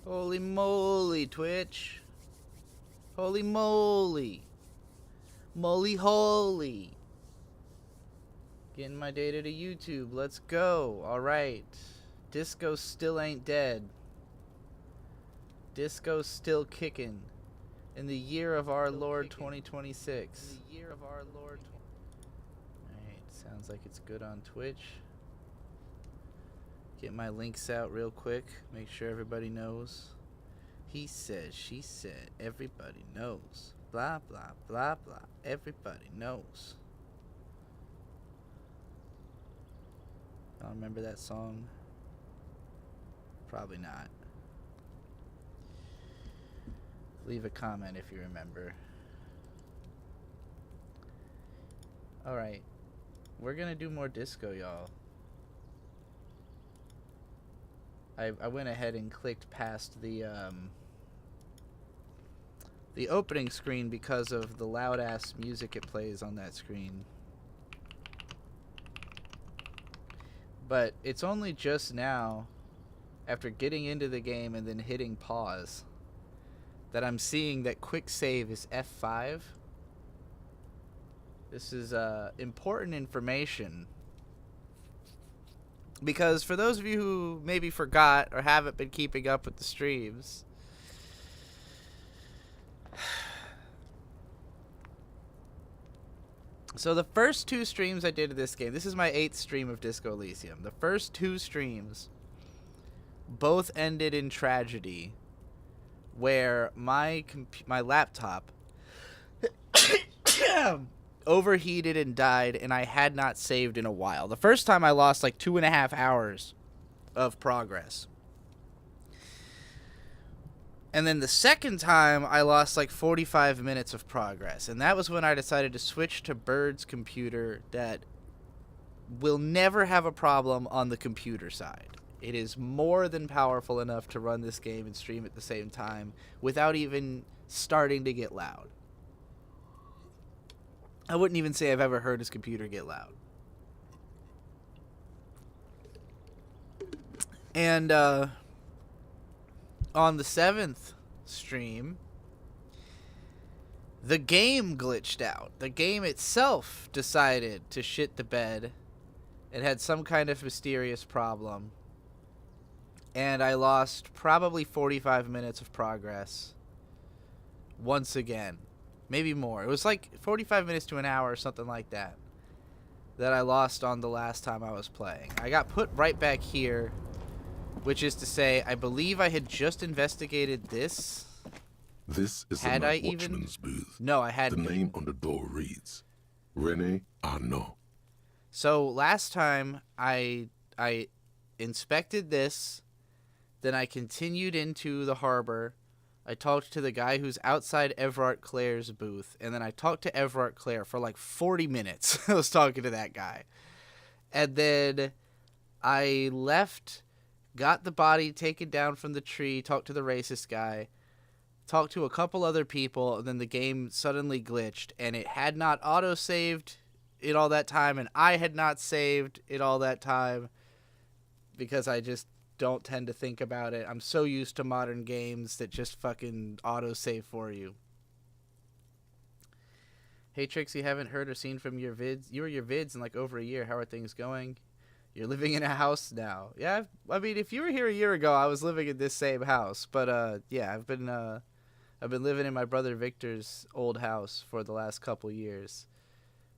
Holy moly, Twitch. Holy moly. Moly holy. Getting my data to YouTube. Let's go. Alright. Disco still ain't dead. Disco's still kicking. In the year of our Lord 2026. In the year of our Lord. Alright, sounds like it's good on Twitch. Get my links out real quick. Make sure everybody knows. He said, she said, everybody knows. Blah, blah, blah, blah. Everybody knows. Y'all remember that song? Probably not. Leave a comment if you remember. Alright. We're gonna do more disco, y'all. I went ahead and clicked past the opening screen because of the loud ass music it plays on that screen. But it's only just now, after getting into the game and then hitting pause, that I'm seeing that quick save is F5. This is important information. Because for those of you who maybe forgot or haven't been keeping up with the streams, so the first two streams I did of this game, this is my 8th stream of Disco Elysium. The first two streams both ended in tragedy, where my laptop overheated and died, and I had not saved in a while. The first time I lost like 2.5 hours of progress. And then the second time I lost like 45 minutes of progress. And that was when I decided to switch to Bird's computer that will never have a problem on the computer side. It is more than powerful enough to run this game and stream at the same time without even starting to get loud. I wouldn't even say I've ever heard his computer get loud. And on the 7th stream, the game glitched out. The game itself decided to shit the bed. It had some kind of mysterious problem. And I lost probably 45 minutes of progress. Once again. Maybe more. It was like 45 minutes to an hour or something like that I lost on the last time I was playing. I got put right back here, which is to say, I believe I had just investigated this. This is the night watchman's booth. No, I hadn't. The name on the door reads, Rene Arnaud. So last time I inspected this, then I continued into the harbor. I talked to the guy who's outside Everard Claire's booth, and then I talked to Everard Claire for like 40 minutes. I was talking to that guy. And then I left, got the body taken down from the tree, talked to the racist guy, talked to a couple other people, and then the game suddenly glitched, and it had not auto-saved in all that time, and I had not saved in all that time because I just don't tend to think about it. I'm so used to modern games that just fucking autosave for you. Hey Trix, you haven't heard or seen from your vids. You were your vids in like over a year. How are things going? You're living in a house now. Yeah, I mean, if you were here a year ago, I was living in this same house. But yeah, I've been living in my brother Victor's old house for the last couple years.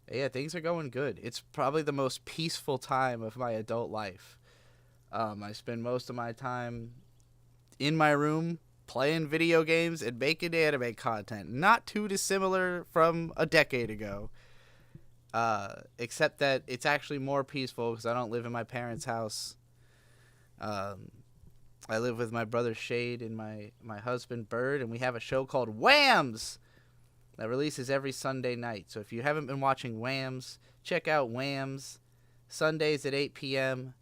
Yeah, things are going good. It's probably the most peaceful time of my adult life. I spend most of my time in my room playing video games and making anime content. Not too dissimilar from a decade ago. Except that it's actually more peaceful because I don't live in my parents' house. I live with my brother Shade and my husband Bird, and we have a show called Whams! That releases every Sunday night. So if you haven't been watching Whams, check out Whams. Sundays at 8 p.m.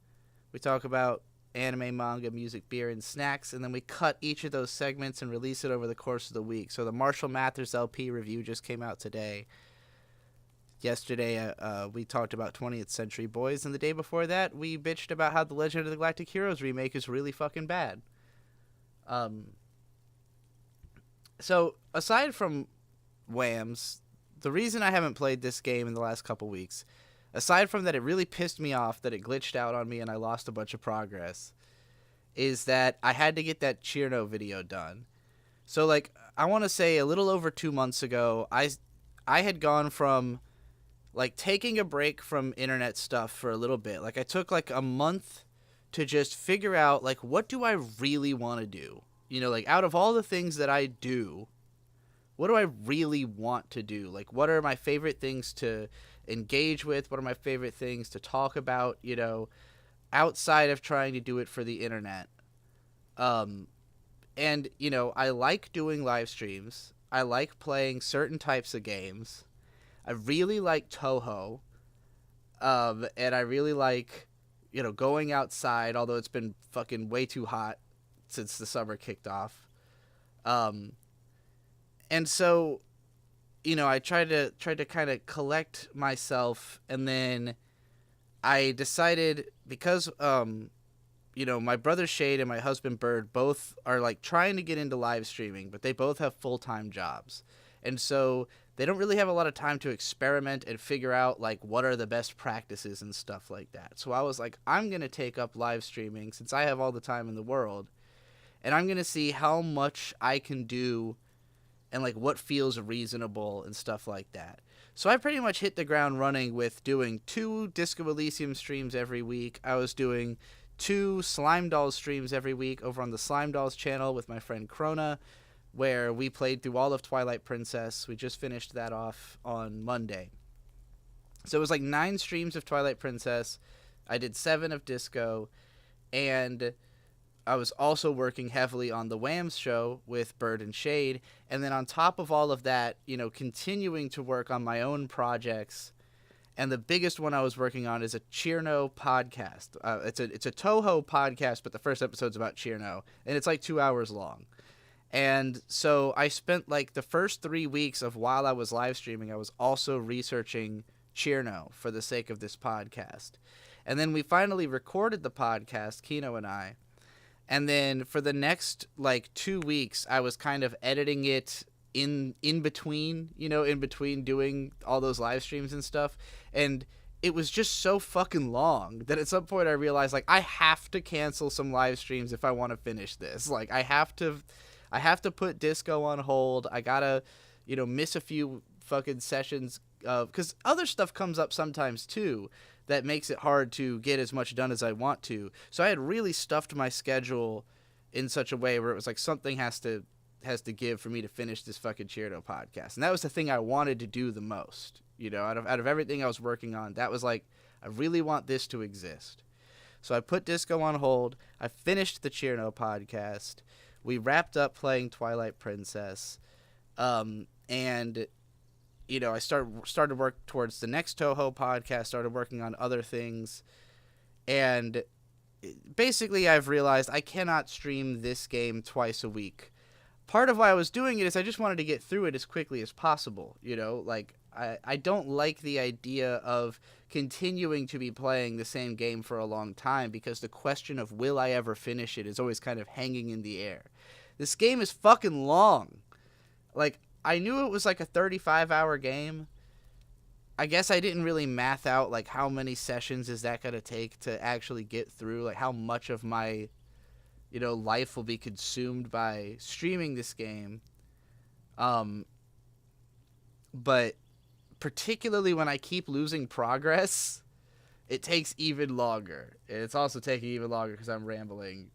We talk about anime, manga, music, beer, and snacks, and then we cut each of those segments and release it over the course of the week. So the Marshall Mathers LP review just came out today. Yesterday, we talked about 20th Century Boys, and the day before that, we bitched about how the Legend of the Galactic Heroes remake is really fucking bad. Um, so aside from Whams, the reason I haven't played this game in the last couple weeks, aside from that it really pissed me off that it glitched out on me and I lost a bunch of progress, is that I had to get that Cheerno video done. So, like, I want to say a little over 2 months ago, I had gone from, like, taking a break from internet stuff for a little bit. Like, I took, like, a month to just figure out, like, what do I really want to do? You know, like, out of all the things that I do, what do I really want to do? Like, what are my favorite things to engage with? What are my favorite things to talk about, you know, outside of trying to do it for the internet? And, you know, I like doing live streams. I like playing certain types of games. I really like Toho. And I really like, you know, going outside, although it's been fucking way too hot since the summer kicked off. And so, you know, I tried to kind of collect myself, and then I decided, because you know, my brother Shade and my husband Bird both are like trying to get into live streaming, but they both have full-time jobs. And so they don't really have a lot of time to experiment and figure out like what are the best practices and stuff like that. So I was like, I'm going to take up live streaming since I have all the time in the world, and I'm going to see how much I can do and like what feels reasonable and stuff like that. So I pretty much hit the ground running with doing 2 Disco Elysium streams every week. I was doing 2 Slime Dolls streams every week over on the Slime Dolls channel with my friend Krona, where we played through all of Twilight Princess. We just finished that off on Monday. So it was like 9 streams of Twilight Princess. I did 7 of Disco, and I was also working heavily on the Whams show with Bird and Shade. And then on top of all of that, you know, continuing to work on my own projects. And the biggest one I was working on is a Cheerno podcast. It's a Toho podcast, but the first episode's about Cheerno, and it's like 2 hours long. And so I spent like the first 3 weeks of while I was live streaming, I was also researching Cheerno for the sake of this podcast. And then we finally recorded the podcast, Kino and I. And then for the next like 2 weeks, I was kind of editing it in between, you know, in between doing all those live streams and stuff. And it was just so fucking long that at some point I realized, like, I have to cancel some live streams if I want to finish this. Like, I have to put Disco on hold. I gotta, you know, miss a few fucking sessions, because other stuff comes up sometimes too that makes it hard to get as much done as I want to. So I had really stuffed my schedule in such a way where it was like something has to give for me to finish this fucking Cheerno podcast. And that was the thing I wanted to do the most. You know, out of everything I was working on, that was like, I really want this to exist. So I put Disco on hold. I finished the Cheerno podcast. We wrapped up playing Twilight Princess. And, you know, I started work towards the next Toho podcast, started working on other things. And basically I've realized I cannot stream this game twice a week. Part of why I was doing it is I just wanted to get through it as quickly as possible, you know, like I don't like the idea of continuing to be playing the same game for a long time, because the question of will I ever finish it is always kind of hanging in the air. This game is fucking long. Like, I knew it was like a 35-hour game. I guess I didn't really math out like how many sessions is that going to take to actually get through, like how much of my, you know, life will be consumed by streaming this game. But particularly when I keep losing progress, it takes even longer. And it's also taking even longer because I'm rambling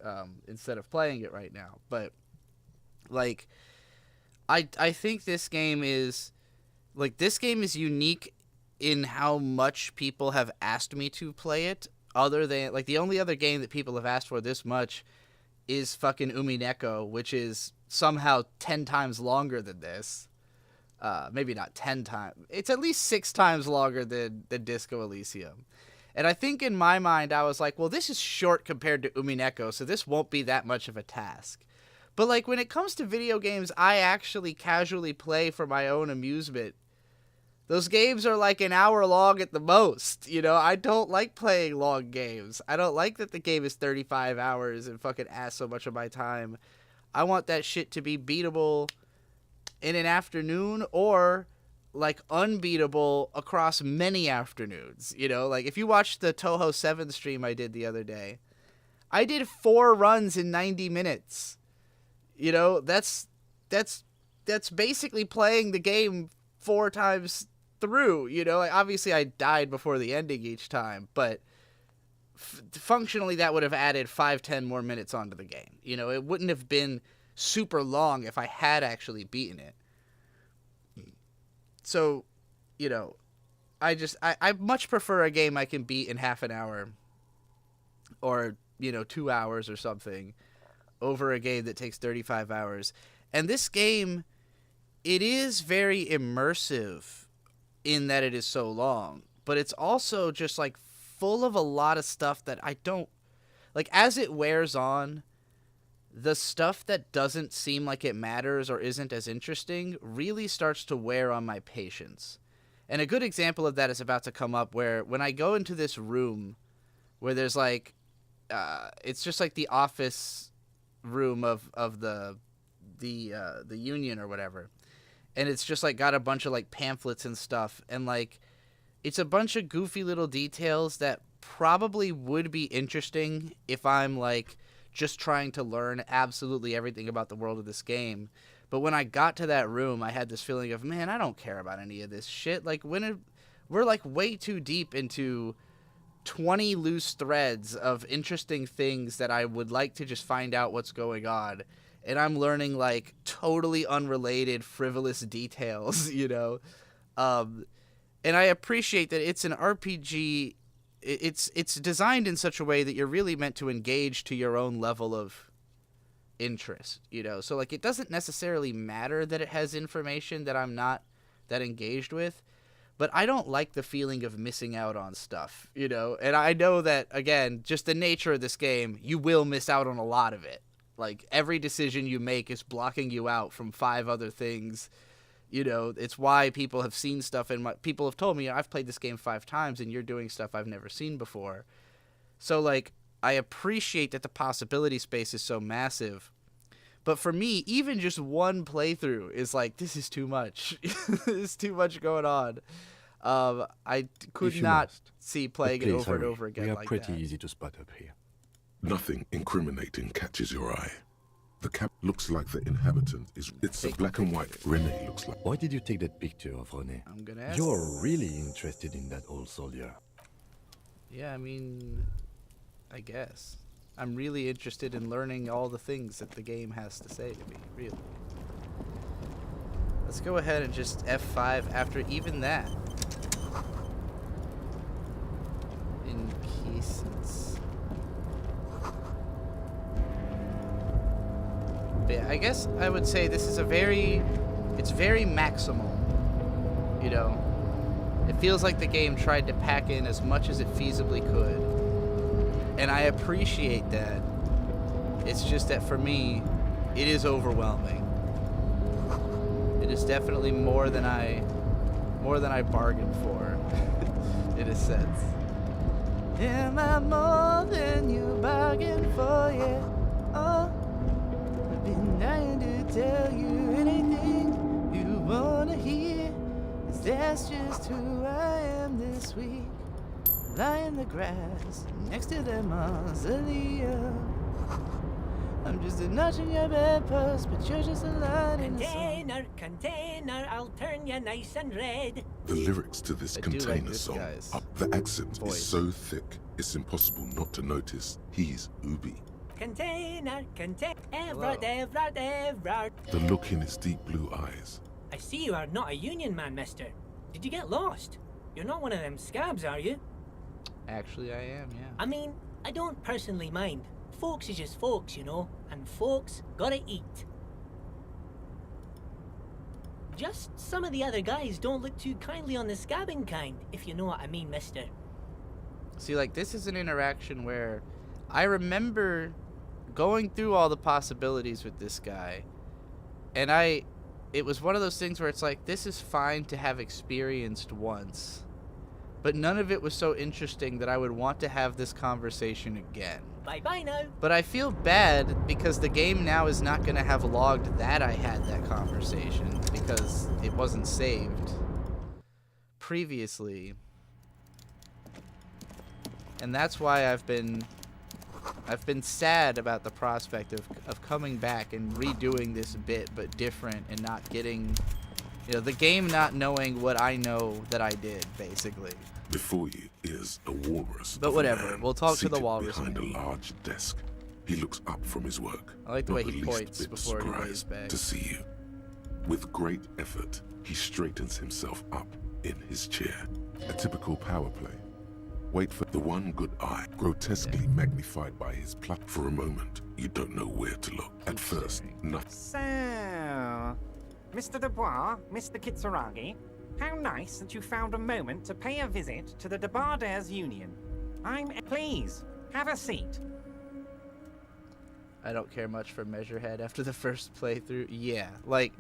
instead of playing it right now. But, like, I think this game is unique in how much people have asked me to play it. Other than, like, the only other game that people have asked for this much is fucking Umineko, which is somehow 10 times longer than this. Maybe not 10 times. It's at least 6 times longer than Disco Elysium. And I think in my mind, I was like, well, this is short compared to Umineko, so this won't be that much of a task. But, like, when it comes to video games I actually casually play for my own amusement, those games are like an hour long at the most. You know, I don't like playing long games. I don't like that the game is 35 hours and fucking asks so much of my time. I want that shit to be beatable in an afternoon, or like unbeatable across many afternoons. You know, like if you watched the Toho 7 stream I did the other day, I did 4 runs in 90 minutes. You know, that's basically playing the game 4 times through. You know, like obviously I died before the ending each time, but functionally that would have added 5-10 more minutes onto the game. You know, it wouldn't have been super long if I had actually beaten it. So, you know, I much prefer a game I can beat in half an hour or, you know, 2 hours or something over a game that takes 35 hours. And this game, it is very immersive in that it is so long, but it's also just like full of a lot of stuff that I don't like. As it wears on, the stuff that doesn't seem like it matters or isn't as interesting really starts to wear on my patience. And a good example of that is about to come up, where when I go into this room where there's like it's just like the office room of the union or whatever, and it's just like got a bunch of like pamphlets and stuff, and like it's a bunch of goofy little details that probably would be interesting if I'm like just trying to learn absolutely everything about the world of this game. But when I got to that room, I had this feeling of, man, I don't care about any of this shit. Like we're like way too deep into 20 loose threads of interesting things that I would like to just find out what's going on. And I'm learning like totally unrelated, frivolous details, you know? And I appreciate that it's an RPG. It's designed in such a way that you're really meant to engage to your own level of interest, you know? So like it doesn't necessarily matter that it has information that I'm not that engaged with, but I don't like the feeling of missing out on stuff, you know? And I know that, again, just the nature of this game, you will miss out on a lot of it. Like every decision you make is blocking you out from 5 other things. You know, it's why people have seen stuff, and people have told me, I've played this game 5 times and you're doing stuff I've never seen before. So like, I appreciate that the possibility space is so massive. But for me, even just one playthrough is like, this is too much. There's too much going on. I could not see playing it over and over again like that. We are pretty easy to spot up here. Nothing incriminating catches your eye. The cap looks like the inhabitant is. It's a black and white. Renee looks like. Why did you take that picture of Renee? I'm gonna ask. You're really interested in that old soldier. Yeah, I mean, I guess. I'm really interested in learning all the things that the game has to say to me, really. Let's go ahead and just F5 after even that. In cases. But yeah, I guess I would say this is it's very maximal, you know. It feels like the game tried to pack in as much as it feasibly could. And I appreciate that. It's just that for me, it is overwhelming. It is definitely more than I bargained for, in a sense. Am I more than you bargained for, yeah? Oh, I've been dying to tell you anything you wanna hear. 'Cause that's just who I am this week. Lie in the grass next to the mausoleum. I'm just a notch in your bedpost, but you're just a line in the song. Container, I'll turn you nice and red. The lyrics to this I do like container this song. guy's The accent voice. is so thick, it's impossible not to notice he's Ubi. Container, Hello. Everard. The look in his deep blue eyes. I see you are not a union man, mister. Did you get lost? You're not one of them scabs, are you? Actually, I am, yeah. I mean, I don't personally mind. Folks is just folks, you know, and folks gotta eat. Just some of the other guys don't look too kindly on the scabbing kind, if you know what I mean, mister. See, like, this is an interaction where I remember going through all the possibilities with this guy, and it was one of those things where it's like, this is fine to have experienced once, but none of it was so interesting that I would want to have this conversation again. Bye-bye now. But I feel bad because the game now is not going to have logged that I had that conversation because it wasn't saved previously. And that's why I've been sad about the prospect of coming back and redoing this bit but different and not getting, you know, the game not knowing what I know that I did, basically. Before you is a walrus. But of a whatever, man we'll talk to the seated walrus behind man. a large desk. He looks up from his work. I like the not way he least points bit before he surprised lays back. to see you. With great effort, he straightens himself up in his chair. A typical power play. Wait for the one good eye, grotesquely magnified by his pluck. For a moment, you don't know where to look. At first, nothing. So, Mr. Dubois, Mr. Kitsuragi, how nice that you found a moment to pay a visit to the Debardairs Union. Please, have a seat. I don't care much for Measurehead after the first playthrough. Yeah, like,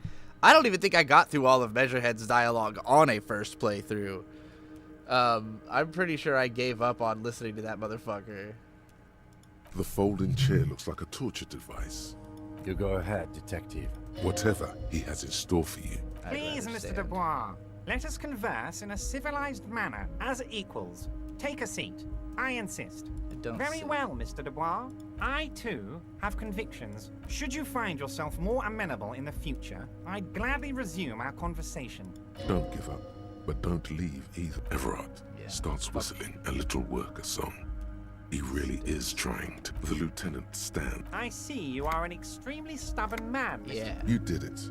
I don't even think I got through all of Measurehead's dialogue on a first playthrough. I'm pretty sure I gave up on listening to that motherfucker. The folding chair looks like a torture device. You go ahead, detective. Whatever he has in store for you. I don't Please, Mr. understand. Dubois, let us converse in a civilized manner, as equals. Take a seat. I insist. I don't Very see. well, Mr. Dubois. I, too, have convictions. Should you find yourself more amenable in the future, I'd gladly resume our conversation. Don't give up, but don't leave either. Everard Yeah. starts whistling a little worker song. He really is trying to. The lieutenant stands. I see you are an extremely stubborn man, Mr. Yeah. You did it.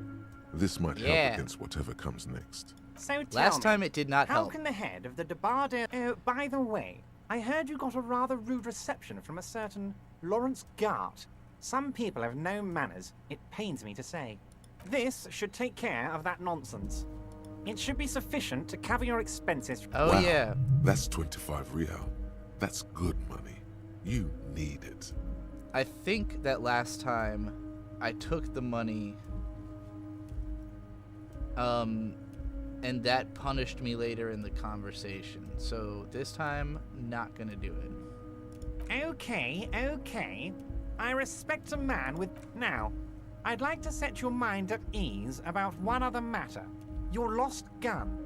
This might Yeah. help against whatever comes next. So tell Last me, time it did not how help. can the head of the Debardairs... Oh, by the way, I heard you got a rather rude reception from a certain Lawrence Gart. Some people have no manners, it pains me to say. This should take care of that nonsense. It should be sufficient to cover your expenses. Oh, Wow. yeah. That's 25 real. That's good money. You need it. I think that last time I took the money, and that punished me later in the conversation. So this time, not gonna do it. Okay, okay. I respect a man with... Now, I'd like to set your mind at ease about one other matter. Your lost gun.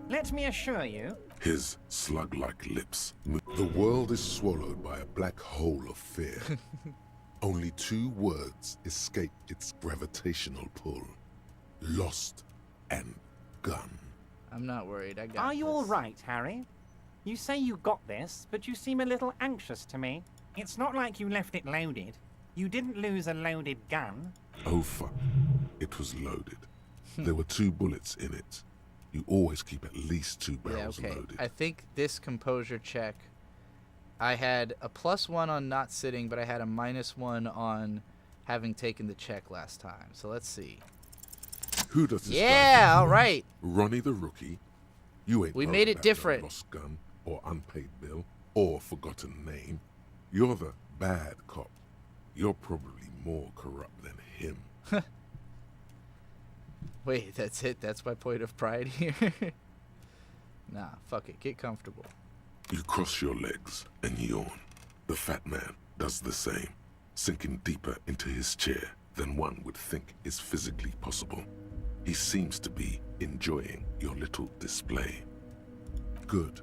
Let me assure you... His slug-like lips move. The world is swallowed by a black hole of fear. Only two words escape its gravitational pull. Lost and gun. I'm not worried. I got Are you this. all right, Harry? You say you got this, but you seem a little anxious to me. It's not like you left it loaded. You didn't lose a loaded gun. Oh fuck. It was loaded. There were 2 bullets in it. You always keep at least 2 Yeah, barrels okay. loaded. I think this composure check, I had a +1 on not sitting, but I had a -1 on having taken the check last time. So let's see. Who does this guy Yeah, think all you are? right. Ronnie the rookie? You ain't We worried made it about no different. lost gun, or unpaid bill, or forgotten name. You're the bad cop. You're probably more corrupt than him. Wait, that's it? That's my point of pride here? Nah, fuck it. Get comfortable. You cross your legs and yawn. The fat man does the same, sinking deeper into his chair than one would think is physically possible. He seems to be enjoying your little display. Good.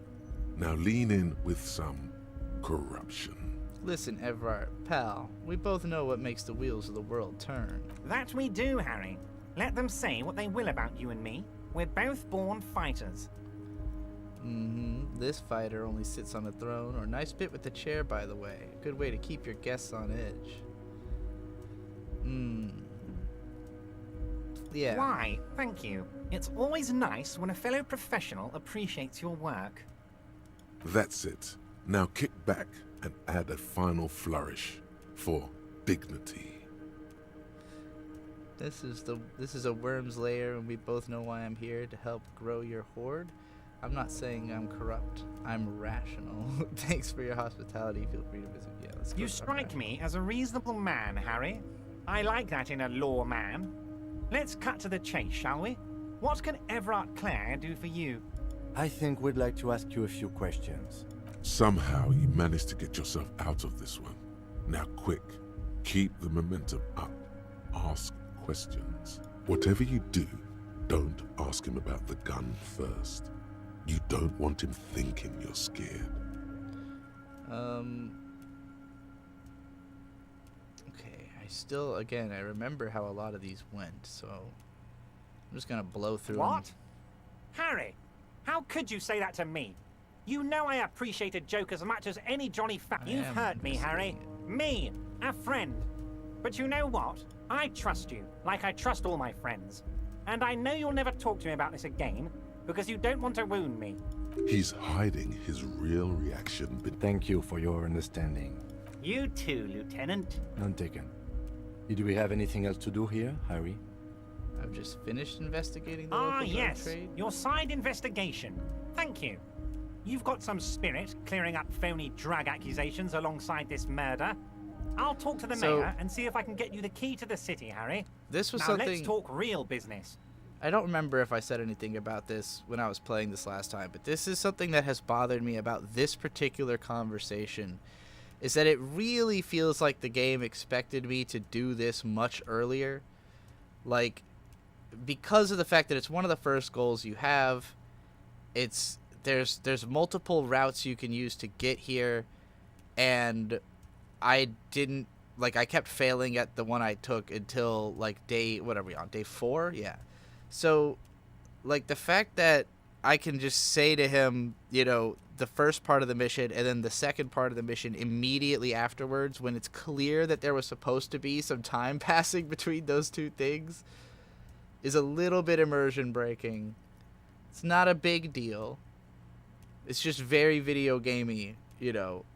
Now lean in with some corruption. Listen, Everard, pal, we both know what makes the wheels of the world turn. That we do, Harry. Let them say what they will about you and me. We're both born fighters. This fighter only sits on a throne, or nice bit with the chair, by the way. A good way to keep your guests on edge. Yeah. Why, thank you. It's always nice when a fellow professional appreciates your work. That's it. Now kick back and add a final flourish for dignity. This is a worm's lair, and we both know why I'm here, to help grow your horde. I'm not saying I'm corrupt. I'm rational. Thanks for your hospitality. Feel free to visit. Yeah, let's go. You strike me as a reasonable man, Harry. I like that in a law man. Let's cut to the chase, shall we? What can Everard Clare do for you? I think we'd like to ask you a few questions. Somehow you managed to get yourself out of this one. Now quick, keep the momentum up. Ask questions. Whatever you do, don't ask him about the gun first. You don't want him thinking you're scared. Okay, I remember how a lot of these went, so I'm just gonna blow through What? them. Harry, how could you say that to me? You know I appreciate a joke as much as any Johnny Fat. You've am hurt me, Harry. Me, a friend. But you know what? I trust you, like I trust all my friends. And I know you'll never talk to me about this again, because you don't want to wound me. He's hiding his real reaction. Thank you for your understanding. You too, Lieutenant. None taken. Do we have anything else to do here, Harry? I've just finished investigating the Ah, local drug yes. trade. Your side investigation. Thank you. You've got some spirit clearing up phony drug accusations alongside this murder. I'll talk to the mayor and see if I can get you the key to the city, Harry. This was Now something... let's talk real business. I don't remember if I said anything about this when I was playing this last time, but this is something that has bothered me about this particular conversation, is that it really feels like the game expected me to do this much earlier. Like, because of the fact that it's one of the first goals you have, there's multiple routes you can use to get here, and I kept failing at the one I took until like day 4? Yeah. So like the fact that I can just say to him, you know, the first part of the mission and then the second part of the mission immediately afterwards, when it's clear that there was supposed to be some time passing between those two things, is a little bit immersion breaking. It's not a big deal. It's just very video gamey, you know,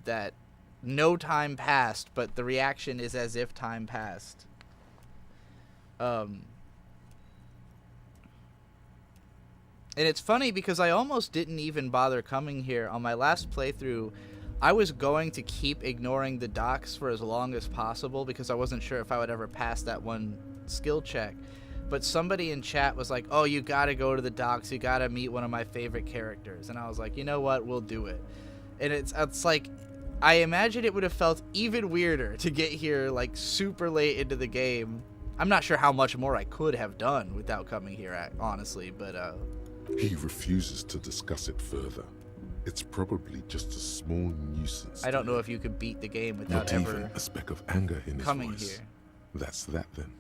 that no time passed, but the reaction is as if time passed. And it's funny because I almost didn't even bother coming here. On my last playthrough, I was going to keep ignoring the docks for as long as possible because I wasn't sure if I would ever pass that one skill check. But somebody in chat was like, oh, you gotta go to the docks, you gotta meet one of my favorite characters. And I was like, you know what, we'll do it. And it's like, I imagine it would have felt even weirder to get here like super late into the game. I'm not sure how much more I could have done without coming here, honestly, but He refuses to discuss it further. It's probably just a small nuisance. I don't know if you could beat the game without Not ever even a speck of anger in his coming voice. here. That's that then.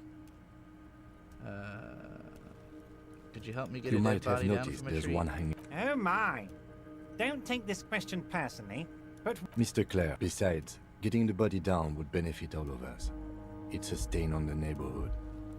Could you help me get You a dead might have body down noticed from a there's tree? one hanging. Oh my. Don't take this question personally, but Mr. Clare, besides, getting the body down would benefit all of us. It's a stain on the neighborhood.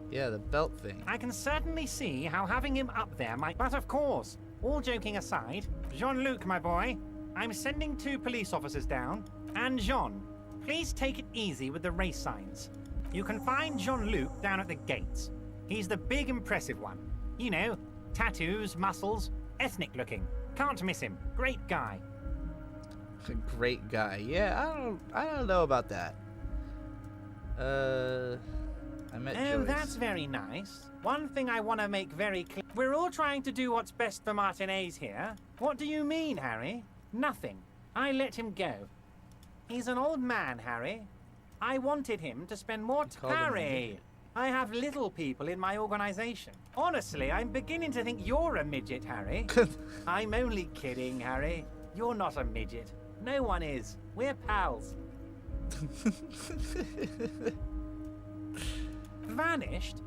Yeah, the belt thing. I can certainly see how having him up there might... But of course, all joking aside, Jean-Luc, my boy, I'm sending 2 police officers down. And Jean, please take it easy with the race signs. You can find Jean-Luc down at the gates. He's the big impressive one. You know, tattoos, muscles, ethnic looking. Can't miss him. Great guy. A great guy. Yeah, I don't know about that. I met Oh, Joyce. that's very nice. One thing I want to make very clear. We're all trying to do what's best for Martinez here. What do you mean, Harry? Nothing. I let him go. He's an old man, Harry. I wanted him to spend more called him an Harry, idiot. I have little people in my organization. Honestly, I'm beginning to think you're a midget, Harry. I'm only kidding, Harry. You're not a midget. No one is. We're pals. Vanished?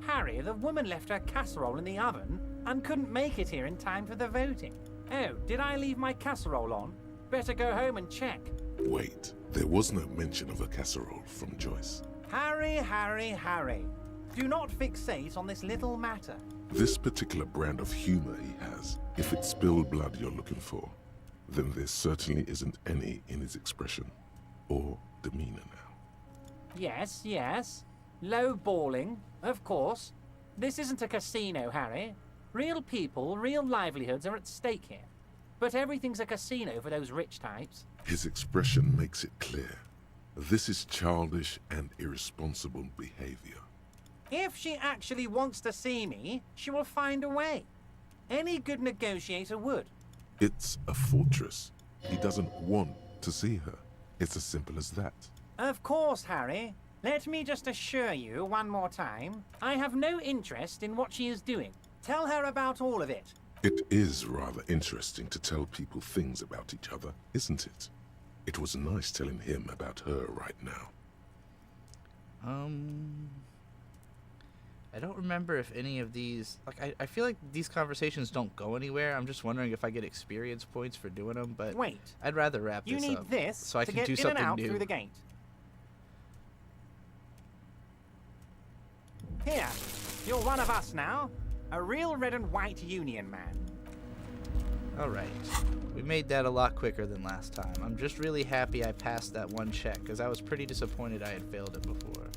Harry, the woman left her casserole in the oven and couldn't make it here in time for the voting. Oh, did I leave my casserole on? Better go home and check. Wait, there was no mention of a casserole from Joyce. Harry, Harry, Harry. Do not fixate on this little matter. This particular brand of humor he has, if it's spilled blood you're looking for, then there certainly isn't any in his expression or demeanor now. Yes, yes. Low balling, of course. This isn't a casino, Harry. Real people, real livelihoods are at stake here. But everything's a casino for those rich types. His expression makes it clear. This is childish and irresponsible behavior. If she actually wants to see me, she will find a way. Any good negotiator would. It's a fortress. He doesn't want to see her. It's as simple as that. Of course, Harry. Let me just assure you one more time, I have no interest in what she is doing. Tell her about all of it. It is rather interesting to tell people things about each other, isn't it? It was nice telling him about her right now. I don't remember if any of these... Like, I feel like these conversations don't go anywhere. I'm just wondering if I get experience points for doing them, but... Wait. I'd rather wrap You this need up this so I to can get do in something and out new. through the gate. Here, you're one of us now. A real red and white Union man. Alright. We made that a lot quicker than last time. I'm just really happy I passed that one check, because I was pretty disappointed I had failed it before.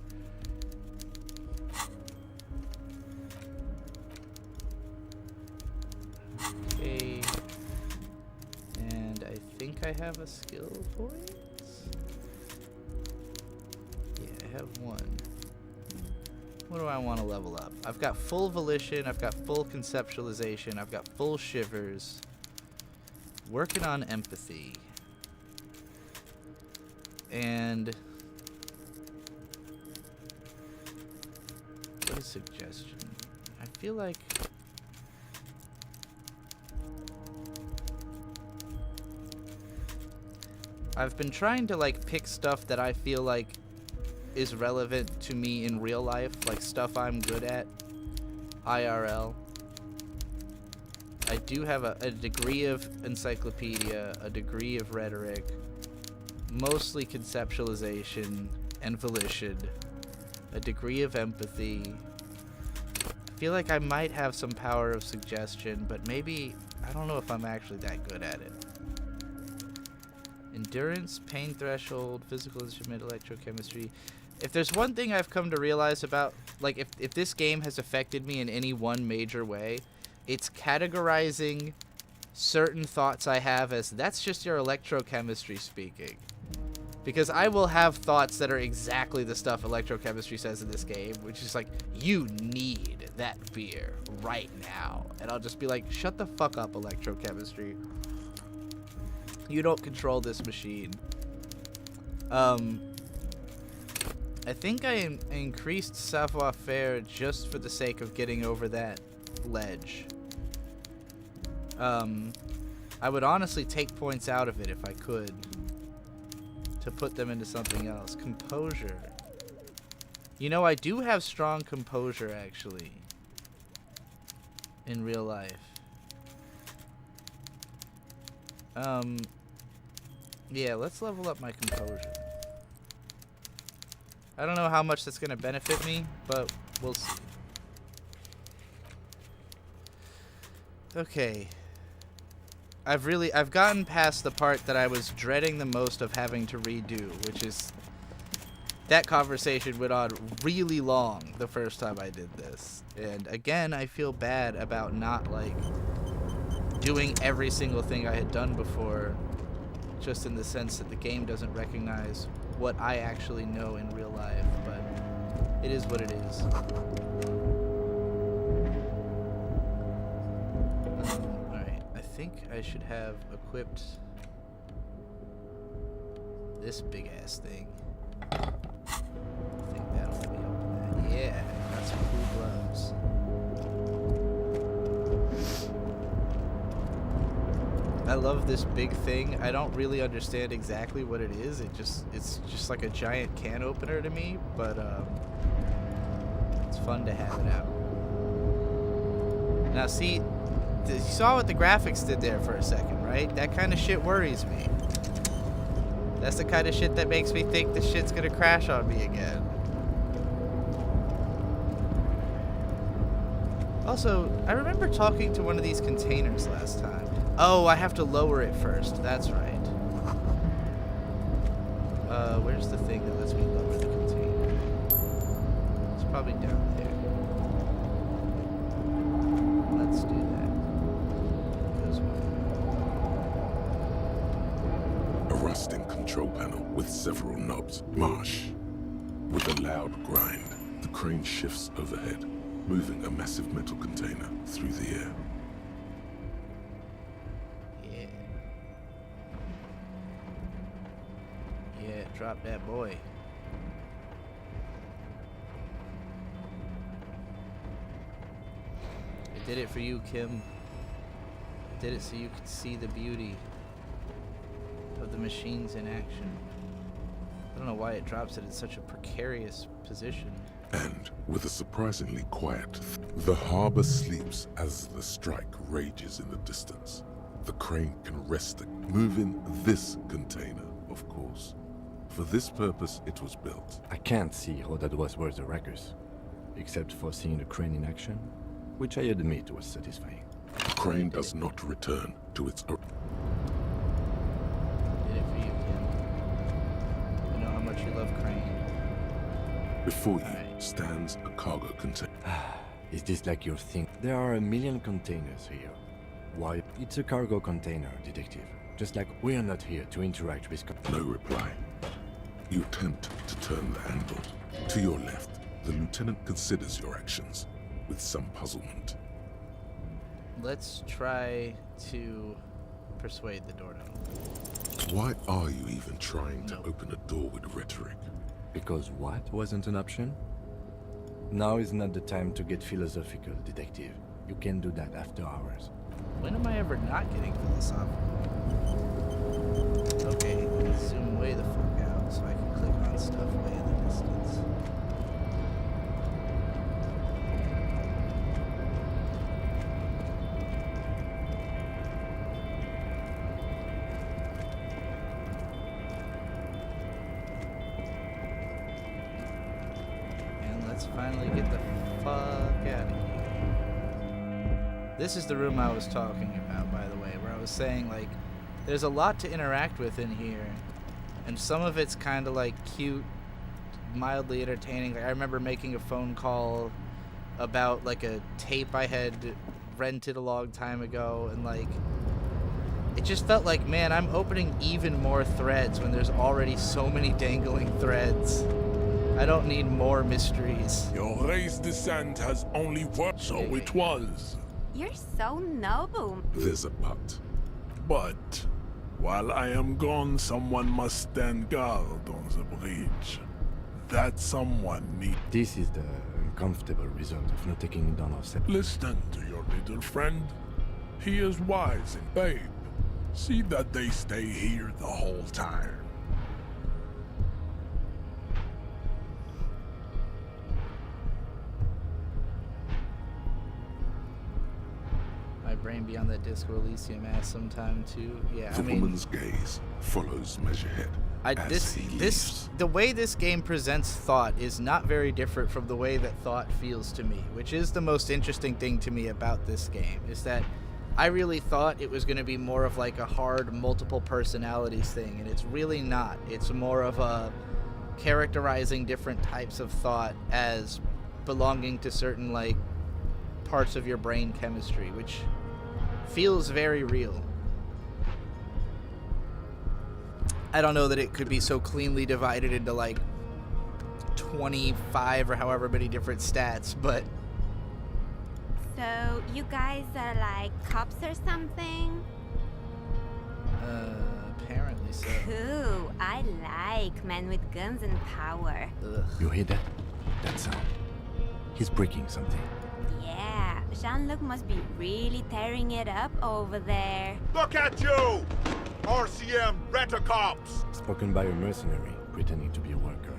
Okay. And I think I have a skill point? Yeah, I have one. What do I want to level up? I've got full volition, I've got full conceptualization, I've got full shivers. Working on empathy. And what is suggestion? I feel like I've been trying to like pick stuff that I feel like is relevant to me in real life, like stuff I'm good at IRL. I do have a degree of encyclopedia, a degree of rhetoric, mostly conceptualization and volition, a degree of empathy. I feel like I might have some power of suggestion, but maybe, I don't know if I'm actually that good at it. Endurance, pain threshold, physical instrument, electrochemistry. If there's one thing I've come to realize about, like, if this game has affected me in any one major way, it's categorizing certain thoughts I have as, that's just your electrochemistry speaking. Because I will have thoughts that are exactly the stuff electrochemistry says in this game, which is like, you need that beer right now. And I'll just be like, shut the fuck up, electrochemistry. You don't control this machine. I think I increased savoir-faire just for the sake of getting over that ledge. I would honestly take points out of it if I could, to put them into something else. Composure. You know, I do have strong composure, actually, in real life. Yeah, let's level up my composure. I don't know how much that's going to benefit me, but we'll see. Okay. I've gotten past the part that I was dreading the most of having to redo, which is that conversation went on really long the first time I did this. And again, I feel bad about not, like, doing every single thing I had done before, just in the sense that the game doesn't recognize what I actually know in real life, but it is what it is. Alright, I think I should have equipped this big ass thing. I think that'll let me open that. Yeah, got some cool gloves. I love this big thing. I don't really understand exactly what it is. It's just like a giant can opener to me, but it's fun to have it out. Now see, you saw what the graphics did there for a second, right? That kind of shit worries me. That's the kind of shit that makes me think this shit's gonna crash on me again. Also, I remember talking to one of these containers last time. Oh, I have to lower it first. That's right. Where's the thing that lets me lower the container? It's probably down there. Let's do that. Goes A rusting control panel with several knobs. Marsh. With a loud grind, the crane shifts overhead, moving a massive metal container through the air. drop that boy. I did it for you, Kim. I did it so you could see the beauty of the machines in action. I don't know why it drops it in such a precarious position. And with a surprisingly quiet, the harbor sleeps as the strike rages in the distance. The crane can rest, moving this container, of course. For this purpose, it was built. I can't see how that was worth the ruckus, except for seeing the crane in action, which I admit was satisfying. The crane does not return to its... Did it for you, Kim. I know how much you love Crane. Before you stands a cargo container. Is this like your thing? There are a million containers here. Why? It's a cargo container, detective. Just like we're not here to interact with... No reply. You attempt to turn the handle. To your left, the lieutenant considers your actions with some puzzlement. Let's try to persuade the door down. Why are you even trying to open a door with rhetoric? Because what wasn't an option? Now is not the time to get philosophical, detective. You can do that after hours. When am I ever not getting philosophical? Okay, zoom way the fuck out so I can click on stuff way in the distance. And let's finally get the fuck out of here. This is the room I was talking about, by the way, where I was saying, like, there's a lot to interact with in here, and some of it's kind of, like, cute, mildly entertaining. Like, I remember making a phone call about, like, a tape I had rented a long time ago, and, like, it just felt like, man, I'm opening even more threads when there's already so many dangling threads. I don't need more mysteries. Your race descent has only worked, so it was. You're so noble. There's a but. But while I am gone, someone must stand guard on the bridge. That someone needs. This is the uncomfortable result of not taking down ourselves. Listen to your little friend. He is wise and babe. See that they stay here the whole time. My brain be on that Disco Elysium ass sometime too. Yeah, The I mean, woman's gaze follows Measurehead as he leaves. the way this game presents thought is not very different from the way that thought feels to me, which is the most interesting thing to me about this game, is that I really thought it was going to be more of like a hard multiple personalities thing, and it's really not. It's more of a characterizing different types of thought as belonging to certain like parts of your brain chemistry, which feels very real. I don't know that it could be so cleanly divided into like 25 or however many different stats, but So, you guys are like cops or something? apparently so. Cool. I like men with guns and power. Ugh. You hear that? That sound. He's breaking something. Yeah, Jean-Luc must be really tearing it up over there. Look at you! RCM rent-a-cops! Spoken by a mercenary, pretending to be a worker.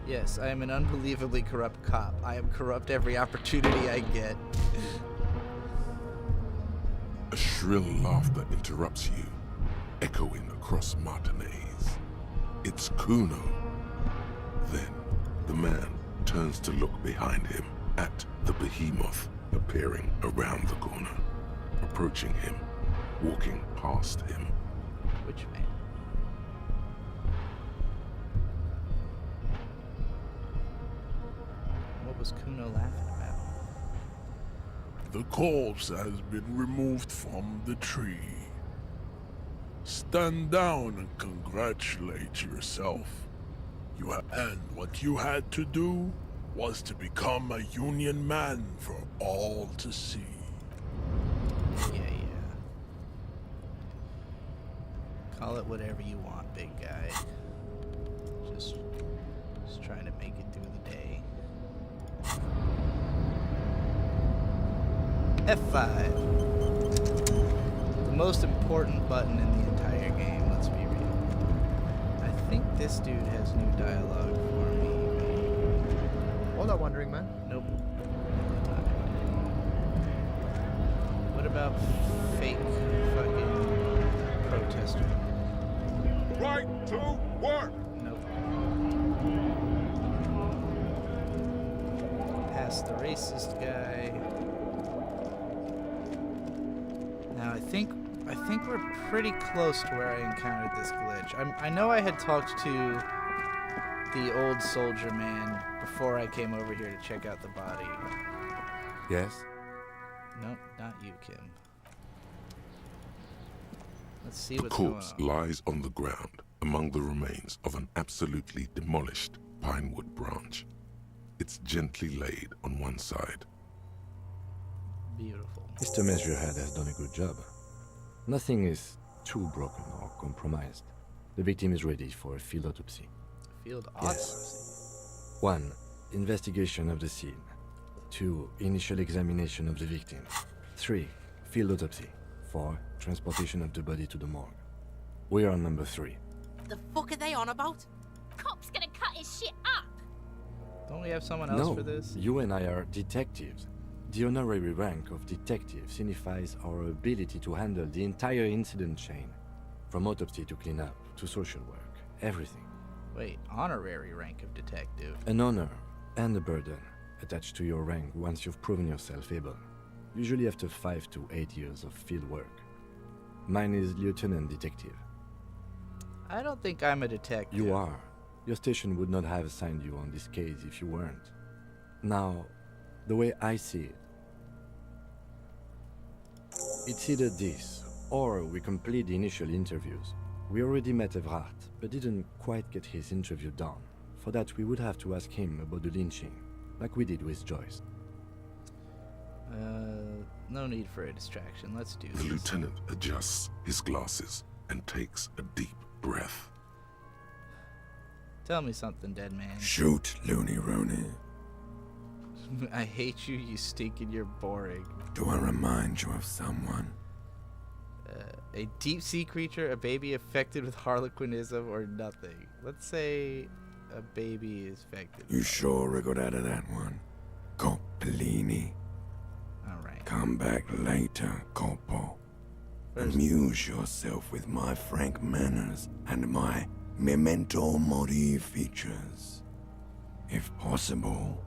Yes, I am an unbelievably corrupt cop. I am corrupt every opportunity I get. A shrill laughter interrupts you, echoing across Martinez. It's Kuno. Then, the man turns to look behind him at the behemoth appearing around the corner, approaching him, walking past him. Which man? What was Kuno laughing about? The corpse has been removed from the tree. Stand down and congratulate yourself. And what you had to do was to become a Union man for all to see. Yeah. Call it whatever you want, big guy. Just trying to make it through the day. F5. The most important button in the entire game, let's be real. I think this dude has new dialogue for me. All that wondering, man. Nope. What about fake fucking protester? Right to work! Nope. Past the racist guy. Now I think we're pretty close to where I encountered this glitch. I know I had talked to the old soldier man before I came over here to check out the body. Yes? Nope, not you, Kim. Let's see The what's corpse going on. lies on the ground among the remains of an absolutely demolished pinewood branch. It's gently laid on one side. Beautiful. Mr. Measurehead has done a good job. Nothing is too broken or compromised. The victim is ready for a field autopsy. Field Yes. autopsy. 1. Investigation of the scene. 2. Initial examination of the victim. 3. Field autopsy. 4. Transportation of the body to the morgue. We are on number 3. The fuck are they on about? Cop's gonna cut his shit up. Don't we have someone else No, for this? you and I are detectives. The honorary rank of detective signifies our ability to handle the entire incident chain, from autopsy to cleanup to social work, everything. Wait, honorary rank of detective. An honor and a burden attached to your rank once you've proven yourself able, usually after 5 to 8 years of field work. Mine is lieutenant detective. I don't think I'm a detective. You are. Your station would not have assigned you on this case if you weren't. Now, the way I see it, it's either this, or we complete the initial interviews. We already met Evrard, but didn't quite get his interview done. For that, we would have to ask him about the lynching, like we did with Joyce. No need for a distraction. Let's do The this. lieutenant adjusts his glasses and takes a deep breath. Tell me something, dead man. Shoot, Looney Rooney. I hate you, you stinking, you're boring. Do I remind you of someone? A deep sea creature, a baby affected with harlequinism, or nothing. Let's say a baby is affected. You sure wriggled out of that one? Coppolini. Alright. Come back later, Corpo. First- Amuse yourself with my frank manners and my memento mori features. If possible,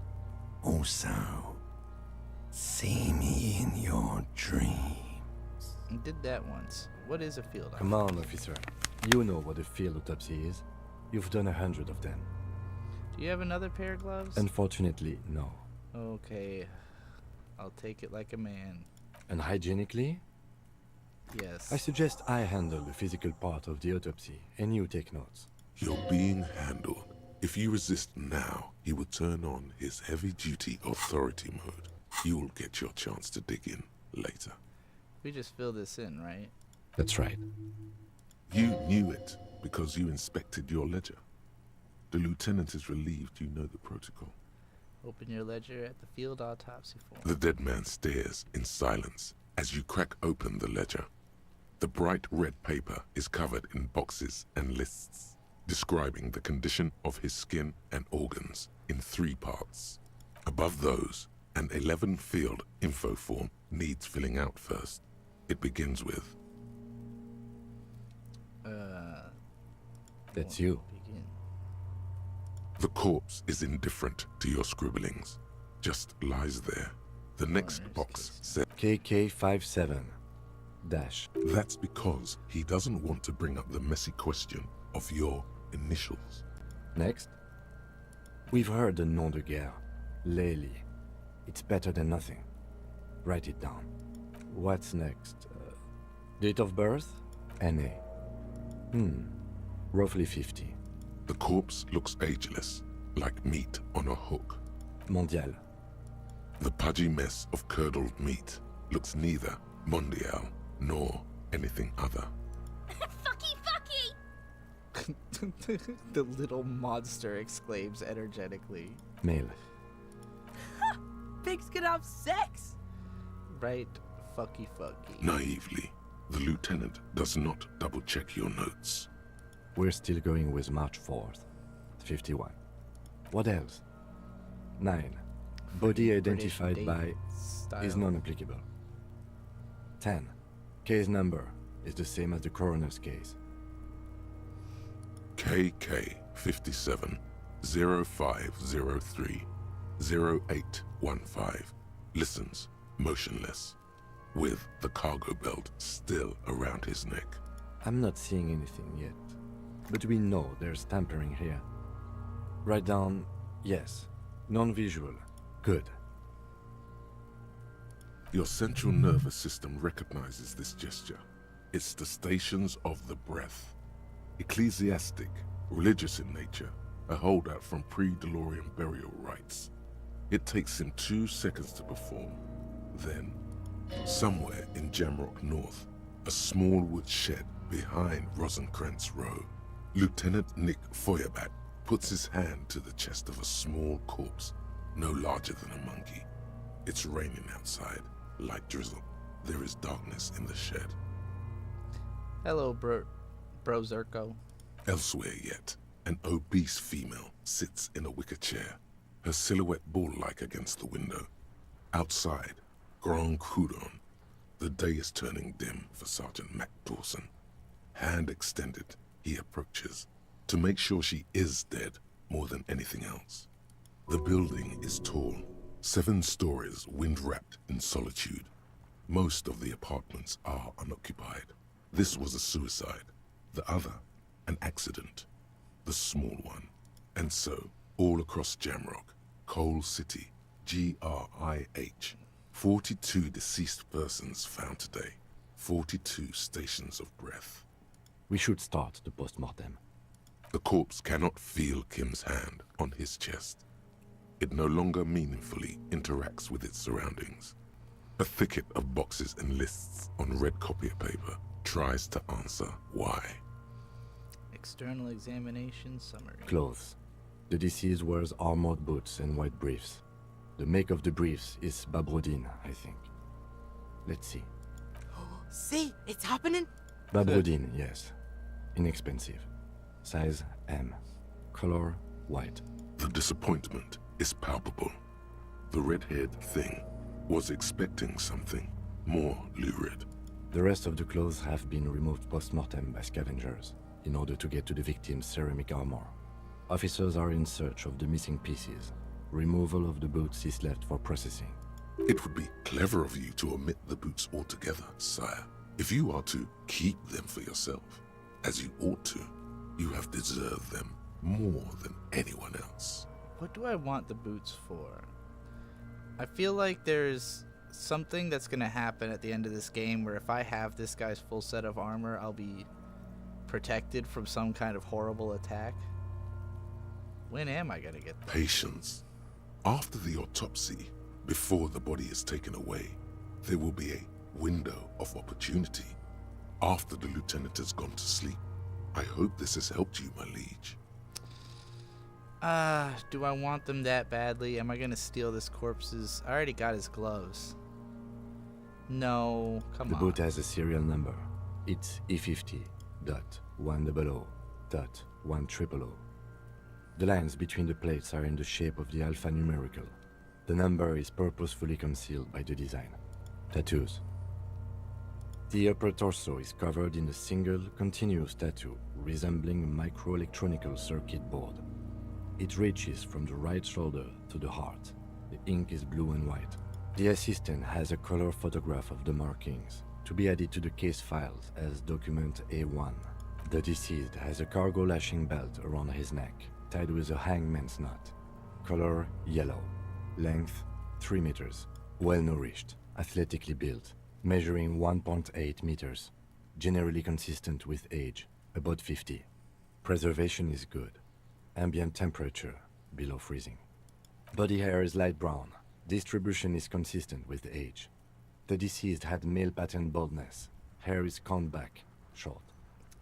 also, see me in your dreams. I did that once. What is a field Come autopsy? on, officer. You know what a field autopsy is. You've done 100 of them. Do you have another pair of gloves? Unfortunately, no. Okay. I'll take it like a man. Unhygienically, Yes. I suggest I handle the physical part of the autopsy and you take notes. You're being handled. If you resist now, he will turn on his heavy-duty authority mode. You'll get your chance to dig in later. We just fill this in, right? That's right. You knew it because you inspected your ledger. The lieutenant is relieved you know the protocol. Open your ledger at the field autopsy form. The dead man stares in silence as you crack open the ledger. The bright red paper is covered in boxes and lists, describing the condition of his skin and organs in 3 parts. Above those, an 11-field info form needs filling out first. It begins with, That's you. Begin. the corpse is indifferent to your scribblings, just lies there. The next Coroner's box case. says, KK57 dash. that's because he doesn't want to bring up the messy question of your initials. Next. We've heard the nom de guerre. Lely. It's better than nothing. Write it down. What's next? Date of birth? NA. Roughly 50. The corpse looks ageless, like meat on a hook. Mondial. The pudgy mess of curdled meat looks neither mondial nor anything other. Fucky fucky! The little monster exclaims energetically. Male. Pigs can have sex! Right, fucky fucky. Naively, the lieutenant does not double-check your notes. We're still going with March 4th. 51. What else? 9. Body identified British by date style. is non-applicable. 10. Case number is the same as the coroner's case. KK 57 0503 0815 listens motionless, with the cargo belt still around his neck. I'm not seeing anything yet, but we know there's tampering here. Write down yes. Non-visual. Good. Your central nervous system recognizes this gesture. It's the stations of the breath. Ecclesiastic, religious in nature, a holdout from pre-DeLorean burial rites. It takes him 2 seconds to perform. Then, somewhere in Jamrock North, a small wood shed behind Rosencrantz Row, Lieutenant Nick Feuerbach puts his hand to the chest of a small corpse, no larger than a monkey. It's raining outside, light drizzle. There is darkness in the shed. Hello, bro Zerko. Elsewhere yet, an obese female sits in a wicker chair, her silhouette bull-like against the window. Outside, Grand Coudon. The day is turning dim for Sergeant Mac Dawson. Hand extended, he approaches, to make sure she is dead more than anything else. The building is tall, 7 stories wind-wrapped in solitude. Most of the apartments are unoccupied. This was a suicide. The other, an accident. The small one. And so, all across Jamrock, Coal City, GRIH, 42 deceased persons found today. 42 stations of breath. We should start the post-mortem. The corpse cannot feel Kim's hand on his chest. It no longer meaningfully interacts with its surroundings. A thicket of boxes and lists on red copier paper tries to answer why. External examination summary. Clothes. The deceased wears armored boots and white briefs. The make of the briefs is Babrodine, I think. Let's see. See, it's happening. Babrodine, yes. Inexpensive. Size M. Color white. The disappointment is palpable. The red-haired thing was expecting something more lurid. The rest of the clothes have been removed post-mortem by scavengers in order to get to the victim's ceramic armor. Officers are in search of the missing pieces. Removal of the boots is left for processing. It would be clever of you to omit the boots altogether, sire. If you are to keep them for yourself, as you ought to, you have deserved them more than anyone else. What do I want the boots for? I feel like there's something that's gonna happen at the end of this game where if I have this guy's full set of armor, I'll be protected from some kind of horrible attack. When am I gonna get that? Patience. After the autopsy, before the body is taken away, there will be a window of opportunity. After the lieutenant has gone to sleep. I hope this has helped you, my liege. Do I want them that badly? Am I gonna steal this corpse's? I already got his gloves. No, come on. The boot has a serial number. It's E50.100.100. The lines between the plates are in the shape of the alphanumerical. The number is purposefully concealed by the design. Tattoos. The upper torso is covered in a single, continuous tattoo resembling a microelectronical circuit board. It reaches from the right shoulder to the heart. The ink is blue and white. The assistant has a color photograph of the markings to be added to the case files as document A1. The deceased has a cargo lashing belt around his neck, tied with a hangman's knot. Color yellow. Length 3 meters. Well-nourished, athletically built, measuring 1.8 meters. Generally consistent with age, about 50. Preservation is good. Ambient temperature, below freezing. Body hair is light brown. Distribution is consistent with age. The deceased had male pattern baldness. Hair is combed back, short.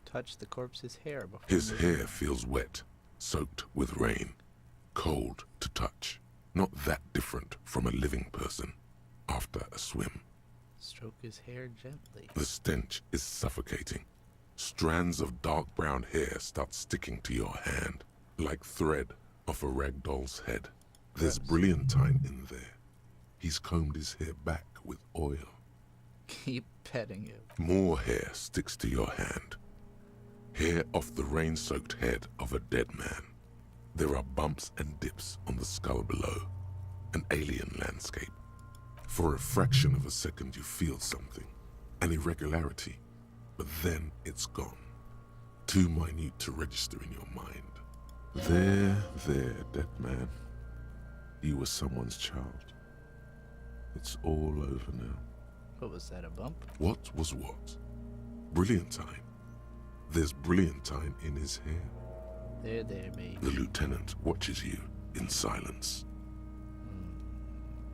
touch the corpse's hair before His moving hair on. feels wet, soaked with rain, cold to touch. Not that different from a living person after a swim. Stroke his hair gently. The stench is suffocating. Strands of dark brown hair start sticking to your hand, like thread off a rag doll's head. There's brilliantine in there. He's combed his hair back with oil. Keep petting him. More hair sticks to your hand. Hair off the rain-soaked head of a dead man. There are bumps and dips on the skull below. An alien landscape. For a fraction of a second you feel something. An irregularity. But then it's gone. Too minute to register in your mind. There, dead man. You were someone's child. It's all over now. What was that, a bump? What was what? Brilliantine. There's brilliantine in his hair. There, baby. The lieutenant watches you in silence.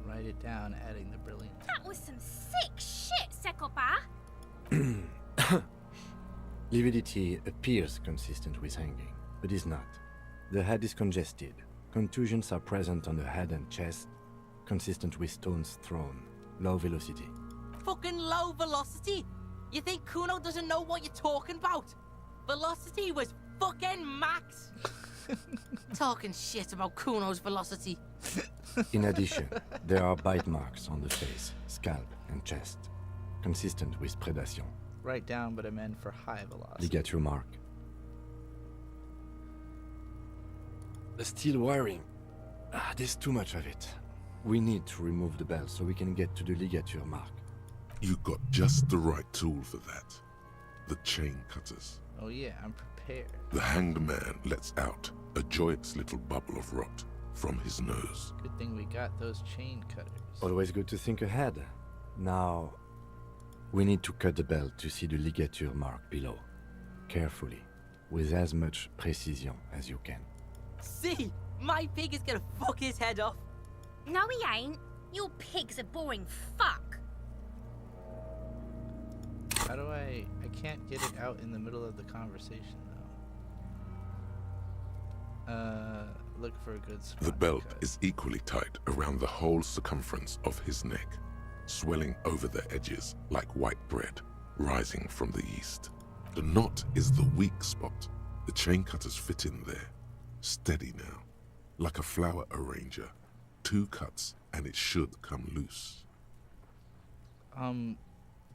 Write it down, adding the brilliant. That was some sick shit, Sekopa. Lividity appears consistent with hanging, but is not. The head is congested. Contusions are present on the head and chest, consistent with stones thrown. Low velocity. Fucking low velocity? You think Kuno doesn't know what you're talking about? Velocity was fucking max. Talking shit about Kuno's velocity. In addition, there are bite marks on the face, scalp, and chest, consistent with predation. Write down, but I meant for high velocity. Ligature mark. The steel wiring. There's too much of it. We need to remove the belt so we can get to the ligature mark. You got just the right tool for that. The chain cutters. Oh yeah, I'm prepared. The hanged man lets out a joyous little bubble of rot from his nose. Good thing we got those chain cutters. Always good to think ahead. Now, we need to cut the belt to see the ligature mark below. Carefully, with as much precision as you can. See, my pig is gonna fuck his head off. No, he ain't. Your pig's a boring fuck. How do I can't get it out in the middle of the conversation, though. Look for a good spot. The belt to cut. is equally tight around the whole circumference of his neck, swelling over the edges like white bread rising from the east. The knot is the weak spot. The chain cutters fit in there. Steady now, like a flower arranger. 2 cuts and it should come loose.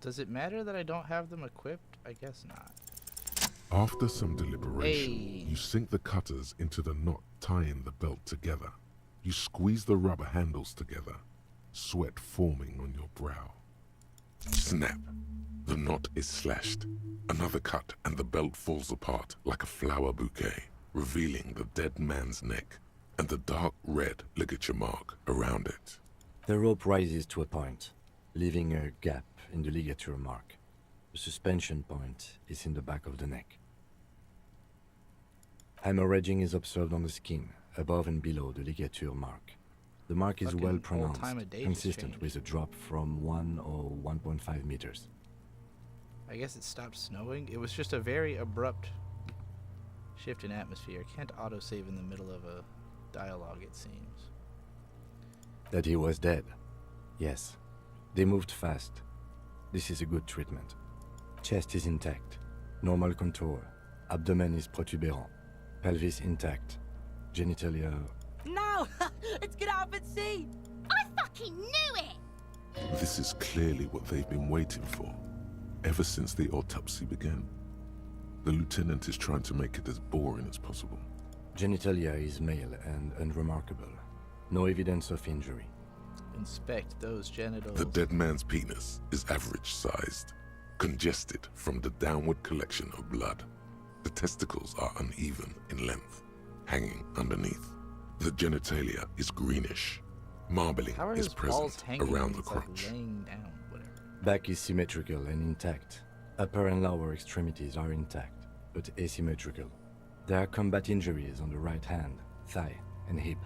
Does it matter that I don't have them equipped? I guess not. After some deliberation, Hey. you sink the cutters into the knot tying the belt together. You squeeze the rubber handles together, sweat forming on your brow. Snap! The knot is slashed. Another cut and the belt falls apart like a flower bouquet, revealing the dead man's neck and the dark red ligature mark around it. The rope rises to a point, leaving a gap in the ligature mark. The suspension point is in the back of the neck. Hemorrhaging is observed on the skin, above and below the ligature mark. The mark is Fucking well whole pronounced, time of day has consistent changed. with a drop from 1 or 1.5 meters. I guess it stopped snowing. It was just a very abrupt shift in atmosphere. Can't autosave in the middle of a dialogue, it seems. That he was dead. Yes. They moved fast. This is a good treatment. Chest is intact. Normal contour. Abdomen is protuberant. Pelvis intact. Genitalia... No! It's gonna happen, see? I fucking knew it! This is clearly what they've been waiting for, ever since the autopsy began. The lieutenant is trying to make it as boring as possible. Genitalia is male and unremarkable. No evidence of injury. Inspect those genitals. The dead man's penis is average-sized, congested from the downward collection of blood. The testicles are uneven in length, hanging underneath. The genitalia is greenish. Marbling How are is his balls present hanging around when the he's, like, crotch. laying down, whatever. Back is symmetrical and intact. Upper and lower extremities are intact, but asymmetrical. There are combat injuries on the right hand, thigh, and hip.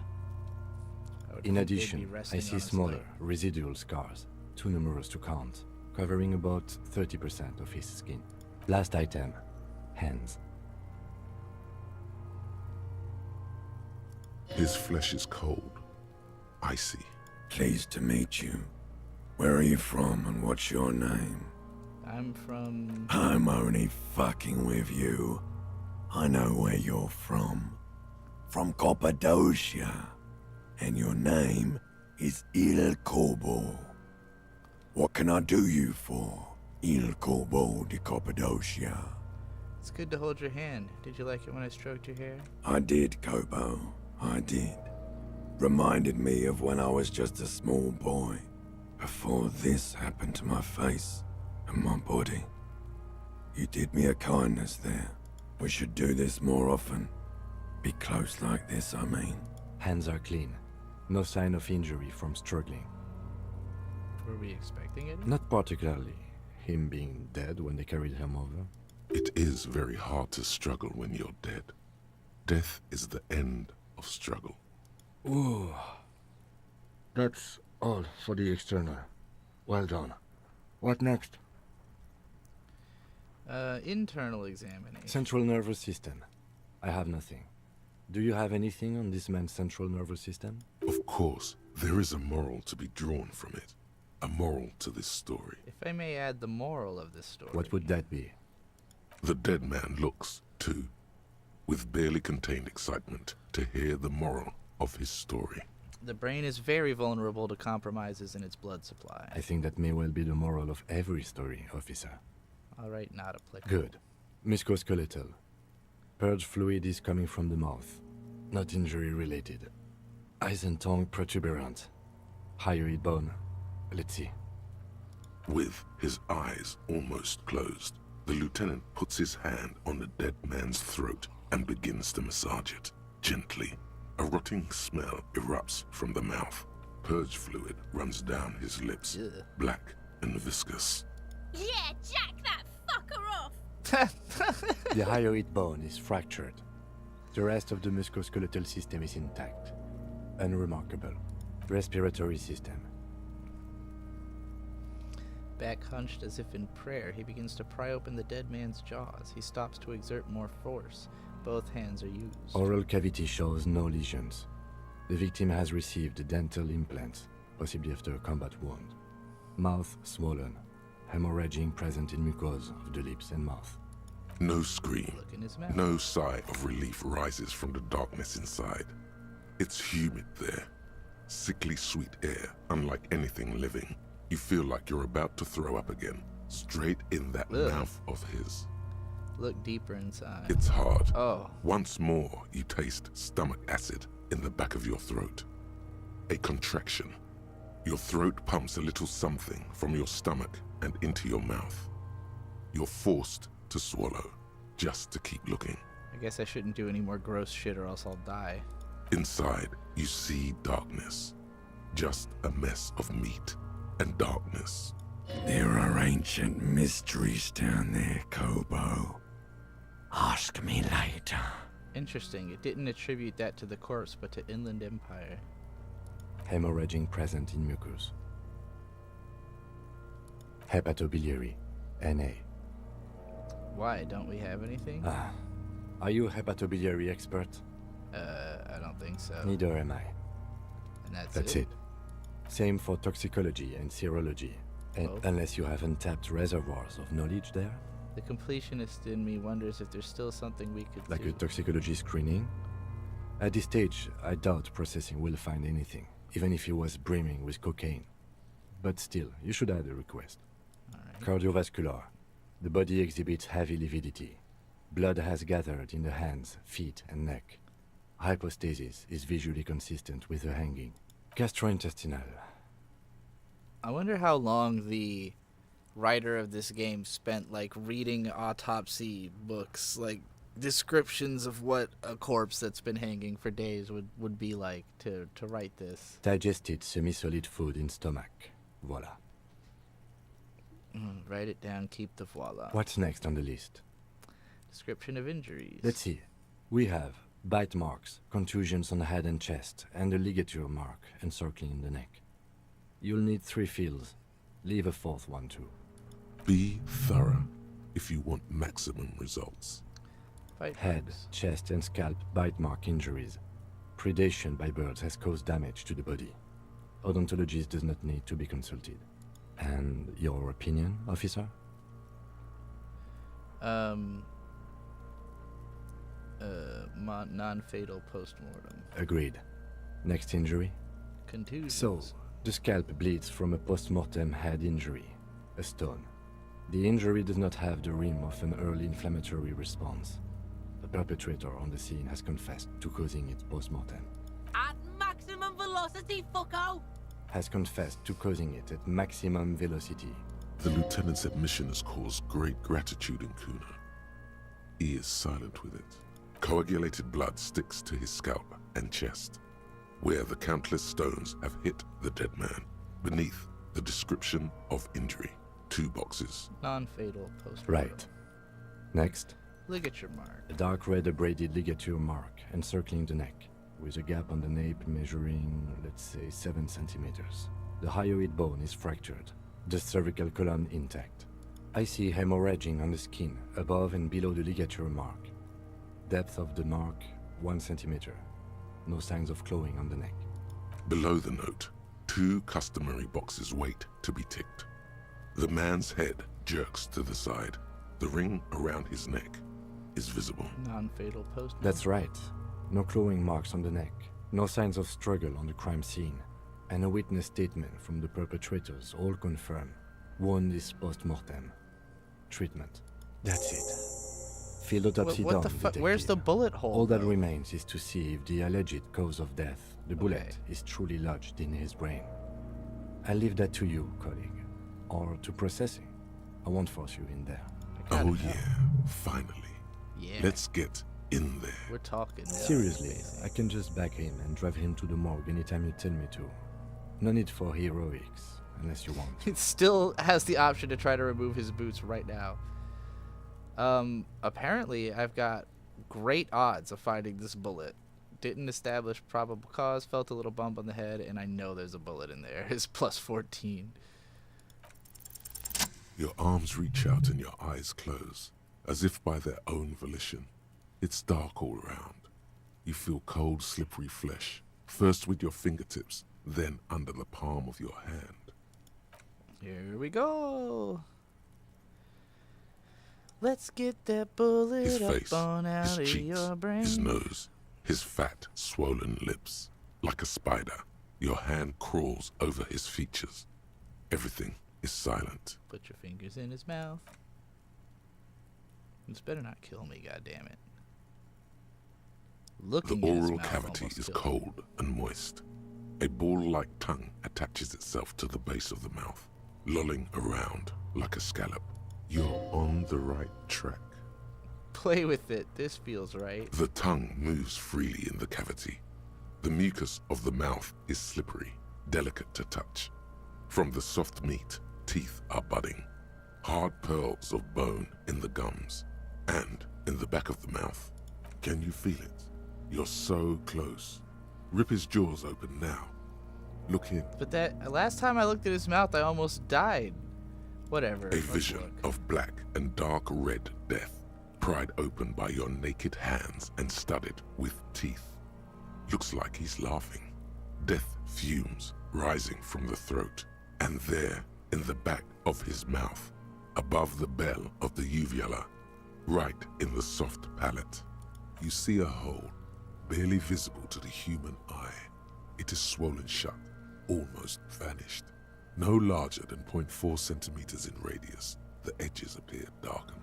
I would In think they'd be addition, I resting see on his smaller, leg. residual scars, too numerous to count, covering about 30% of his skin. Last item, hands. His flesh is cold, icy. Pleased to meet you. Where are you from and what's your name? I'm from... I'm only fucking with you. I know where you're from. From Cappadocia. And your name is Il Corbo. What can I do you for, Il Corbo de Cappadocia? It's good to hold your hand. Did you like it when I stroked your hair? I did, Kobo. I did. Reminded me of when I was just a small boy, before this happened to my face and my body. You did me a kindness there. We should do this more often. Be close like this, I mean. Hands are clean. No sign of injury from struggling. Were we expecting it? Not particularly. Him being dead when they carried him over. It is very hard to struggle when you're dead. Death is the end of struggle. Ooh. That's all for the external. Well done. What next? Internal examination. Central nervous system. I have nothing. Do you have anything on this man's central nervous system? Of course, there is a moral to be drawn from it. A moral to this story. If I may add the moral of this story. What would that be? The dead man looks, too, with barely contained excitement to hear the moral of his story. The brain is very vulnerable to compromises in its blood supply. I think that may well be the moral of every story, officer. Alright, not applicable. Good. Musculoskeletal. Purge fluid is coming from the mouth. Not injury related. Eyes and tongue protuberant. Hyoid bone. Let's see. With his eyes almost closed, the lieutenant puts his hand on the dead man's throat and begins to massage it, gently. A rotting smell erupts from the mouth. Purge fluid runs down his lips, black and viscous. Yeah, jack that fucker off! The hyoid bone is fractured. The rest of the musculoskeletal system is intact. Unremarkable. Respiratory system. Back hunched as if in prayer, he begins to pry open the dead man's jaws. He stops to exert more force. Both hands are used. Oral cavity shows no lesions. The victim has received dental implants, possibly after a combat wound. Mouth swollen. Hemorrhaging present in mucosa of the lips and mouth. No scream, Look in his mouth. no sigh of relief rises from the darkness inside. It's humid there. Sickly sweet air, unlike anything living. You feel like you're about to throw up again, straight in that mouth of his. Look deeper inside. It's hard. Oh. Once more, you taste stomach acid in the back of your throat. A contraction. Your throat pumps a little something from your stomach and into your mouth. You're forced to swallow, just to keep looking. I guess I shouldn't do any more gross shit or else I'll die. Inside, you see darkness. Just a mess of meat and darkness. There are ancient mysteries down there, Kobo. Ask me later. Interesting. It didn't attribute that to the corpse, but to Inland Empire. Hemorrhaging present in mucus. Hepatobiliary. NA. Why? Don't we have anything? Are you a hepatobiliary expert? I don't think so. Neither am I. And That's it. Same for toxicology and serology. And unless you have untapped reservoirs of knowledge there. The completionist in me wonders if there's still something we could Like do. a toxicology screening? At this stage, I doubt processing will find anything, even if he was brimming with cocaine. But still, you should add a request. Alright. Cardiovascular. The body exhibits heavy lividity. Blood has gathered in the hands, feet, and neck. Hypostasis is visually consistent with the hanging. Gastrointestinal. I wonder how long the writer of this game spent, like, reading autopsy books, like, descriptions of what a corpse that's been hanging for days would be like to write this. Digested semi-solid food in stomach. Voila. Write it down, keep the voila. What's next on the list? Description of injuries. Let's see. We have bite marks, contusions on the head and chest, and a ligature mark encircling the neck. You'll need 3 fields. Leave a 4th one too. Be thorough if you want maximum results. Bite Head, marks. chest, and scalp bite mark injuries. Predation by birds has caused damage to the body. Odontologist does not need to be consulted. And your opinion, officer? Non-fatal post-mortem. Agreed. Next injury? Contusions. So, the scalp bleeds from a post-mortem head injury, a stone. The injury does not have the rim of an early inflammatory response. The perpetrator on the scene has confessed to causing it post-mortem. At maximum velocity, fucko! Has confessed to causing it at maximum velocity. The lieutenant's admission has caused great gratitude in Kuno. He is silent with it. Coagulated blood sticks to his scalp and chest, where the countless stones have hit the dead man. Beneath, the description of injury. 2 boxes. Non-fatal post-mortem. Right. Next, Ligature mark. a dark red abraded ligature mark encircling the neck, with a gap on the nape measuring, let's say, 7 centimeters. The hyoid bone is fractured, the cervical column intact. I see hemorrhaging on the skin, above and below the ligature mark. Depth of the mark, 1 centimeter. No signs of clawing on the neck. Below the note, 2 customary boxes wait to be ticked. The man's head jerks to the side. The ring around his neck is visible. Non-fatal post-mortem. That's right. No clawing marks on the neck, no signs of struggle on the crime scene, and a witness statement from the perpetrators all confirm wound is post-mortem. Treatment. That's it. Field autopsy What done, the fuck? Where's the detective. bullet hole? All that though? remains is to see if the alleged cause of death, the bullet, Okay. is truly lodged in his brain. I leave that to you, colleague, or to processing. I won't force you in there. I gotta Oh know. yeah, finally. Yeah. Let's get in there. We're talking. now, Seriously, basically. I can just back him and drive him to the morgue anytime you tell me to. No need for heroics, unless you want. It still has the option to try to remove his boots right now. Apparently I've got great odds of finding this bullet. Didn't establish probable cause, felt a little bump on the head, and I know there's a bullet in there. It's plus 14. Your arms reach out and your eyes close, as if by their own volition. It's dark all around. You feel cold, slippery flesh, first with your fingertips, then under the palm of your hand. Here we go. Let's get that bullet His face, up on out his of cheeks, your brain. his nose, his fat, swollen lips. Like a spider, your hand crawls over his features. Everything is silent. Put your fingers in his mouth. This better not kill me, goddammit. The Looking at his oral mouth cavity almost is killed me. cold and moist. A ball-like tongue attaches itself to the base of the mouth, lolling around like a scallop. You're on the right track. Play with it. This feels right. The tongue moves freely in the cavity. The mucus of the mouth is slippery, delicate to touch. From the soft meat, teeth are budding. Hard pearls of bone in the gums and in the back of the mouth. Can you feel it? You're so close. Rip his jaws open now. Look in. But that last time I looked at his mouth, I almost died. Whatever. A let's vision look. of black and dark red death, pried open by your naked hands and studded with teeth. Looks like he's laughing. Death fumes rising from the throat, and there, in the back of his mouth, above the bell of the uvula, right in the soft palate, you see a hole, barely visible to the human eye. It is swollen shut, almost vanished. No larger than 0.4 centimeters in radius, the edges appear darkened.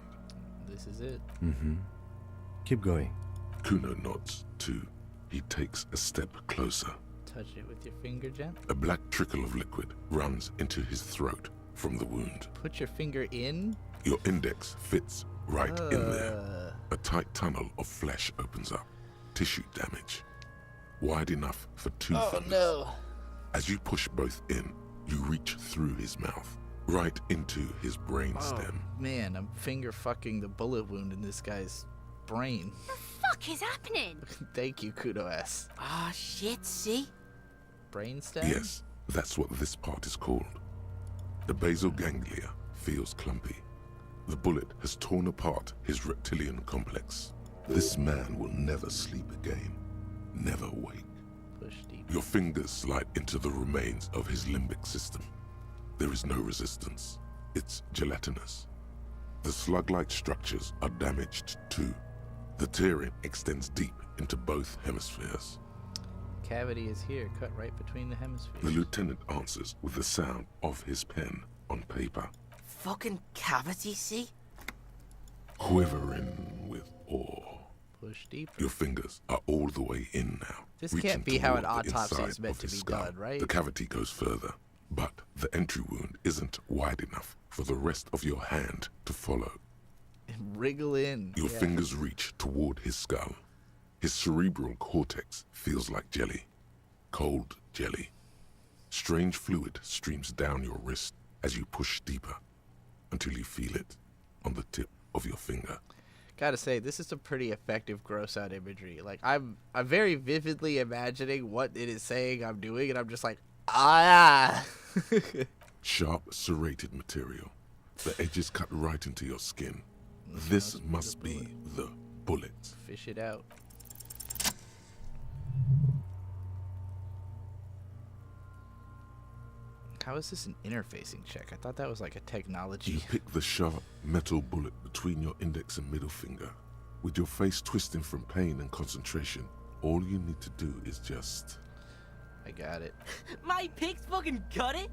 This is it. Mm-hmm. Keep going. Kuno nods, too. He takes a step closer. Touch it with your finger, Jen. A black trickle of liquid runs into his throat from the wound. Put your finger in. Your index fits right in there. A tight tunnel of flesh opens up. Tissue damage. Wide enough for 2 fingers. No. As you push both in, you reach through his mouth, right into his brain stem. Man, I'm finger fucking the bullet wound in this guy's brain. Fuck is happening? Thank you, Kudo S. Ah, shit, see? Brain stem? Yes, that's what this part is called. The basal ganglia feels clumpy. The bullet has torn apart his reptilian complex. This man will never sleep again. Never wake. Push deep. Your fingers slide into the remains of his limbic system. There is no resistance. It's gelatinous. The slug-like structures are damaged too. The tearing extends deep into both hemispheres. Cavity is here, cut right between the hemispheres. The lieutenant answers with the sound of his pen on paper, Fucking cavity, see? quivering with awe. Push deeper. Your fingers are all the way in now. This reaching can't be how an toward the autopsy inside is meant of to his be skull. done, right? The cavity goes further, but the entry wound isn't wide enough for the rest of your hand to follow. Wriggle in. Your Yeah. fingers reach toward his skull. His cerebral cortex feels like jelly. Cold jelly. Strange fluid streams down your wrist as you push deeper until you feel it on the tip of your finger. Gotta say, this is some pretty effective gross out imagery. Like, I'm very vividly imagining what it is saying I'm doing, and I'm just like, ah. Sharp, serrated material. The edges cut right into your skin. This must be the bullet. Fish it out. How is this an interfacing check? I thought that was like a technology. You pick the sharp metal bullet between your index and middle finger. With your face twisting from pain and concentration, all you need to do is just... I got it. My pig's fucking got it?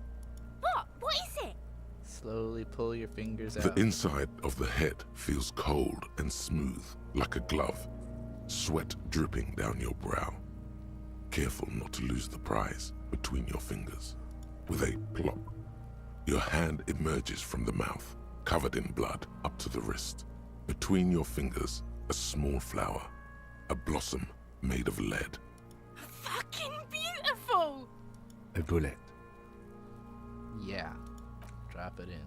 What? What is it? Slowly pull your fingers The out. inside of the head feels cold and smooth, like a glove. Sweat dripping down your brow. Careful not to lose the prize between your fingers. With a plop, your hand emerges from the mouth, covered in blood up to the wrist. Between your fingers, a small flower, a blossom made of lead. Fucking beautiful! A bullet. Yeah. Drop it in.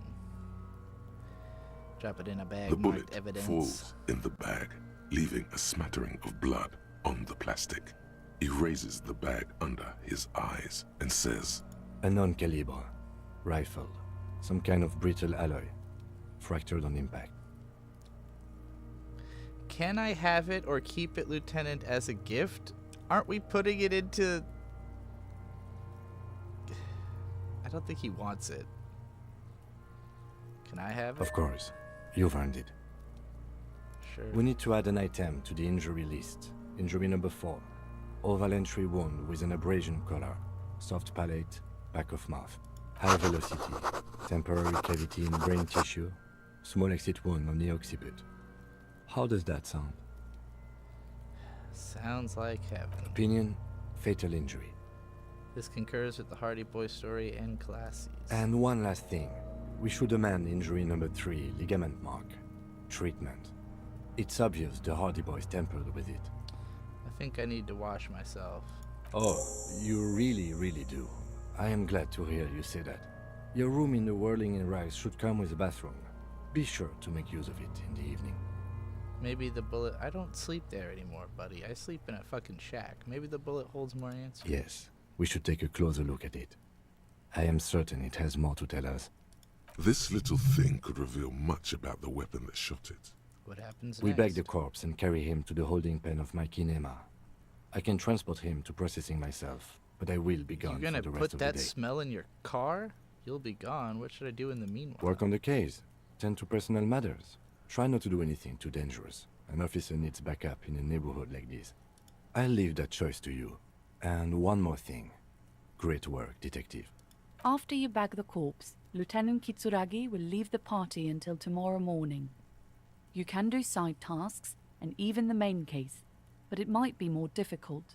Drop it in a bag The marked bullet evidence. falls in the bag, leaving a smattering of blood on the plastic. He raises the bag under his eyes and says, A non-caliber. Rifle. Some kind of brittle alloy. Fractured on impact. Can I have it or keep it, Lieutenant, as a gift? Aren't we putting it into... I don't think he wants it. Can I have it? Of course. You've earned it. Sure. We need to add an item to the injury list. Injury number 4. Oval entry wound with an abrasion color. Soft palate, back of mouth. High velocity. Temporary cavity in brain tissue. Small exit wound on the occiput. How does that sound? Sounds like heaven. Opinion, fatal injury. This concurs with the Hardy Boy story and Classes. And one last thing. We should amend injury number 3, ligament mark. Treatment. It's obvious the Hardy Boys tampered with it. I think I need to wash myself. Oh, you really do. I am glad to hear you say that. Your room in the Whirling in Rags should come with a bathroom. Be sure to make use of it in the evening. Maybe the bullet... I don't sleep there anymore, buddy. I sleep in a fucking shack. Maybe the bullet holds more answers. Yes, we should take a closer look at it. I am certain it has more to tell us. This little thing could reveal much about the weapon that shot it. What happens We next? bag the corpse and carry him to the holding pen of my kinema. I can transport him to processing myself, but I will be gone You're gonna for the rest put of the that day. smell in your car? You'll be gone. What should I do in the meanwhile? Work on the case. Tend to personal matters. Try not to do anything too dangerous. An officer needs backup in a neighborhood like this. I'll leave that choice to you. And one more thing. Great work, detective. After you bag the corpse, Lieutenant Kitsuragi will leave the party until tomorrow morning. You can do side tasks, and even the main case, but it might be more difficult.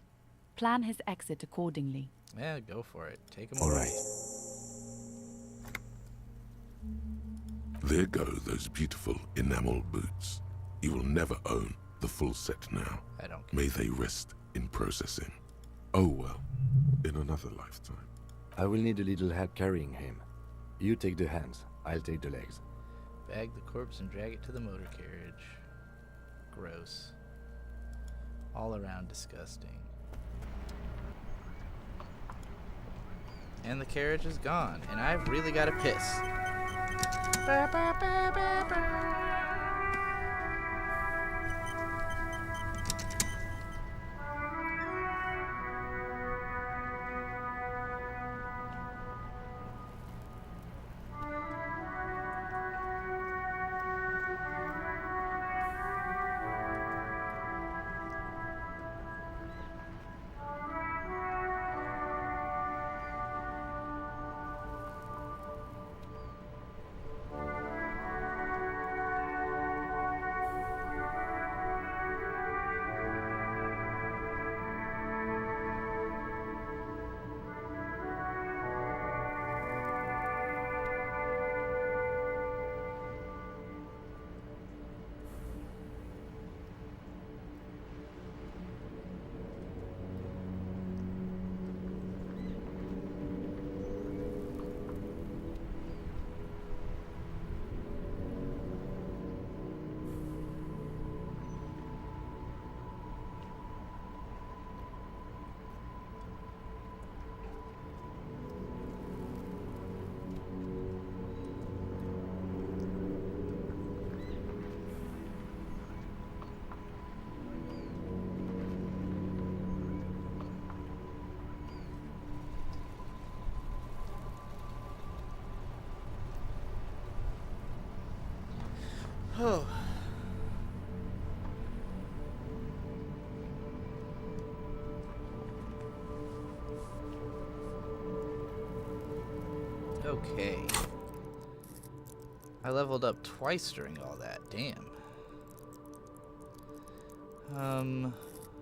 Plan his exit accordingly. Yeah, go for it. Take him All away. right. There go those beautiful enamel boots. You will never own the full set now. I don't care. May they rest in processing. Oh well, in another lifetime. I will need a little help carrying him. You take the hands, I'll take the legs. Bag the corpse and drag it to the motor carriage. Gross. All around disgusting. And the carriage is gone, and I've really got to piss. Okay. I leveled up twice during all that. Damn.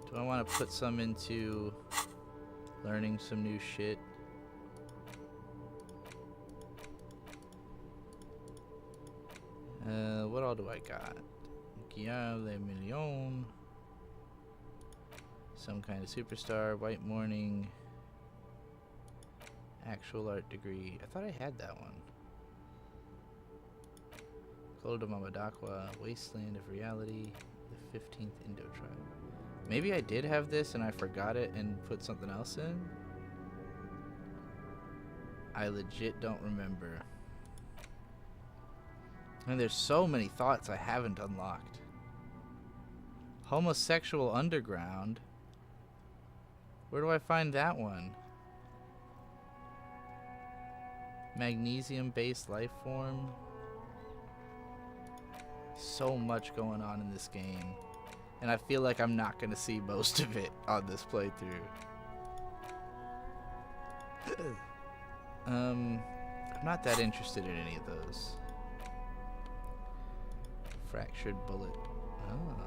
Do I want to put some into learning some new shit? What all do I got? Guillaume Le Million. Some kind of superstar. White Morning. Actual art degree. I thought I had that one. Cold of Mamadakwa. Wasteland of Reality. The 15th Indo Tribe. Maybe I did have this and I forgot it and put something else in? I legit don't remember. And there's so many thoughts I haven't unlocked. Homosexual Underground. Where do I find that one? Magnesium-based life form. So much going on in this game. And I feel like I'm not going to see most of it on this playthrough. I'm not that interested in any of those. Fractured bullet. Oh.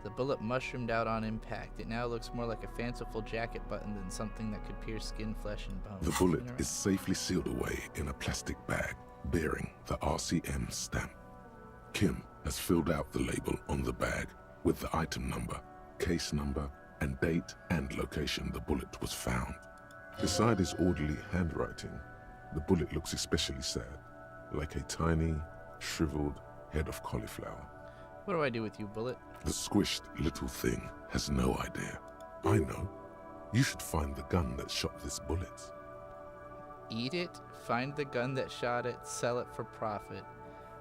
The bullet mushroomed out on impact. It now looks more like a fanciful jacket button than something that could pierce skin, flesh, and bone. The bullet is safely sealed away in a plastic bag bearing the RCM stamp. Kim has filled out the label on the bag with the item number, case number, and date and location the bullet was found. Beside his orderly handwriting, the bullet looks especially sad, like a tiny, shriveled head of cauliflower. What do I do with you, bullet? The squished little thing has no idea. I know. You should find the gun that shot this bullet. Eat it, find the gun that shot it, sell it for profit.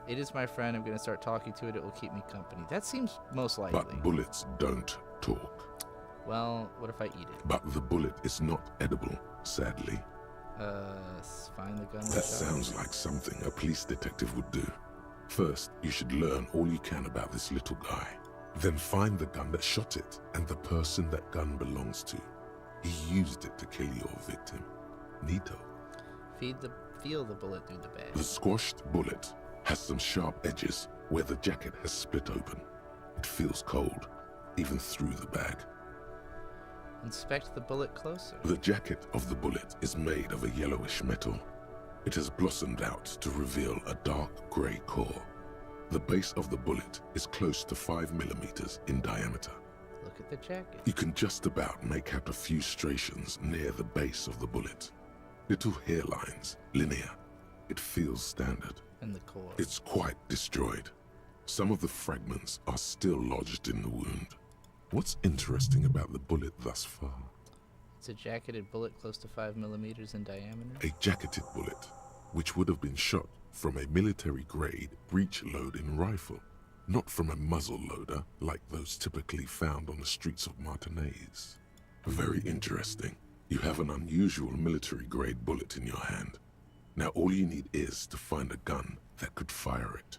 It is my friend. I'm going to start talking to it. It will keep me company. That seems most likely. But bullets don't talk. Well, what if I eat it? But the bullet is not edible, sadly. Find the gun That sounds like something a police detective would do. First, you should learn all you can about this little guy. Then find the gun that shot it and the person that gun belongs to. He used it to kill your victim. Neato. Feel the bullet through the bag. The squashed bullet has some sharp edges where the jacket has split open. It feels cold, even through the bag. Inspect the bullet closer. The jacket of the bullet is made of a yellowish metal. It has blossomed out to reveal a dark grey core. The base of the bullet is close to 5 millimeters in diameter. Look at the jacket. You can just about make out a few striations near the base of the bullet. Little hairlines, linear. It feels standard. And the core. It's quite destroyed. Some of the fragments are still lodged in the wound. What's interesting about the bullet thus far? It's a jacketed bullet close to 5 millimeters in diameter. A jacketed bullet, which would have been shot from a military-grade breech-loading rifle, not from a muzzle loader like those typically found on the streets of Martinez. Very interesting. You have an unusual military-grade bullet in your hand. Now all you need is to find a gun that could fire it.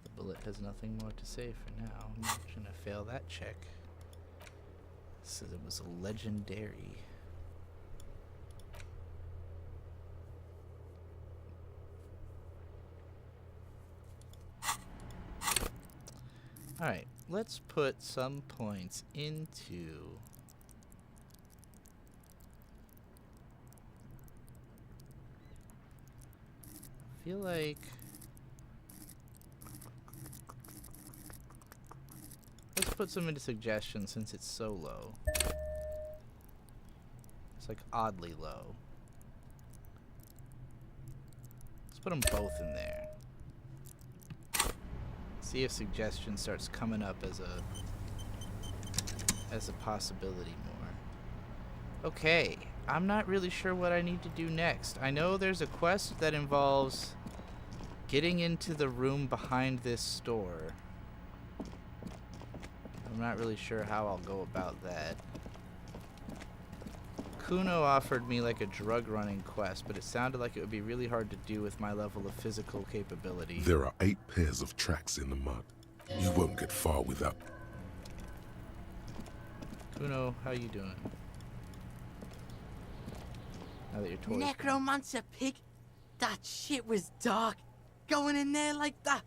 The bullet has nothing more to say for now. I'm not gonna fail that check. Says it was a legendary. Alright, let's put some points into I feel like let's put some into suggestions since it's so low. It's like oddly low. Let's put them both in there. See if suggestion starts coming up as a possibility more. Okay, I'm not really sure what I need to do next. I know there's a quest that involves getting into the room behind this store. I'm not really sure how I'll go about that. Kuno offered me like a drug running quest, but it sounded like it would be really hard to do with my level of physical capability. There are 8 pairs of tracks in the mud. You won't get far without. Kuno, how you doing? Now that you're toys. Necromancer pig. That shit was dark. Going in there like that.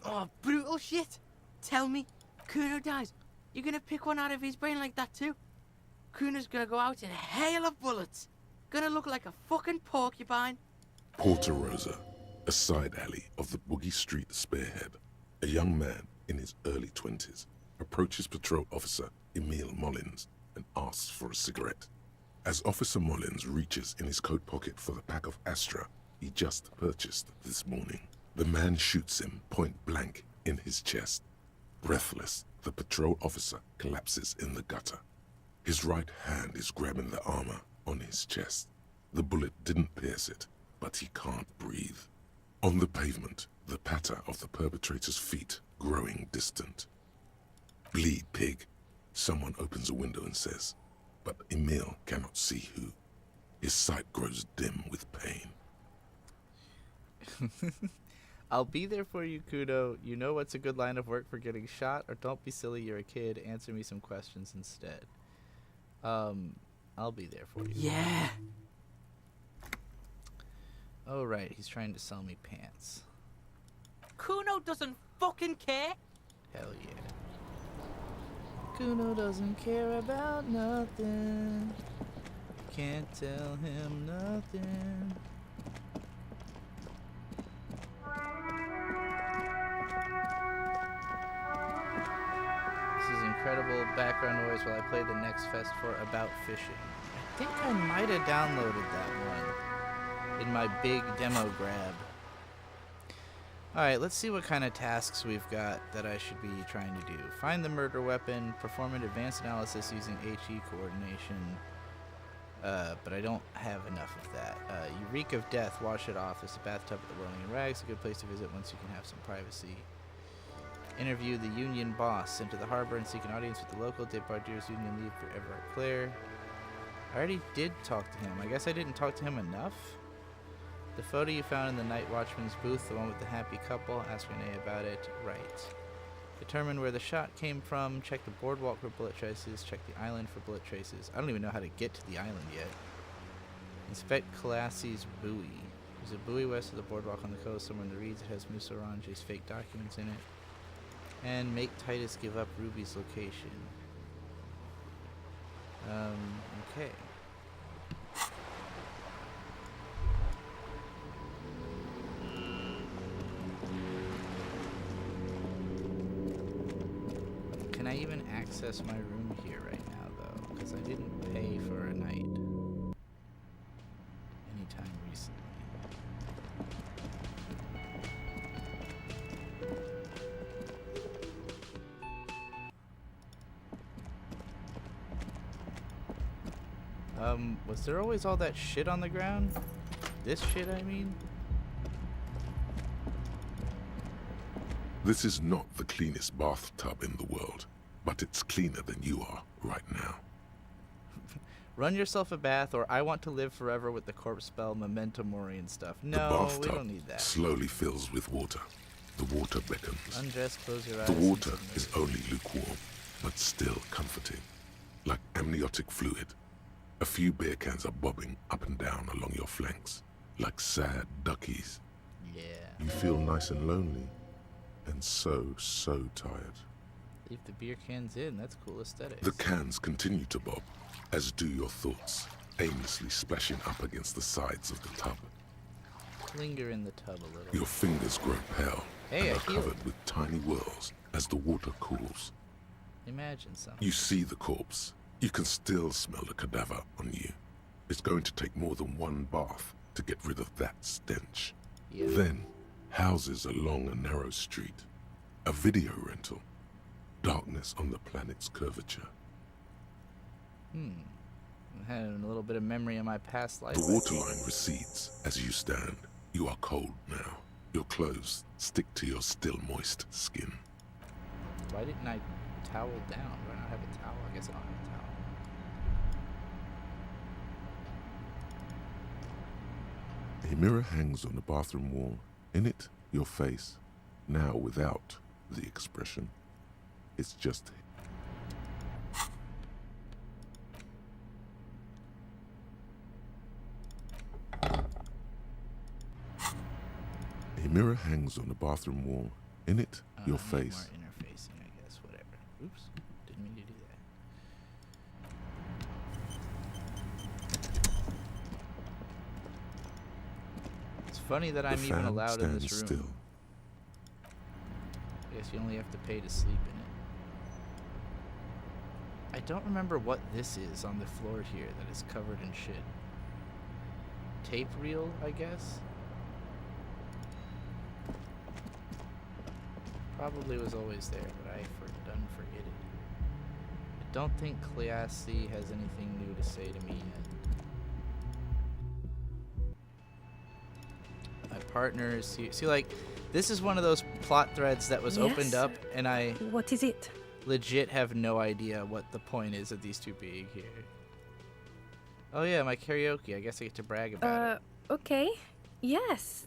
Oh, brutal shit. Tell me, Kuno dies. You're gonna pick one out of his brain like that too? Kuno's gonna go out in a hail of bullets. Gonna look like a fucking porcupine. Porta Rosa, a side alley of the Boogie Street spearhead. A young man in his early 20s approaches patrol officer Emil Mullins and asks for a cigarette. As Officer Mullins reaches in his coat pocket for the pack of Astra he just purchased this morning, the man shoots him point blank in his chest. Breathless, the patrol officer collapses in the gutter. His right hand is grabbing the armor on his chest. The bullet didn't pierce it, but he can't breathe. On the pavement, the patter of the perpetrator's feet growing distant. Bleed, pig, someone opens a window and says, but Emil cannot see who. His sight grows dim with pain. I'll be there for you, Kuno. You know what's a good line of work for getting shot? Or don't be silly, you're a kid. Answer me some questions instead. I'll be there for you. Yeah. Oh, right. He's trying to sell me pants. Kuno doesn't fucking care. Hell yeah. Kuno doesn't care about nothing. Can't tell him nothing. This is incredible background noise while I play the next fest for About Fishing. I think I might have downloaded that one in my big demo grab. Alright, let's see what kind of tasks we've got that I should be trying to do. Find the murder weapon, perform an advanced analysis using HE coordination. But I don't have enough of that. You reek of death, wash it off. There's a bathtub at the Whirling in Rags, a good place to visit once you can have some privacy. Interview the union boss, enter the harbor and seek an audience with the local Depardieu's union lead for Everett Claire. I already did talk to him. I guess I didn't talk to him enough. The photo you found in the night watchman's booth, the one with the happy couple, ask Renee about it. Right. Determine where the shot came from, check the boardwalk for bullet traces, check the island for bullet traces. I don't even know how to get to the island yet. Inspect Colassi's buoy. There's a buoy west of the boardwalk on the coast, somewhere in the reeds. It has Musarange's fake documents in it. And make Titus give up Ruby's location. Okay. Can I even access my room here right now, though? Because I didn't pay for a night anytime recently. Was there always all that shit on the ground? This shit, I mean? This is not the cleanest bathtub in the world, but it's cleaner than you are right now. Run yourself a bath, or I want to live forever with the corpse spell, memento mori and stuff. The No, bathtub we don't need that. slowly fills with water. The water beckons. Undress, close your eyes. The and water submit. is only lukewarm, but still comforting, like amniotic fluid. A few beer cans are bobbing up and down along your flanks, like sad duckies. Yeah. You feel nice and lonely, and so tired. Leave the beer cans in. That's cool aesthetics. The cans continue to bob, as do your thoughts, aimlessly splashing up against the sides of the tub. Linger in the tub a little. Your fingers grow pale Hey, and I are healed. covered with tiny whirls as the water cools. Imagine something. You see the corpse. You can still smell the cadaver on you. It's going to take more than one bath to get rid of that stench. Yeah. Then, houses along a narrow street. A video rental. Darkness on the planet's curvature. I'm having a little bit of memory of my past life. The waterline recedes as you stand. You are cold now. Your clothes stick to your still moist skin. Why didn't I towel down? Do I not have a towel? I guess I don't have a towel. A mirror hangs on the bathroom wall. In it, your face, now without the expression. It's just... mirror hangs on the bathroom wall. In it, your face. More interfacing, I guess. Whatever. Oops. Didn't mean to do that. It's funny that I'm even allowed in this room. Still. I guess you only have to pay to sleep in it. I don't remember what this is on the floor here that is covered in shit. Tape reel, I guess? Probably was always there, but I done forget it. I don't think Classy has anything new to say to me yet. My partners, see, like, this is one of those plot threads that was opened up, and I... What is it? Legit have no idea what the point is of these two being here. Oh yeah, my karaoke. I guess I get to brag about it. Okay. Yes.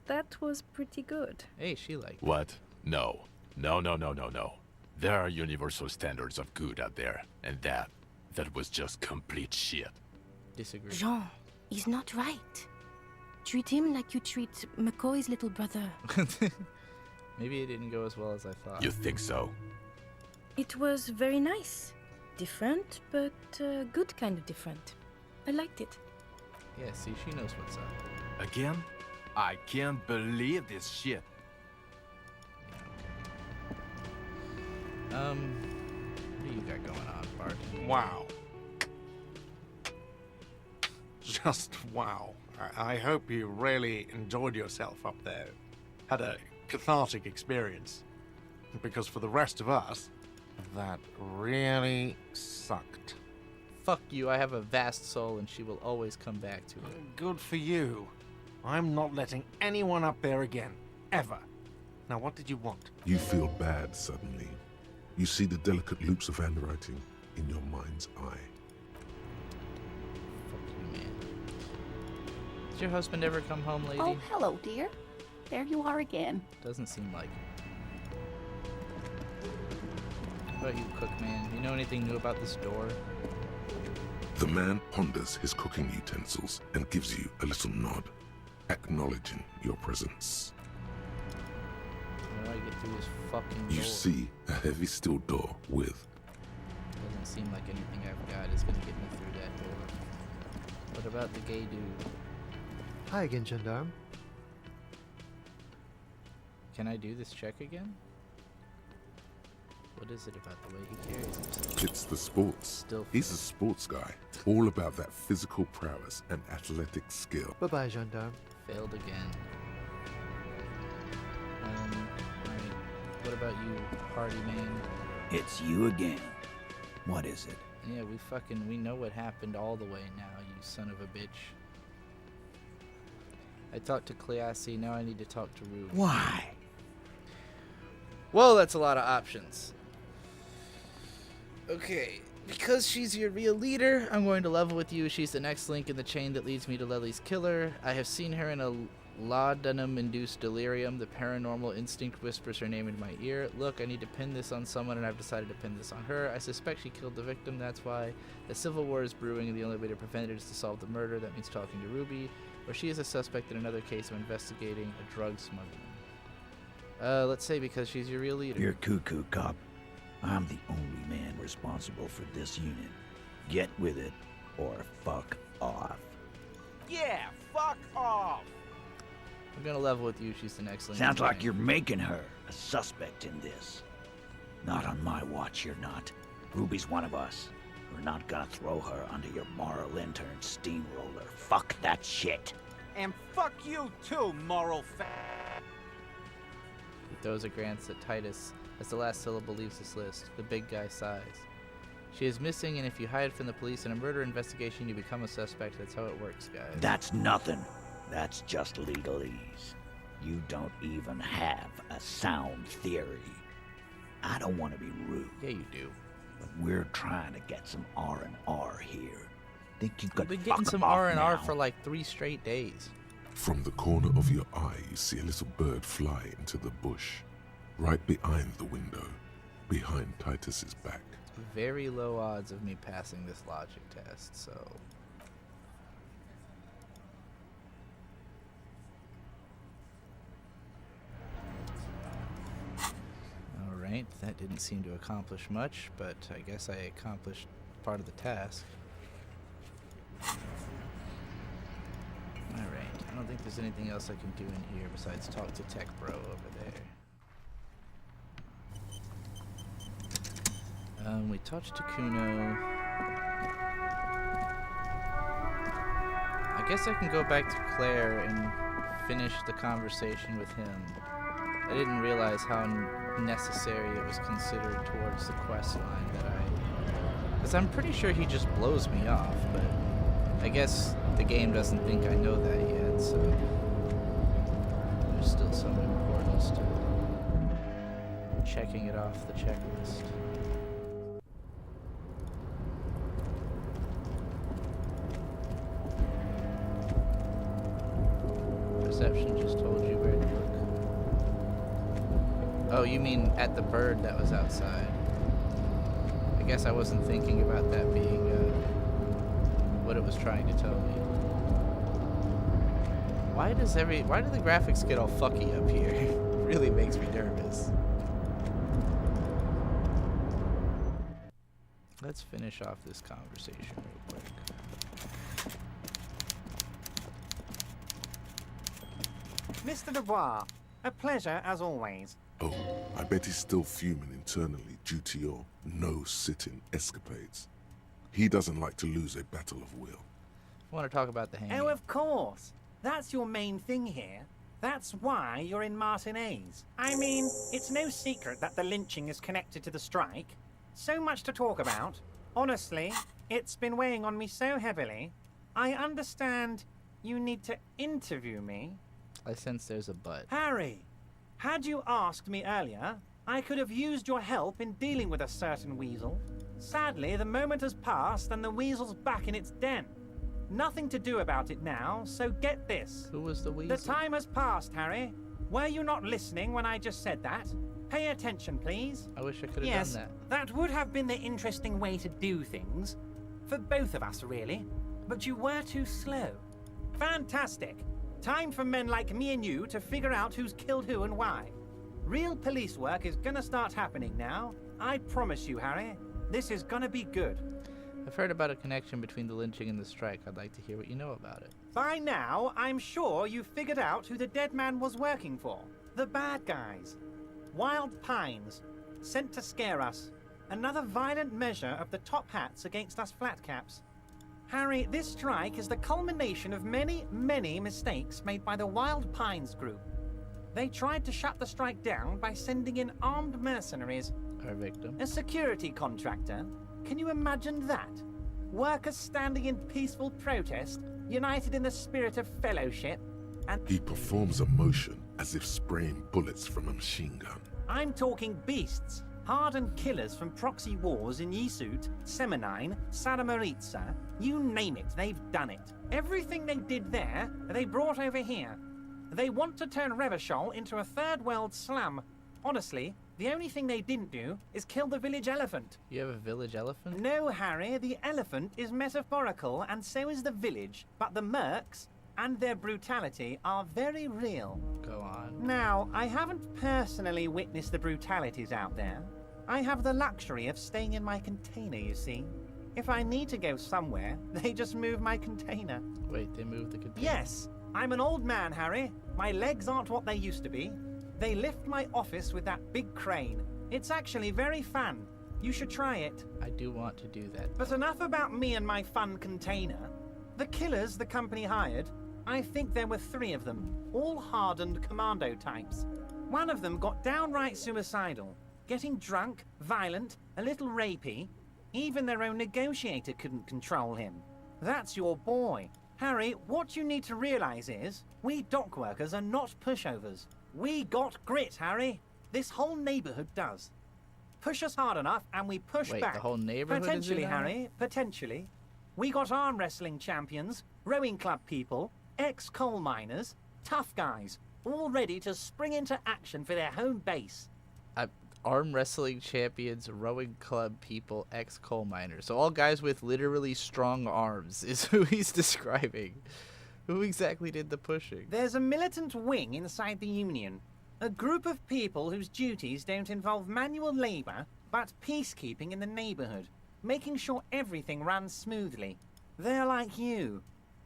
That was pretty good. Hey, she liked What? No. No. There are universal standards of good out there, and that was just complete shit. Disagree. Jean, he's not right. Treat him like you treat McCoy's little brother. Maybe it didn't go as well as I thought. You think so? It was very nice. Different, but good kind of different. I liked it. Yeah, see, she knows what's up. Again? I can't believe this shit. What do you got going on, Bart? Wow. Just wow. I hope you really enjoyed yourself up there. Had a cathartic experience. Because for the rest of us, that really sucked. Fuck you, I have a vast soul and she will always come back to it. Good for you. I'm not letting anyone up there again. Ever. Now what did you want? You feel bad suddenly. You see the delicate loops of handwriting in your mind's eye. Fuck you, man. Did your husband ever come home, lady? Oh, hello, dear. There you are again. Doesn't seem like it. What about you, cookman? You know anything new about this door? The man ponders his cooking utensils and gives you a little nod, acknowledging your presence. How do I get through this fucking door? You see a heavy steel door with... Doesn't seem like anything I've got is gonna get me through that door. What about the gay dude? Hi again, gendarme. Can I do this check again? What is it about the way he carries himself? It's the sports. He's a sports guy, all about that physical prowess and athletic skill. Bye-bye, gendarme. Failed again. Alright. What about you, party man? It's you again. What is it? Yeah, we know what happened all the way now, you son of a bitch. I talked to Classy, now I need to talk to Ruby. Why? Well, that's a lot of options. Okay, because she's your real leader, I'm going to level with you. She's the next link in the chain that leads me to Lely's killer. I have seen her in a laudanum-induced delirium. The paranormal instinct whispers her name in my ear. Look, I need to pin this on someone, and I've decided to pin this on her. I suspect she killed the victim, that's why. The civil war is brewing, and the only way to prevent it is to solve the murder. That means talking to Ruby, or she is a suspect in another case of investigating a drug smuggling. Let's say because she's your real leader. You're cuckoo, cop. I'm the only man responsible for this unit. Get with it, or fuck off. Yeah, fuck off! I'm gonna level with you, she's the next link. Sounds like you're making her a suspect in this. Not on my watch, you're not. Ruby's one of us. We're not gonna throw her under your moral intern steamroller. Fuck that shit. And fuck you too, moral He throws a glance at Titus as the last syllable leaves his list. The big guy sighs. She is missing, and if you hide from the police in a murder investigation, you become a suspect. That's how it works, guys. That's nothing. That's just legalese. You don't even have a sound theory. I don't want to be rude. Yeah, you do. But we're trying to get some R&R here. Think you could We've been getting some R&R for like 3 straight days. From the corner of your eye, you see a little bird fly into the bush, right behind the window, behind Titus's back. Very low odds of me passing this logic test, so... That didn't seem to accomplish much, but I guess I accomplished part of the task. Alright, I don't think there's anything else I can do in here besides talk to Tech Bro over there. We talked to Kuno. I guess I can go back to Claire and finish the conversation with him. I didn't realize how necessary it was considered towards the quest line that because I'm pretty sure he just blows me off, but I guess the game doesn't think I know that yet, so there's still some importance to checking it off the checklist. Reception just told you where to look. Oh, you mean at the bird that was outside? I guess I wasn't thinking about that being what it was trying to tell me. Why do the graphics get all fucky up here? It really makes me nervous. Let's finish off this conversation real quick. Mr. Dubois, a pleasure as always. Oh, I bet he's still fuming internally due to your no-sitting escapades. He doesn't like to lose a battle of will. I want to talk about the hanging. Oh, of course. That's your main thing here. That's why you're in Martinez. I mean, it's no secret that the lynching is connected to the strike. So much to talk about. Honestly, it's been weighing on me so heavily. I understand you need to interview me. I sense there's a but. Harry, had you asked me earlier, I could have used your help in dealing with a certain weasel. Sadly, the moment has passed and the weasel's back in its den. Nothing to do about it now, so get this. Who was the weasel? The time has passed, Harry. Were you not listening when I just said that? Pay attention, please. I wish I could have done that. Yes, that would have been the interesting way to do things. For both of us, really. But you were too slow. Fantastic. Time for men like me and you to figure out who's killed who and why. Real police work is gonna start happening now. I promise you, Harry. This is gonna be good. I've heard about a connection between the lynching and the strike. I'd like to hear what you know about it. By now, I'm sure you've figured out who the dead man was working for. The bad guys. Wild Pines. Sent to scare us. Another violent measure of the top hats against us flatcaps. Harry, this strike is the culmination of many, many mistakes made by the Wild Pines group. They tried to shut the strike down by sending in armed mercenaries. Our victim. A security contractor. Can you imagine that? Workers standing in peaceful protest, united in the spirit of fellowship, and... He performs a motion as if spraying bullets from a machine gun. I'm talking beasts. Hardened killers from proxy wars in Yisut, Semenine, Saramaritsa, you name it, they've done it. Everything they did there, they brought over here. They want to turn Revachol into a third world slum. Honestly, the only thing they didn't do is kill the village elephant. You have a village elephant? No, Harry, the elephant is metaphorical and so is the village, but the mercs and their brutality are very real. Go on. Now, I haven't personally witnessed the brutalities out there. I have the luxury of staying in my container, you see. If I need to go somewhere, they just move my container. Wait, they move the container? Yes. I'm an old man, Harry. My legs aren't what they used to be. They lift my office with that big crane. It's actually very fun. You should try it. I do want to do that. But enough about me and my fun container. The killers the company hired, I think there were 3 of them, all hardened commando types. One of them got downright suicidal, getting drunk, violent, a little rapey. Even their own negotiator couldn't control him. That's your boy. Harry, what you need to realize is, we dock workers are not pushovers. We got grit, Harry. This whole neighborhood does. Push us hard enough and we push Wait, back. The whole neighborhood Potentially, is in Harry, potentially. We got arm wrestling champions, rowing club people, ex-coal miners, tough guys, all ready to spring into action for their home base. Arm wrestling champions, rowing club people, ex-coal miners. So all guys with literally strong arms is who he's describing. Who exactly did the pushing? There's a militant wing inside the Union. A group of people whose duties don't involve manual labor, but peacekeeping in the neighborhood, making sure everything runs smoothly. They're like you.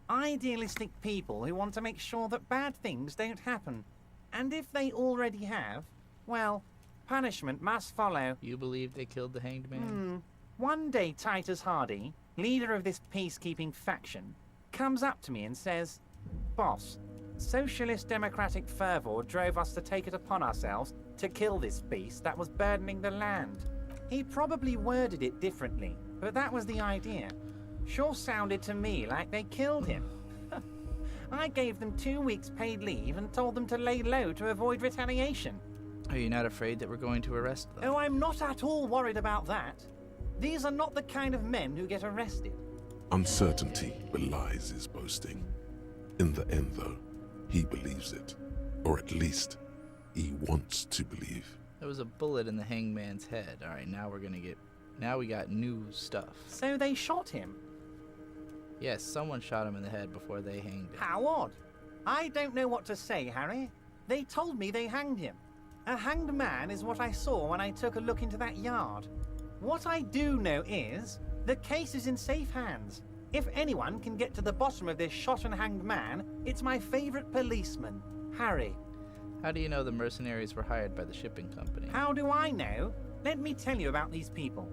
Idealistic people who want to make sure that bad things don't happen. And if they already have, well, punishment must follow. You believe they killed the Hanged Man? One day Titus Hardy, leader of this peacekeeping faction, comes up to me and says, "Boss, socialist democratic fervor drove us to take it upon ourselves to kill this beast that was burdening the land." He probably worded it differently, but that was the idea. Sure sounded to me like they killed him. I gave them 2 weeks paid leave and told them to lay low to avoid retaliation. Are you not afraid that we're going to arrest them? Oh, I'm not at all worried about that. These are not the kind of men who get arrested. Uncertainty belies his boasting. In the end, though, he believes it. Or at least, he wants to believe. There was a bullet in the Hangman's head. Alright, now we got new stuff. So they shot him? Yes, someone shot him in the head before they hanged him. How odd. I don't know what to say, Harry. They told me they hanged him. A hanged man is what I saw when I took a look into that yard. What I do know is, the case is in safe hands. If anyone can get to the bottom of this shot and hanged man, it's my favorite policeman, Harry. How do you know the mercenaries were hired by the shipping company? How do I know? Let me tell you about these people.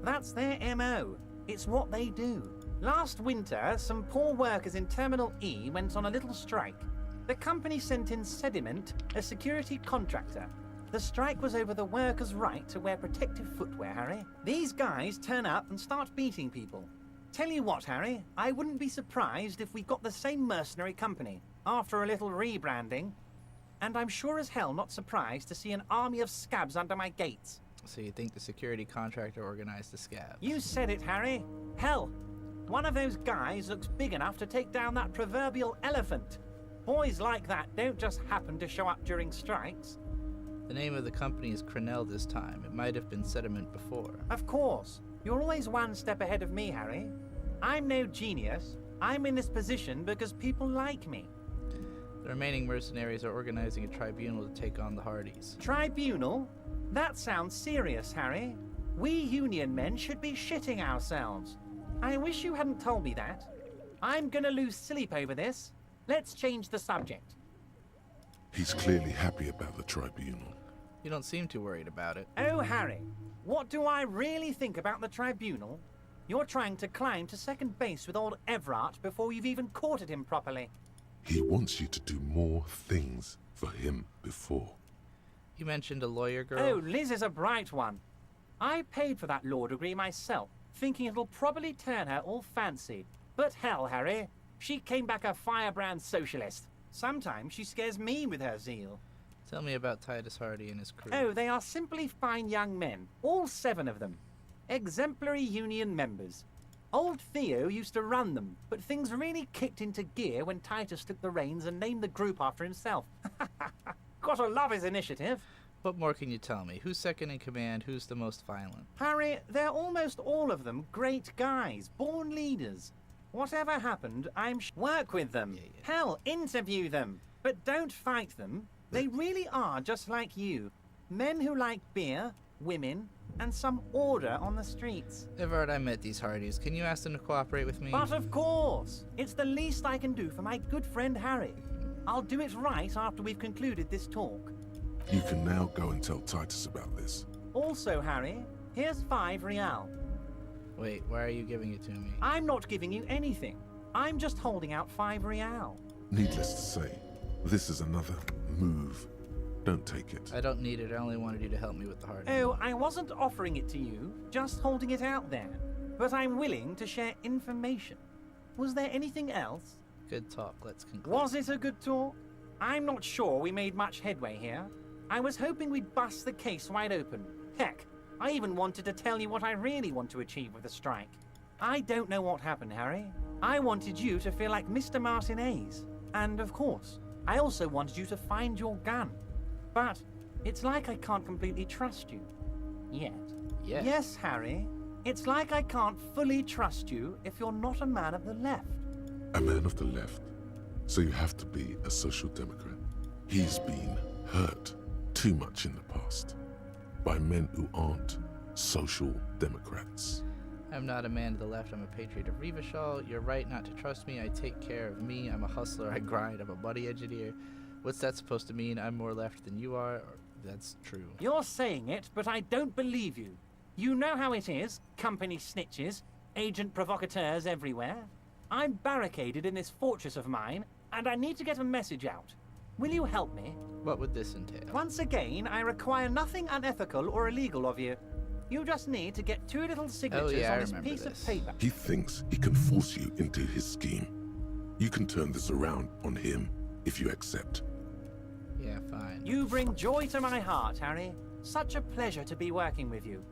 That's their MO. It's what they do. Last winter, some poor workers in Terminal E went on a little strike. The company sent in Sediment, a security contractor. The strike was over the workers' right to wear protective footwear, Harry. These guys turn up and start beating people. Tell you what, Harry, I wouldn't be surprised if we got the same mercenary company after a little rebranding. And I'm sure as hell not surprised to see an army of scabs under my gates. So you think the security contractor organized the scabs? You said it, Harry. Hell, one of those guys looks big enough to take down that proverbial elephant. Boys like that don't just happen to show up during strikes. The name of the company is Crenell this time. It might have been Sediment before. Of course. You're always one step ahead of me, Harry. I'm no genius. I'm in this position because people like me. The remaining mercenaries are organizing a tribunal to take on the Hardys. Tribunal? That sounds serious, Harry. We Union men should be shitting ourselves. I wish you hadn't told me that. I'm gonna lose sleep over this. Let's change the subject. He's clearly happy about the tribunal. You don't seem too worried about it. Oh, Harry, what do I really think about the tribunal? You're trying to climb to second base with old Everard before you've even courted him properly. He wants you to do more things for him before. You mentioned a lawyer girl. Oh, Liz is a bright one. I paid for that law degree myself, thinking it'll probably turn her all fancy. But hell, Harry, she came back a firebrand socialist. Sometimes she scares me with her zeal. Tell me about Titus Hardy and his crew. Oh, they are simply fine young men, all 7 of them. Exemplary Union members. Old Theo used to run them, but things really kicked into gear when Titus took the reins and named the group after himself. Gotta love his initiative. What more can you tell me? Who's second in command? Who's the most violent? Harry, they're almost all of them great guys, born leaders. Whatever happened, work with them. Hell, interview them. But don't fight them. They really are just like you. Men who like beer, women, and some order on the streets. Everard, I met these Hardys. Can you ask them to cooperate with me? But of course! It's the least I can do for my good friend Harry. I'll do it right after we've concluded this talk. You can now go and tell Titus about this. Also, Harry, here's 5 real. Wait, why are you giving it to me? I'm not giving you anything. I'm just holding out 5 real. Needless to say, this is another move. Don't take it. I don't need it. I only wanted you to help me with the Hardys. Oh, I wasn't offering it to you, just holding it out there. But I'm willing to share information. Was there anything else? Good talk. Let's conclude. Was it a good talk? I'm not sure we made much headway here. I was hoping we'd bust the case wide open. Heck, I even wanted to tell you what I really want to achieve with the strike. I don't know what happened, Harry. I wanted you to feel like Mr. Martinez. And of course, I also wanted you to find your gun. But it's like I can't completely trust you. Yet. Yes. Yes, Harry. It's like I can't fully trust you if you're not a man of the left. A man of the left. So you have to be a social democrat. He's been hurt too much in the past, by men who aren't social democrats. I'm not a man of the left, I'm a patriot of Revachol. You're right not to trust me, I take care of me. I'm a hustler, I grind, I'm a buddy engineer. What's that supposed to mean? I'm more left than you are? That's true. You're saying it, but I don't believe you. You know how it is, company snitches, agent provocateurs everywhere. I'm barricaded in this fortress of mine, and I need to get a message out. Will you help me? What would this entail? Once again, I require nothing unethical or illegal of you. You just need to get 2 little signatures on this piece of paper. He thinks he can force you into his scheme. You can turn this around on him if you accept. Yeah, fine. You bring joy to my heart, Harry. Such a pleasure to be working with you.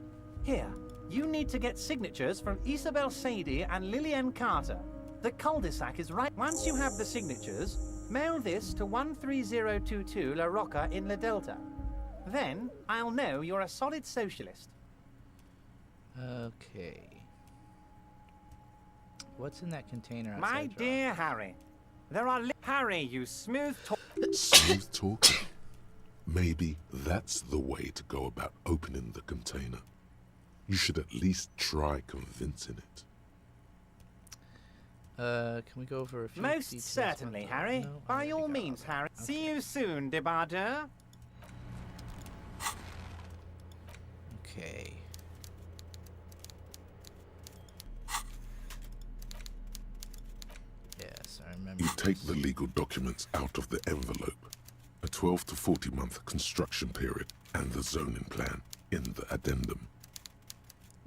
Here, you need to get signatures from Isabel Sadie and Lillian Carter. The cul-de-sac is right. Once you have the signatures, mail this to 13022 La Rocca in La Delta. Then, I'll know you're a solid socialist. Okay. What's in that container outside? My dear Harry, there are Harry, you smooth talk. Smooth talking? Maybe that's the way to go about opening the container. You should at least try convincing it. Can we go over a few Most details? certainly, Harry. No, By all means, Harry. Okay. See you soon, Debardeur. Okay. Yes, I remember. You take the legal documents out of the envelope, a 12 to 40 month construction period, and the zoning plan in the addendum.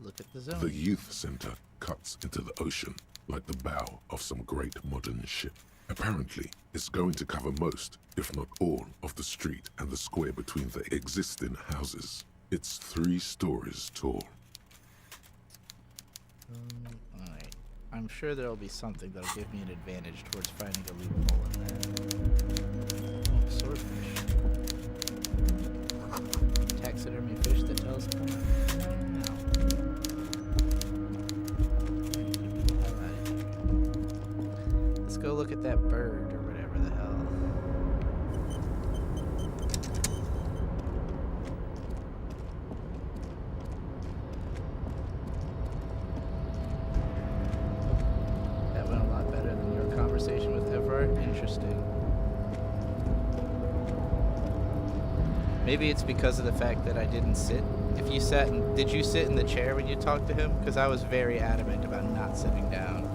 Look at the zone. The youth center cuts into the ocean like the bow of some great modern ship. Apparently, it's going to cover most, if not all, of the street and the square between the existing houses. It's 3 stories tall. Alright. I'm sure there'll be something that'll give me an advantage towards finding a loophole in there. Oh, swordfish. Taxidermy fish that tells me. Let's go look at that bird or whatever the hell. That went a lot better than your conversation with Everard. Interesting. Maybe it's because of the fact that I didn't sit. If you sat in, did you sit in the chair when you talked to him? Because I was very adamant about not sitting down.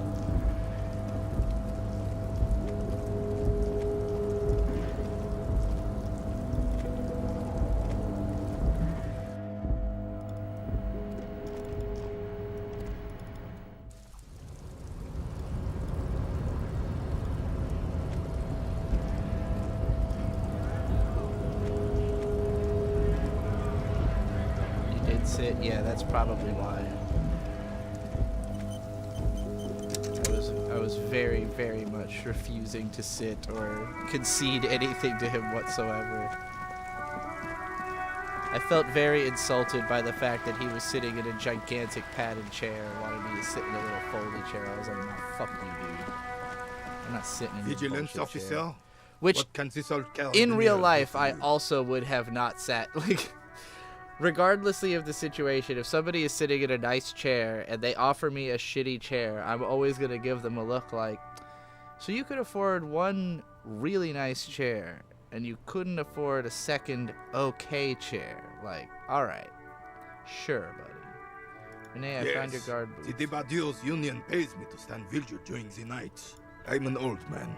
Yeah, that's probably why. I was very, very much refusing to sit or concede anything to him whatsoever. I felt very insulted by the fact that he was sitting in a gigantic padded chair and wanted me to sit in a little foldy chair. I was like, no, fuck you, dude. I'm not sitting in Vigilance officer? Chair. Which, what can this all in real life, I also would have not sat. Like, regardlessly of the situation, if somebody is sitting in a nice chair and they offer me a shitty chair, I'm always going to give them a look like, so you could afford one really nice chair and you couldn't afford a second okay chair. Like, alright, sure, buddy. Renee, I found your guard boots. The Debardeur's union pays me to stand vigil during the night. I'm an old man.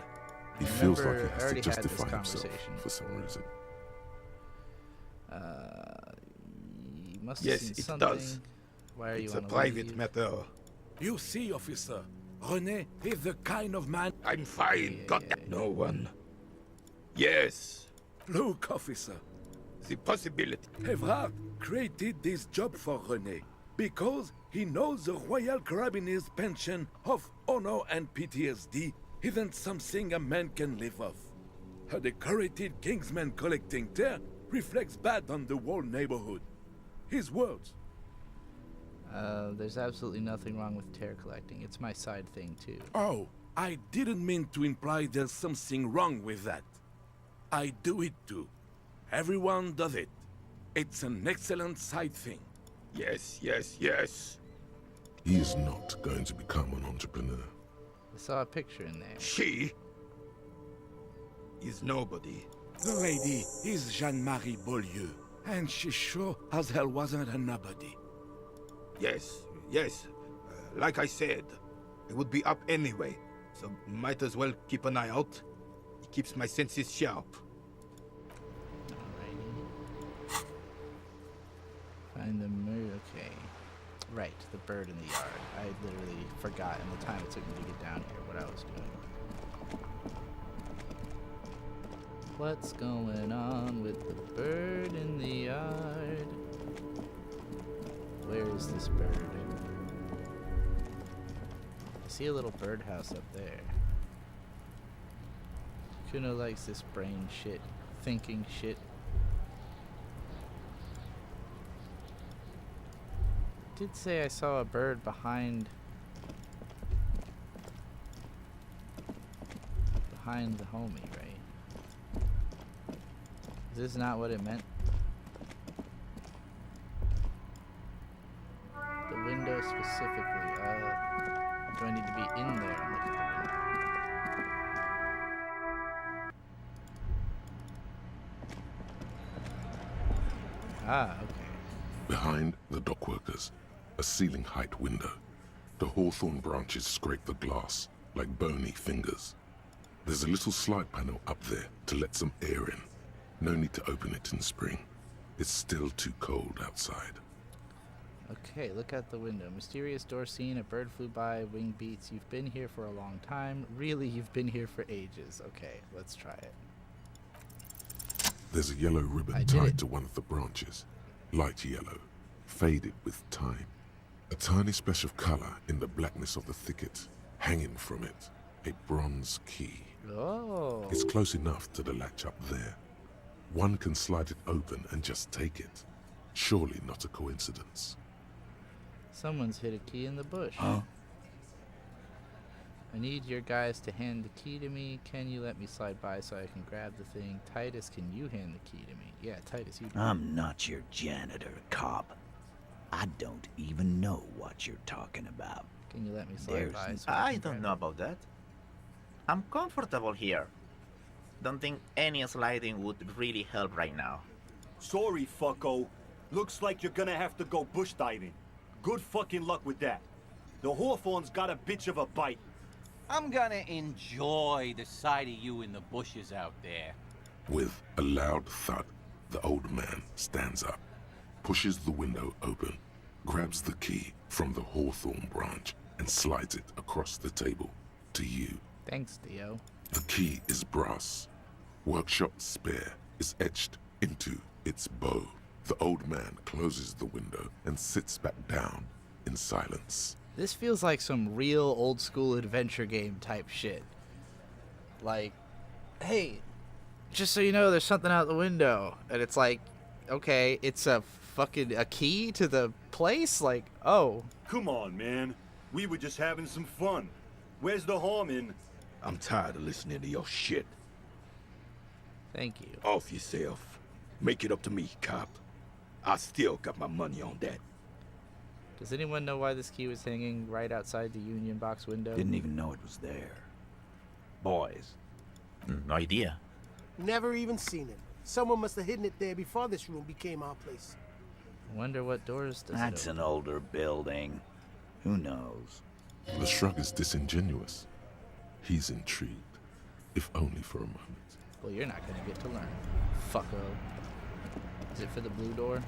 He feels like he has to justify himself for some reason. Must yes, have it seen something. does. Why are you it's on a private leave? matter. You see, officer, René is the kind of man... I'm fine, goddamn. No one. Yes. Look, officer. The possibility. Evrard created this job for René because he knows the Royal Carabinier's pension of honor and PTSD isn't something a man can live off. A decorated Kingsman collecting tear reflects bad on the whole neighborhood. His words. There's absolutely nothing wrong with tear collecting. It's my side thing, too. Oh, I didn't mean to imply there's something wrong with that. I do it too. Everyone does it. It's an excellent side thing. Yes, yes, yes. He is not going to become an entrepreneur. I saw a picture in there. She is nobody. The lady is Jeanne-Marie Beaulieu, and she sure as hell wasn't a nobody. Yes, yes. Like I said, it would be up anyway, so might as well keep an eye out. It keeps my senses sharp. Alrighty. Find the okay. Right, the bird in the yard. I literally forgot in the time it took me to get down here what I was doing. What's going on with the bird in the yard? Where is this bird? I see a little birdhouse up there. Kuno likes this brain shit, thinking shit. I did say I saw a bird behind the homie, right? Is this not what it meant? The window specifically. Do I need to be in there and look at the window? Ah, okay. Behind the dockworkers, a ceiling height window. The hawthorn branches scrape the glass like bony fingers. There's a little slide panel up there to let some air in. No need to open it in spring. It's still too cold outside. Okay, look out the window. Mysterious door seen, a bird flew by, wing beats. You've been here for a long time. Really, you've been here for ages. Okay, let's try it. There's a yellow ribbon tied to one of the branches. Light yellow, faded with time. A tiny splash of color in the blackness of the thicket. Hanging from it, a bronze key. Oh. It's close enough to the latch up there. One can slide it open and just take it. Surely not a coincidence. Someone's hid a key in the bush. Huh? I need your guys to hand the key to me. Can you let me slide by so I can grab the thing? Titus, can you hand the key to me? Yeah, Titus, you do. I'm not your janitor, cop. I don't even know what you're talking about. Can you let me slide by so I don't know about that. I'm comfortable here. Don't think any sliding would really help right now. Sorry, fucko. Looks like you're gonna have to go bush diving. Good fucking luck with that. The hawthorn's got a bitch of a bite. I'm gonna enjoy the sight of you in the bushes out there. With a loud thud, the old man stands up, pushes the window open, grabs the key from the hawthorn branch, and slides it across the table to you. Thanks, Theo. The key is brass. Workshop spare is etched into its bow. The old man closes the window and sits back down in silence. This feels like some real old school adventure game type shit. Like, hey, just so you know, there's something out the window. And it's like, okay, it's a key to the place? Like, oh. Come on, man. We were just having some fun. Where's the harm in... I'm tired of listening to your shit. Thank you. Off yourself. Make it up to me, cop. I still got my money on that. Does anyone know why this key was hanging right outside the union box window? Didn't even know it was there. Boys. No idea. Never even seen it. Someone must have hidden it there before this room became our place. I wonder what doors does That's it an older building. Who knows? The shrug is disingenuous. He's intrigued, if only for a moment. Well, you're not gonna get to learn. Fucko. Is it for the blue door?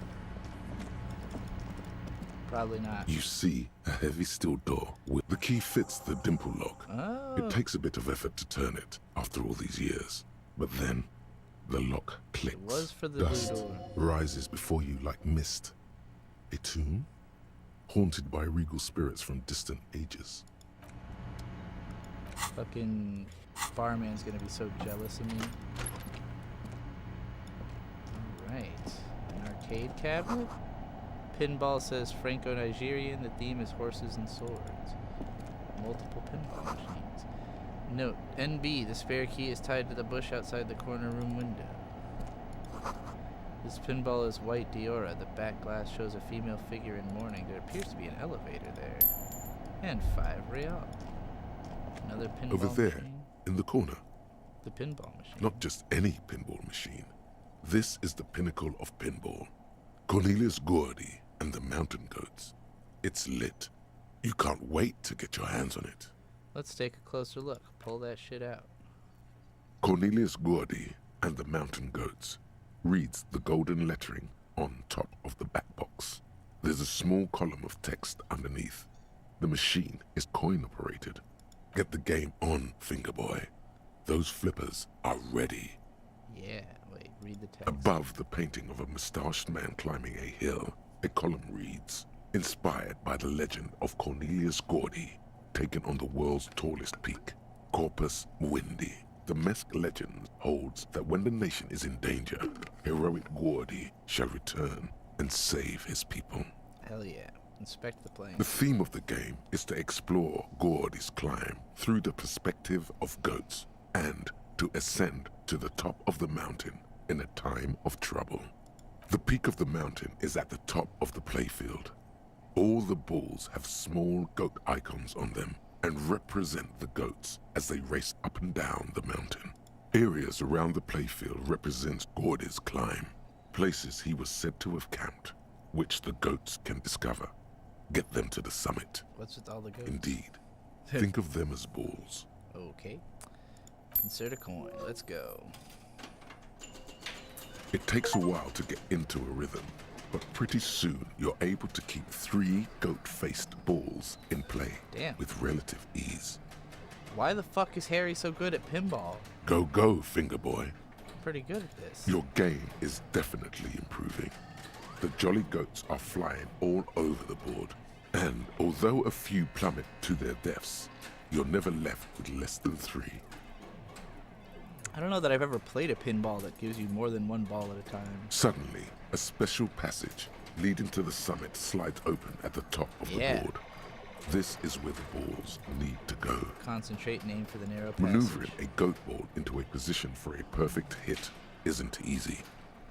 Probably not. You see a heavy steel door with the key fits the dimple lock. Oh. It takes a bit of effort to turn it after all these years. But then the lock clicks. It was for the Dust blue door. rises before you like mist. A tomb haunted by regal spirits from distant ages. Fucking barman's gonna be so jealous of me. Alright. An arcade cabinet? Pinball says Franco-Nigerian. The theme is horses and swords. Multiple pinball machines. Note, NB, the spare key is tied to the bush outside the corner room window. This pinball is white Diora. The back glass shows a female figure in mourning. There appears to be an elevator there. And 5 real. Another pinball Over there, machine. in the corner. The pinball machine. Not just any pinball machine. This is the pinnacle of pinball. Cornelius Gordy and the Mountain Goats. It's lit. You can't wait to get your hands on it. Let's take a closer look. Pull that shit out. Cornelius Gordy and the Mountain Goats reads the golden lettering on top of the back box. There's a small column of text underneath. The machine is coin operated. Get the game on, Fingerboy. Those flippers are ready. Yeah, wait, read the text. Above the painting of a mustached man climbing a hill, a column reads, inspired by the legend of Cornelius Gordy, taken on the world's tallest peak, Corpus Muindi. The Mesk legend holds that when the nation is in danger, heroic Gordy shall return and save his people. Hell yeah. Inspect the plane. The theme of the game is to explore Gordy's climb through the perspective of goats and to ascend to the top of the mountain in a time of trouble. The peak of the mountain is at the top of the playfield. All the balls have small goat icons on them and represent the goats as they race up and down the mountain. Areas around the playfield represent Gordy's climb, places he was said to have camped, which the goats can discover. Get them to the summit. What's with all the goats? Indeed. Think of them as balls. Okay. Insert a coin. Let's go. It takes a while to get into a rhythm, but pretty soon you're able to keep 3 goat-faced balls in play. Damn. With relative ease. Why the fuck is Harry so good at pinball? Go, go, Fingerboy. I'm pretty good at this. Your game is definitely improving. The jolly goats are flying all over the board, and although a few plummet to their deaths, you're never left with less than 3. I don't know that I've ever played a pinball that gives you more than 1 ball at a time. Suddenly, a special passage leading to the summit slides open at the top of the board. This is where the balls need to go. Concentrate and aim for the narrow passage. Maneuvering a goat ball into a position for a perfect hit isn't easy.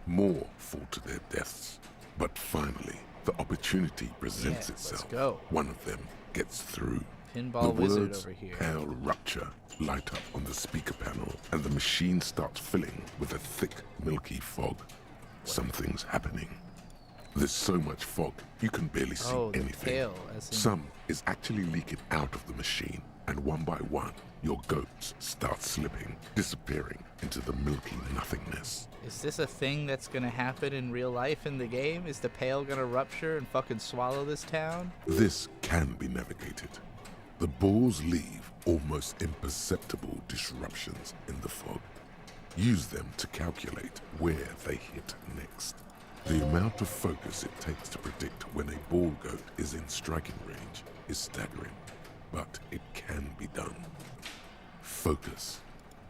More fall to their deaths. But finally, the opportunity presents itself. Let's go. One of them gets through. Pinball the wizard words over here. "Pale Rupture" light up on the speaker panel, and the machine starts filling with a thick, milky fog. Something's happening. There's so much fog, you can barely see anything. Pale, as in... Some is actually leaking out of the machine, and one by one, your goats start slipping, disappearing into the milky nothingness. Is this a thing that's gonna happen in real life in the game? Is the pale gonna rupture and fucking swallow this town? This can be navigated. The balls leave almost imperceptible disruptions in the fog. Use them to calculate where they hit next. The amount of focus it takes to predict when a ball goat is in striking range is staggering, but it can be done. Focus.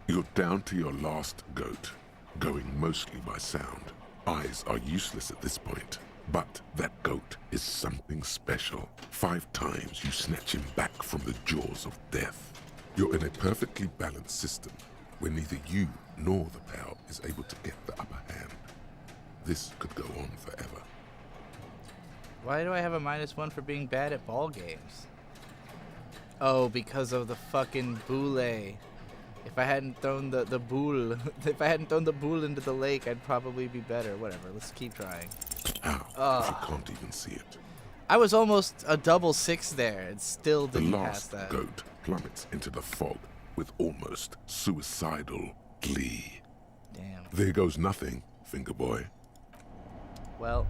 You're down to your last goat, going mostly by sound. Eyes are useless at this point, but that goat is something special. 5 times you snatch him back from the jaws of death. You're in a perfectly balanced system where neither you nor the pal is able to get the upper hand. This could go on forever. Why do I have a -1 for being bad at ball games? Oh, because of the fucking boule. If I hadn't thrown the boule, if I hadn't thrown the boule into the lake, I'd probably be better. Whatever, let's keep trying. Ow, you can't even see it. I was almost a double 6 there and still The didn't pass last that. goat plummets into the fog with almost suicidal glee. Damn. There goes nothing, Fingerboy. Well,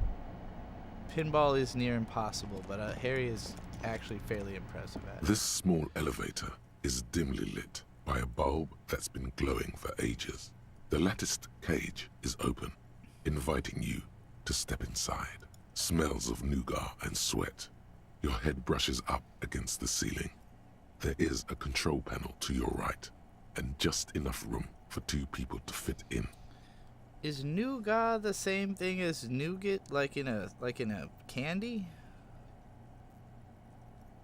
pinball is near impossible, but Harry is actually fairly impressive at it. This small elevator is dimly lit by a bulb that's been glowing for ages. The latticed cage is open, inviting you to step inside. Smells of nougat and sweat. Your head brushes up against the ceiling. There is a control panel to your right, and just enough room for 2 people to fit in. Is nougat the same thing as nougat, like in a candy?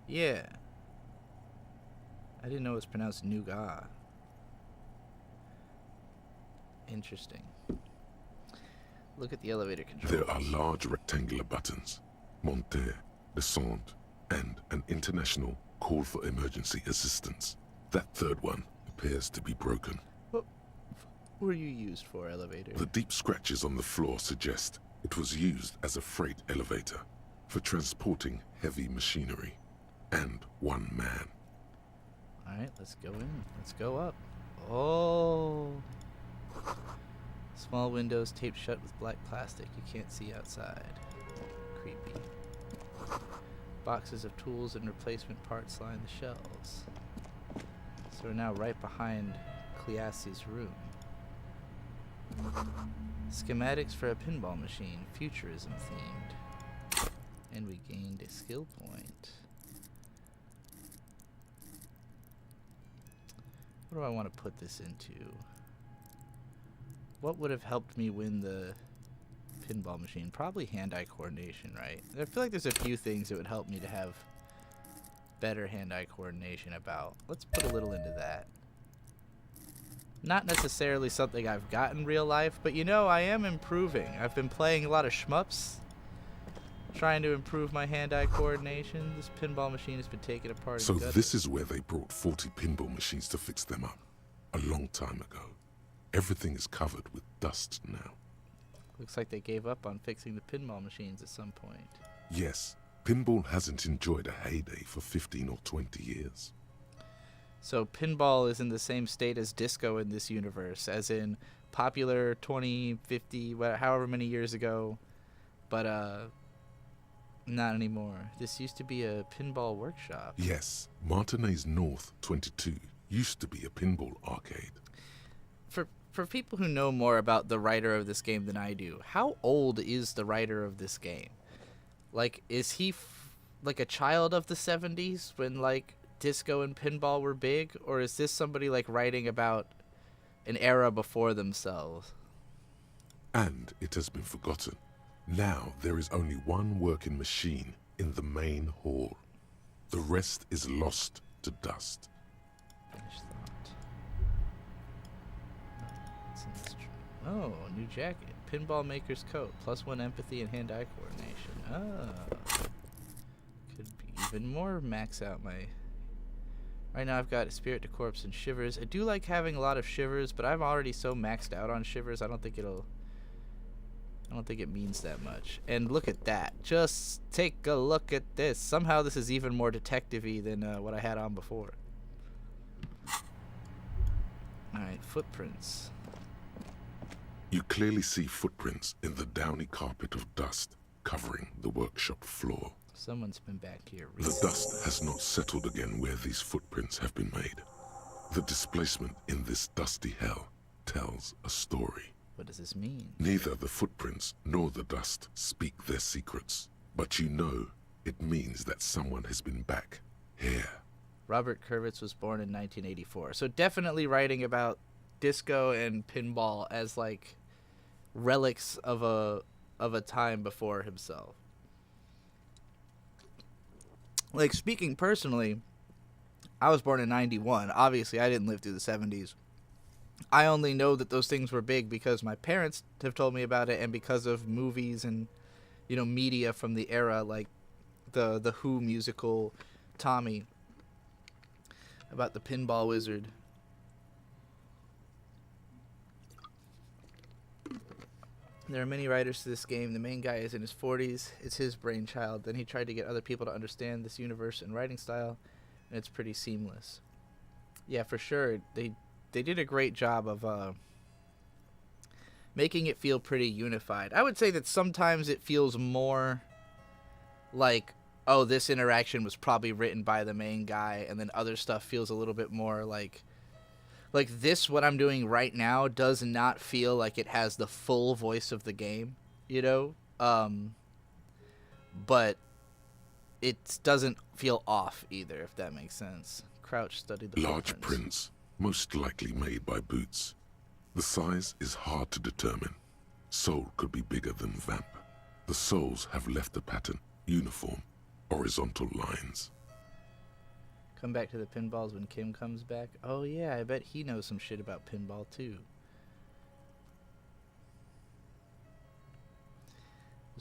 Yeah. I didn't know it was pronounced nougat. Interesting. Look at the elevator controls. There are large rectangular buttons, monter, descente, and an international call for emergency assistance. That third one appears to be broken. What were you used for, elevator? The deep scratches on the floor suggest it was used as a freight elevator for transporting heavy machinery and one man. Alright, let's go in. Let's go up. Oh. Small windows taped shut with black plastic. You can't see outside. Creepy. Boxes of tools and replacement parts line the shelves. So we're now right behind Cleassi's room. Schematics for a pinball machine, futurism themed. And we gained a skill point. What do I want to put this into? What would have helped me win the pinball machine? Probably hand-eye coordination, right? I feel like there's a few things that would help me to have better hand-eye coordination about. Let's put a little into that. Not necessarily something I've got in real life, but you know, I am improving. I've been playing a lot of shmups, trying to improve my hand-eye coordination. This pinball machine has been taken apart. So this is where they brought 40 pinball machines to fix them up. A long time ago. Everything is covered with dust now. Looks like they gave up on fixing the pinball machines at some point. Yes, pinball hasn't enjoyed a heyday for 15 or 20 years. So pinball is in the same state as disco in this universe, as in popular 20, 50, however many years ago, but not anymore. This used to be a pinball workshop. Yes, Martinez North 22 used to be a pinball arcade. For people who know more about the writer of this game than I do, how old is the writer of this game? Like, is he like a child of the 70s when like disco and pinball were big, or is this somebody like writing about an era before themselves? And it has been forgotten. Now there is only one working machine in the main hall. The rest is lost to dust. Oh, new jacket. Pinball maker's coat. +1 empathy and hand-eye coordination. Oh. Could be even more max out my... Right now I've got Spirit to Corpse and Shivers. I do like having a lot of Shivers, but I'm already so maxed out on Shivers, I don't think it means that much. And look at that. Just take a look at this. Somehow this is even more detective-y than what I had on before. Alright, footprints. You clearly see footprints in the downy carpet of dust covering the workshop floor. Someone's been back here recently. The dust has not settled again where these footprints have been made. The displacement in this dusty hell tells a story. What does this mean? Neither the footprints nor the dust speak their secrets, but you know it means that someone has been back here. Robert Kurwitz was born in 1984, so definitely writing about disco and pinball as like relics of a time before himself. Like, speaking personally, I was born in 91. Obviously, I didn't live through the 70s. I only know that those things were big because my parents have told me about it and because of movies and, you know, media from the era, like the Who musical Tommy about the pinball wizard. There are many writers to this game. The main guy is in his 40s. It's his brainchild. Then he tried to get other people to understand this universe and writing style, and it's pretty seamless. Yeah, for sure. They did a great job of making it feel pretty unified. I would say that sometimes it feels more like, oh, this interaction was probably written by the main guy, and then other stuff feels a little bit more like this, what I'm doing right now, does not feel like it has the full voice of the game, you know? But it doesn't feel off either, if that makes sense. Crouch studied the large prints, most likely made by Boots. The size is hard to determine. Soul could be bigger than Vamp. The souls have left the pattern, uniform, horizontal lines. Come back to the pinballs when Kim comes back. Oh yeah, I bet he knows some shit about pinball too.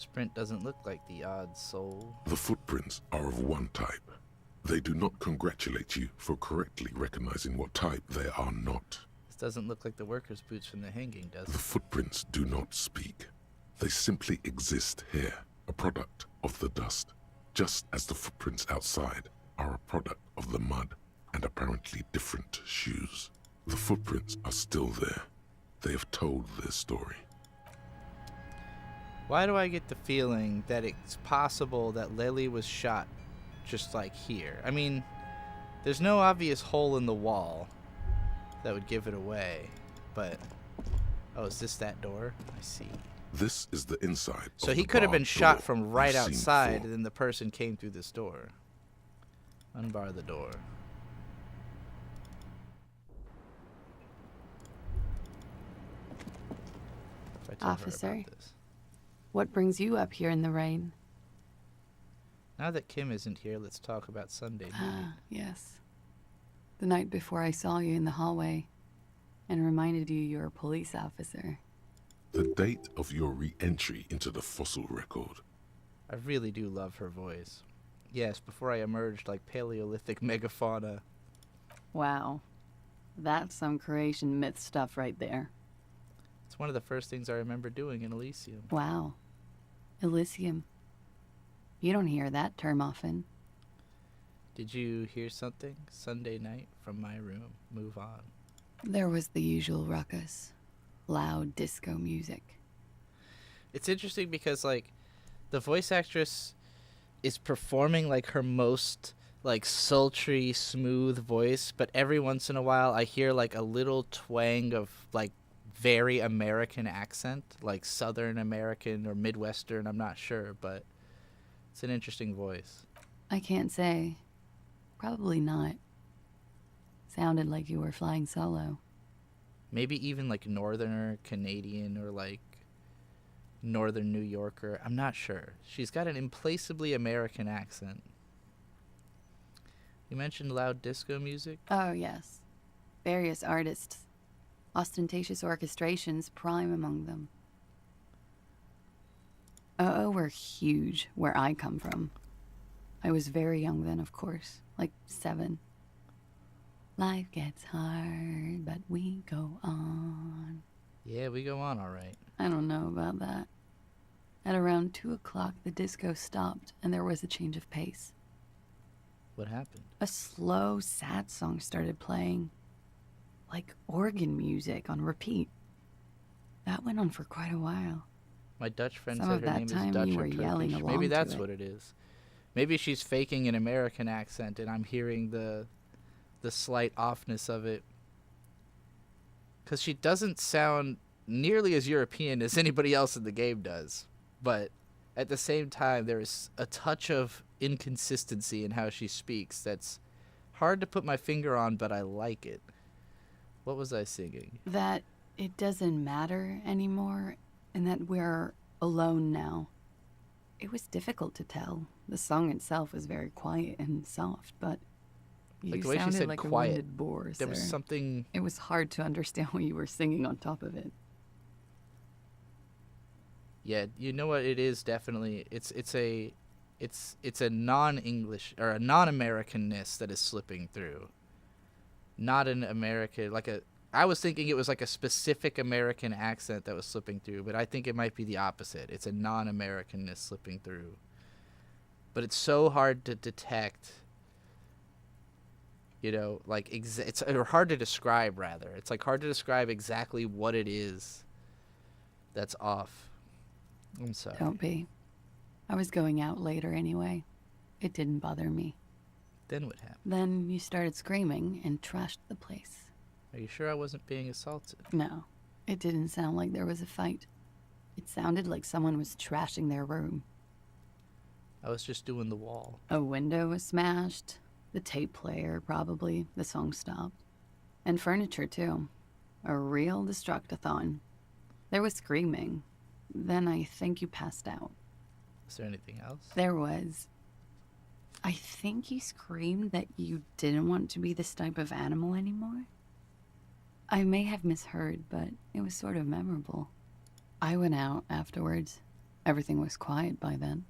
This print doesn't look like the odd soul. The footprints are of one type. They do not congratulate you for correctly recognizing what type they are not. This doesn't look like the worker's boots from the hanging, does it? The footprints do not speak. They simply exist here, a product of the dust, just as the footprints outside are a product of the mud and apparently different shoes. The footprints are still there. They have told their story. Why do I get the feeling that it's possible that Lily was shot just like here? I mean, there's no obvious hole in the wall that would give it away, but... Oh, is this that door? I see. This is the inside. So he could have been shot from right outside, and then the person came through this door. Unbar the door. If I tell her Officer, about this. what brings you up here in the rain? Now that Kim isn't here, let's talk about Sunday movie. Ah, yes. The night before I saw you in the hallway and reminded you you're a police officer. The date of your re-entry into the fossil record. I really do love her voice. Yes, before I emerged like Paleolithic megafauna. Wow. That's some creation myth stuff right there. It's one of the first things I remember doing in Elysium. Wow. Elysium. You don't hear that term often. Did you hear something Sunday night from my room? Move on. There was the usual ruckus. Loud disco music. It's interesting because, like, the voice actress is performing, like, her most, like, sultry, smooth voice, but every once in a while I hear, like, a little twang of, like, very American accent, like Southern American or Midwestern, I'm not sure, but it's an interesting voice. I can't say. Probably not. Sounded like you were flying solo. Maybe even like Northerner Canadian or like Northern New Yorker. I'm not sure. She's got an implacably American accent. You mentioned loud disco music? Oh, yes. Various artists. Ostentatious orchestrations prime among them. Were huge where I come from. I was very young then, of course. Like 7. Life gets hard, but we go on. Yeah, we go on all right. I don't know about that. At around 2 o'clock, the disco stopped, and there was a change of pace. What happened? A slow, sad song started playing. Like organ music on repeat. That went on for quite a while. My Dutch friend Some said of her that name time is Dutch you or were yelling Turkish. along Maybe to that's it. what it is. Maybe she's faking an American accent and I'm hearing the slight offness of it. Because she doesn't sound nearly as European as anybody else in the game does. But at the same time, there is a touch of inconsistency in how she speaks that's hard to put my finger on, but I like it. What was I singing? That it doesn't matter anymore, and that we're alone now. It was difficult to tell. The song itself was very quiet and soft, but you Like the way she sounded said like quiet, a wounded boar, there was sir. something... It was hard to understand what you were singing on top of it. Yeah, you know what it is, definitely. It's a non-English or a non-Americanness that is slipping through. Not an American, I was thinking it was like a specific American accent that was slipping through, but I think it might be the opposite. It's a non-Americanness slipping through. But it's so hard to detect, you know, like, it's hard to describe, rather. It's, like, hard to describe exactly what it is that's off. I'm sorry. Don't be. I was going out later anyway. It didn't bother me. Then what happened? Then you started screaming and trashed the place. Are you sure I wasn't being assaulted? No, it didn't sound like there was a fight. It sounded like someone was trashing their room. I was just doing the wall. A window was smashed. The tape player, probably. The song stopped. And furniture, too. A real destructathon. There was screaming. Then I think you passed out. Is there anything else? There was. I think you screamed that you didn't want to be this type of animal anymore. I may have misheard, but it was sort of memorable. I went out afterwards. Everything was quiet by then,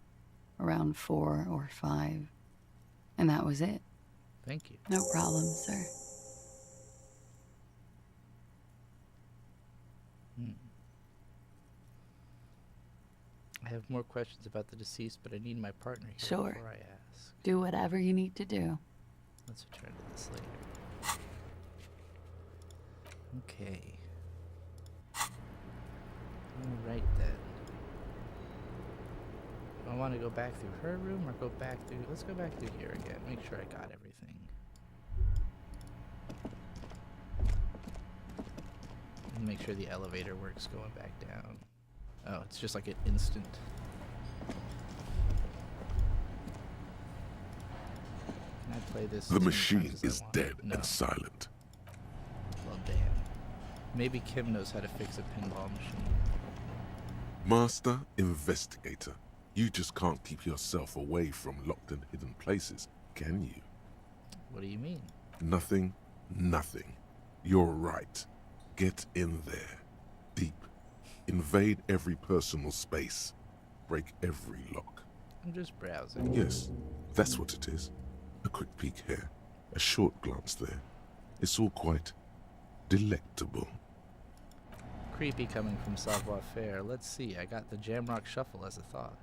around 4 or 5, and that was it. Thank you. No problem, sir. I have more questions about the deceased, but I need my partner here Sure. before I ask. Do whatever you need to do. Let's return to this later. Okay. Alright then. I want to go back through her room or go back through... Let's go back through here again. Make sure I got everything. And make sure the elevator works going back down. Oh, it's just like an instant. Can I play this? The machine is dead No. and silent. Well, damn. Maybe Kim knows how to fix a pinball machine. Master Investigator, you just can't keep yourself away from locked and hidden places, can you? What do you mean? Nothing, nothing. You're right. Get in there. Deep. Invade every personal space. Break every lock. I'm just browsing. Yes, that's what it is. A quick peek here. A short glance there. It's all quite delectable. Creepy coming from savoir-faire. Let's see, I got the Jamrock Shuffle as a thought.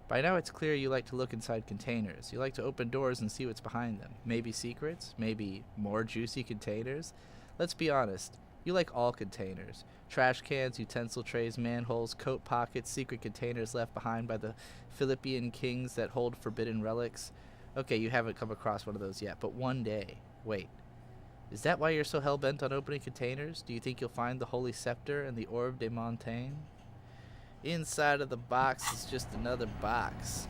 By now it's clear you like to look inside containers. You like to open doors and see what's behind them. Maybe secrets? Maybe more juicy containers? Let's be honest. You like all containers. Trash cans, utensil trays, manholes, coat pockets, secret containers left behind by the Philippian kings that hold forbidden relics. Okay, you haven't come across one of those yet, but one day. Wait. Is that why you're so hell-bent on opening containers? Do you think you'll find the Holy Scepter and the Orbe de Montaigne? Inside of the box is just another box.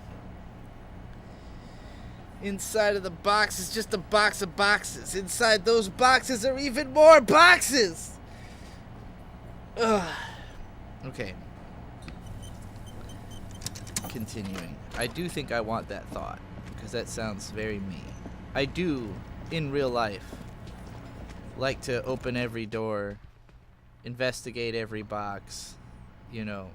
Inside of the box is just a box of boxes. Inside those boxes are even more boxes! Ugh. Okay. Continuing. I do think I want that thought, because that sounds very me. I do, in real life, like to open every door, investigate every box, you know.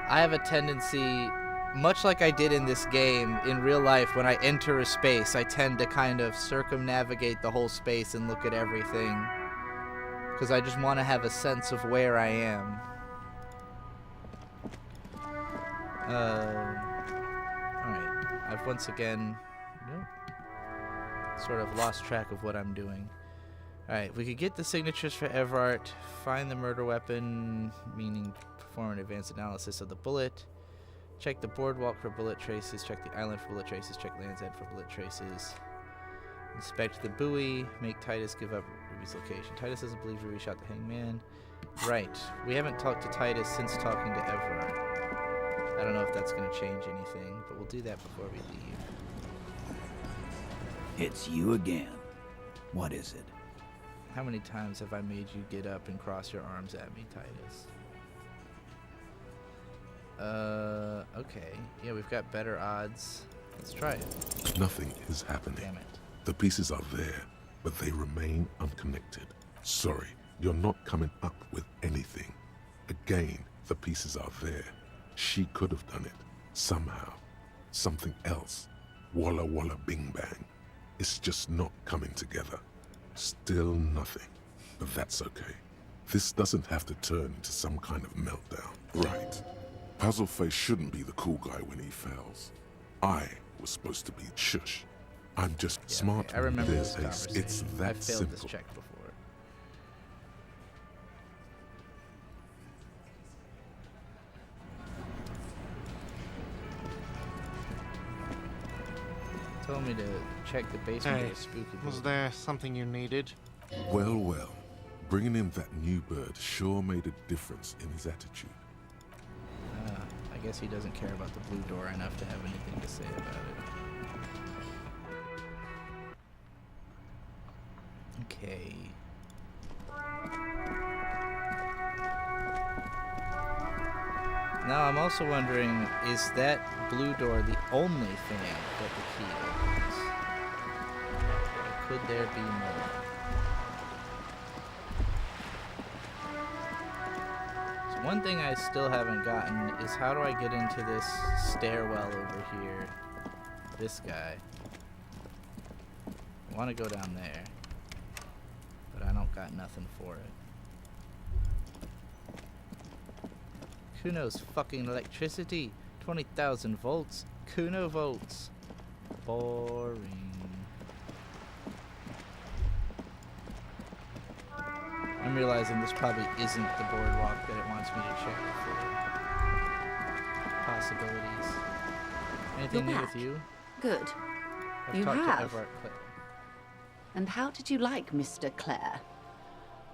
I have a tendency, much like I did in this game, in real life, when I enter a space, I tend to kind of circumnavigate the whole space and look at everything. Because I just want to have a sense of where I am. Alright. I've once again sort of lost track of what I'm doing. Alright, we could get the signatures for Everart, find the murder weapon, meaning perform an advanced analysis of the bullet, check the boardwalk for bullet traces, check the island for bullet traces, check Land's End for bullet traces, inspect the buoy, make Titus give up Ruby's location. Titus doesn't believe Ruby shot the hangman. Right, we haven't talked to Titus since talking to Everart. I don't know if that's going to change anything, but we'll do that before we leave. It's you again. What is it? How many times have I made you get up and cross your arms at me, Titus? Okay. Yeah, we've got better odds. Let's try it. Nothing is happening. Damn it. The pieces are there, but they remain unconnected. Sorry, you're not coming up with anything. Again, the pieces are there. She could have done it. Somehow. Something else. Walla walla bing bang. It's just not coming together. Still nothing. But that's okay. This doesn't have to turn into some kind of meltdown. Right. Puzzleface shouldn't be the cool guy when he fails. I was supposed to be shush. I'm just smart. Okay, I remember this Ace. conversation. It's that I failed simple. this check before. Told me to check the basement Hey, of the spooky was building. there something you needed? Well, well. Bringing in that new bird sure made a difference in his attitude. I guess he doesn't care about the blue door enough to have anything to say about it. Okay. Now I'm also wondering, is that blue door the only thing that the key opens? Or could there be more? So One thing I still haven't gotten is how do I get into this stairwell over here? This guy. I want to go down there, but I don't got nothing for it. Kuno's fucking electricity. 20,000 volts. Kuno volts. Boring. I'm realizing this probably isn't the boardwalk that it wants me to check for possibilities. Anything new with you? Good. I've You talked have? to Everett Clare. And how did you like Mr. Clare?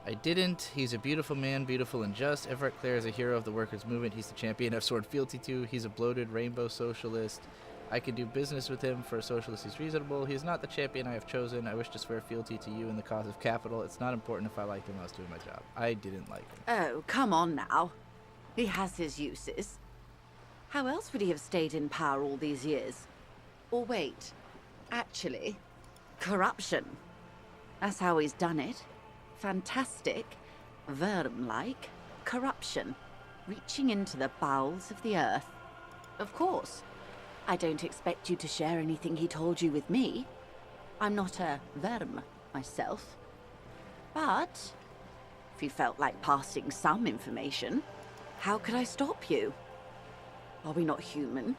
I didn't. He's a beautiful man, beautiful and just. Everett Clare is a hero of the workers' movement. He's the champion I've sworn fealty to. He's a bloated rainbow socialist. I could do business with him. For a socialist, he's reasonable. He is not the champion I have chosen. I wish to swear fealty to you in the cause of capital. It's not important if I liked him. I was doing my job. I didn't like him. Oh, come on now. He has his uses. How else would he have stayed in power all these years? Or wait, actually, corruption. That's how he's done it. Fantastic, Verm-like corruption, reaching into the bowels of the earth. Of course, I don't expect you to share anything he told you with me. I'm not a Verm myself. But if you felt like passing some information, how could I stop you? Are we not human?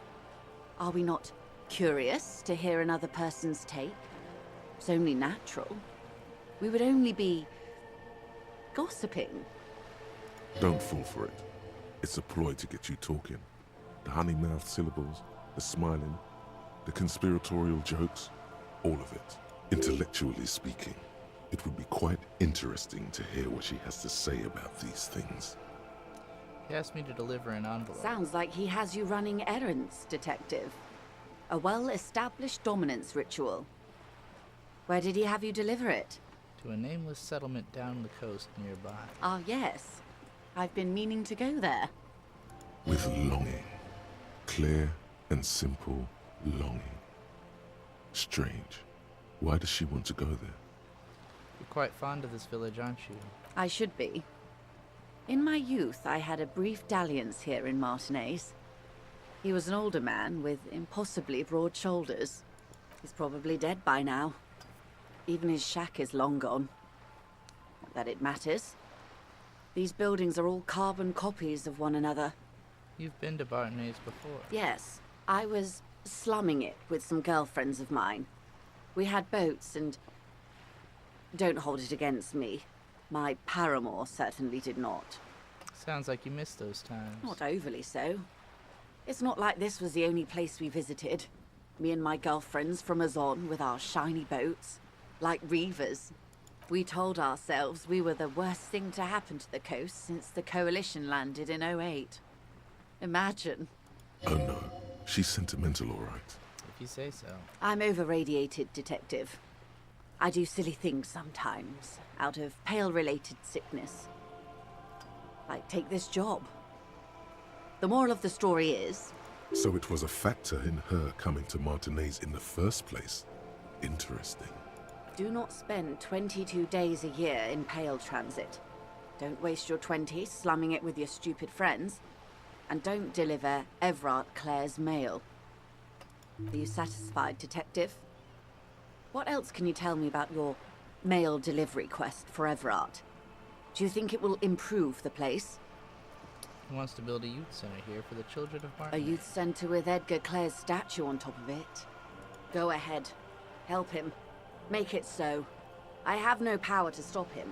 Are we not curious to hear another person's take? It's only natural. We would only be gossiping. Don't fall for it. It's a ploy to get you talking. The honey-mouthed syllables, the smiling, the conspiratorial jokes, all of it. Intellectually speaking, it would be quite interesting to hear what she has to say about these things. He asked me to deliver an envelope. Sounds like he has you running errands, Detective. A well-established dominance ritual. Where did he have you deliver it? To a nameless settlement down the coast nearby. Ah, yes. I've been meaning to go there. With longing. Clear and simple longing. Strange. Why does she want to go there? You're quite fond of this village, aren't you? I should be. In my youth, I had a brief dalliance here in Martinez. He was an older man with impossibly broad shoulders. He's probably dead by now. Even his shack is long gone. Not that it matters. These buildings are all carbon copies of one another. You've been to Martinez before. Yes, I was slumming it with some girlfriends of mine. We had boats and... Don't hold it against me. My paramour certainly did not. Sounds like you missed those times. Not overly so. It's not like this was the only place we visited. Me and my girlfriends from Azon with our shiny boats. Like reavers. We told ourselves we were the worst thing to happen to the coast since the Coalition landed in 08. Imagine. Oh no, she's sentimental, all right. If you say so. I'm over-radiated, Detective. I do silly things sometimes, out of pale-related sickness. Like take this job. The moral of the story is... So it was a factor in her coming to Martinez in the first place. Interesting. Do not spend 22 days a year in Pale Transit. Don't waste your 20s slumming it with your stupid friends. And don't deliver Everard Clare's mail. Are you satisfied, Detective? What else can you tell me about your mail delivery quest for Everard? Do you think it will improve the place? He wants to build a youth center here for the children of A Martinez. youth center with Edgar Clare's statue on top of it. Go ahead. Help him. Make it so. I have no power to stop him.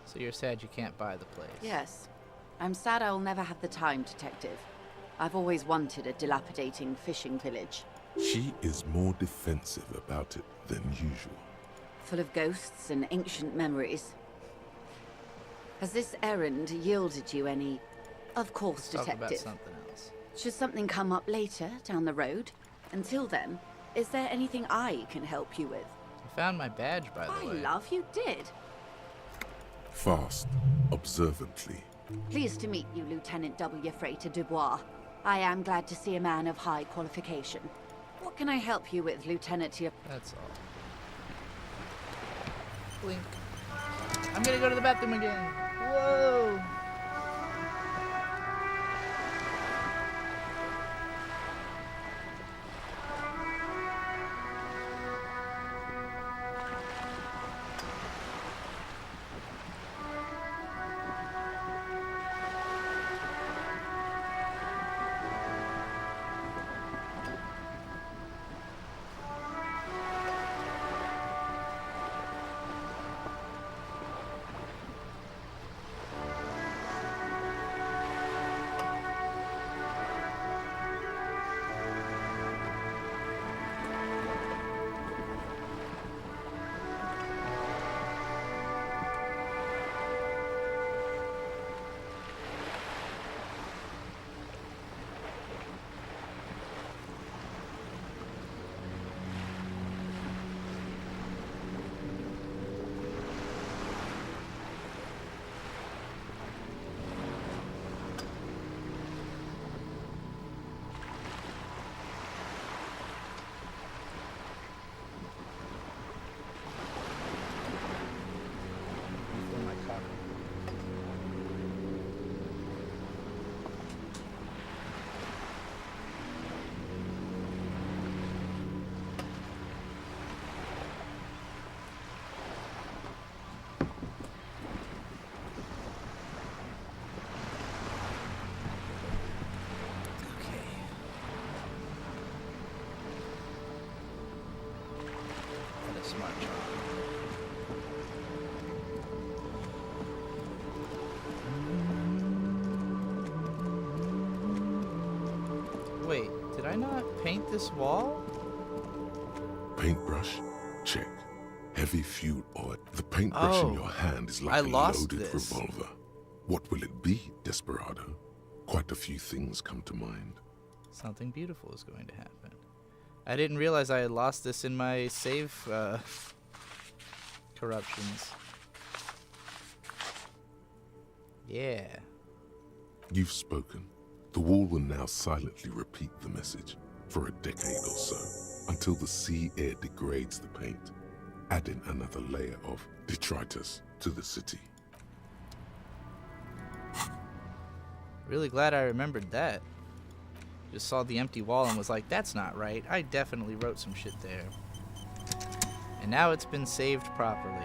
So you're sad you can't buy the place? Yes. I'm sad I'll never have the time, Detective. I've always wanted a dilapidating fishing village. She is more defensive about it than usual. Full of ghosts and ancient memories. Has this errand yielded you any... Of course, Let's Detective. talk about something else. Should something come up later, down the road? Until then, is there anything I can help you with? I found my badge, by the way. Love, you did. Fast, observantly. Pleased to meet you, Lieutenant W. Freighter Dubois. I am glad to see a man of high qualification. What can I help you with, Lieutenant? That's all. Blink. I'm gonna go to the bathroom again. Whoa! not paint this wall? Paintbrush? Check. Heavy fuel oil. The paintbrush in your hand is like a loaded revolver. What will it be, Desperado? Quite a few things come to mind. Something beautiful is going to happen. I didn't realize I had lost this in my save corruptions. Yeah. You've spoken. The wall will now silently repeat the message for a decade or so, until the sea air degrades the paint, adding another layer of detritus to the city. Really glad I remembered that. Just saw the empty wall and was like, that's not right. I definitely wrote some shit there. And now it's been saved properly.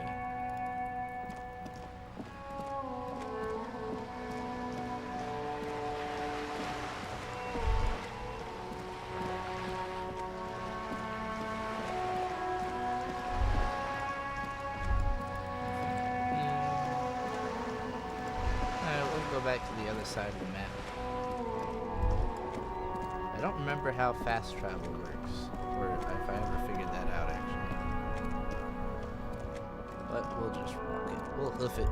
Back to the other side of the map. I don't remember how fast travel works, or if I ever figured that out actually. But we'll just walk it. We'll hoof it.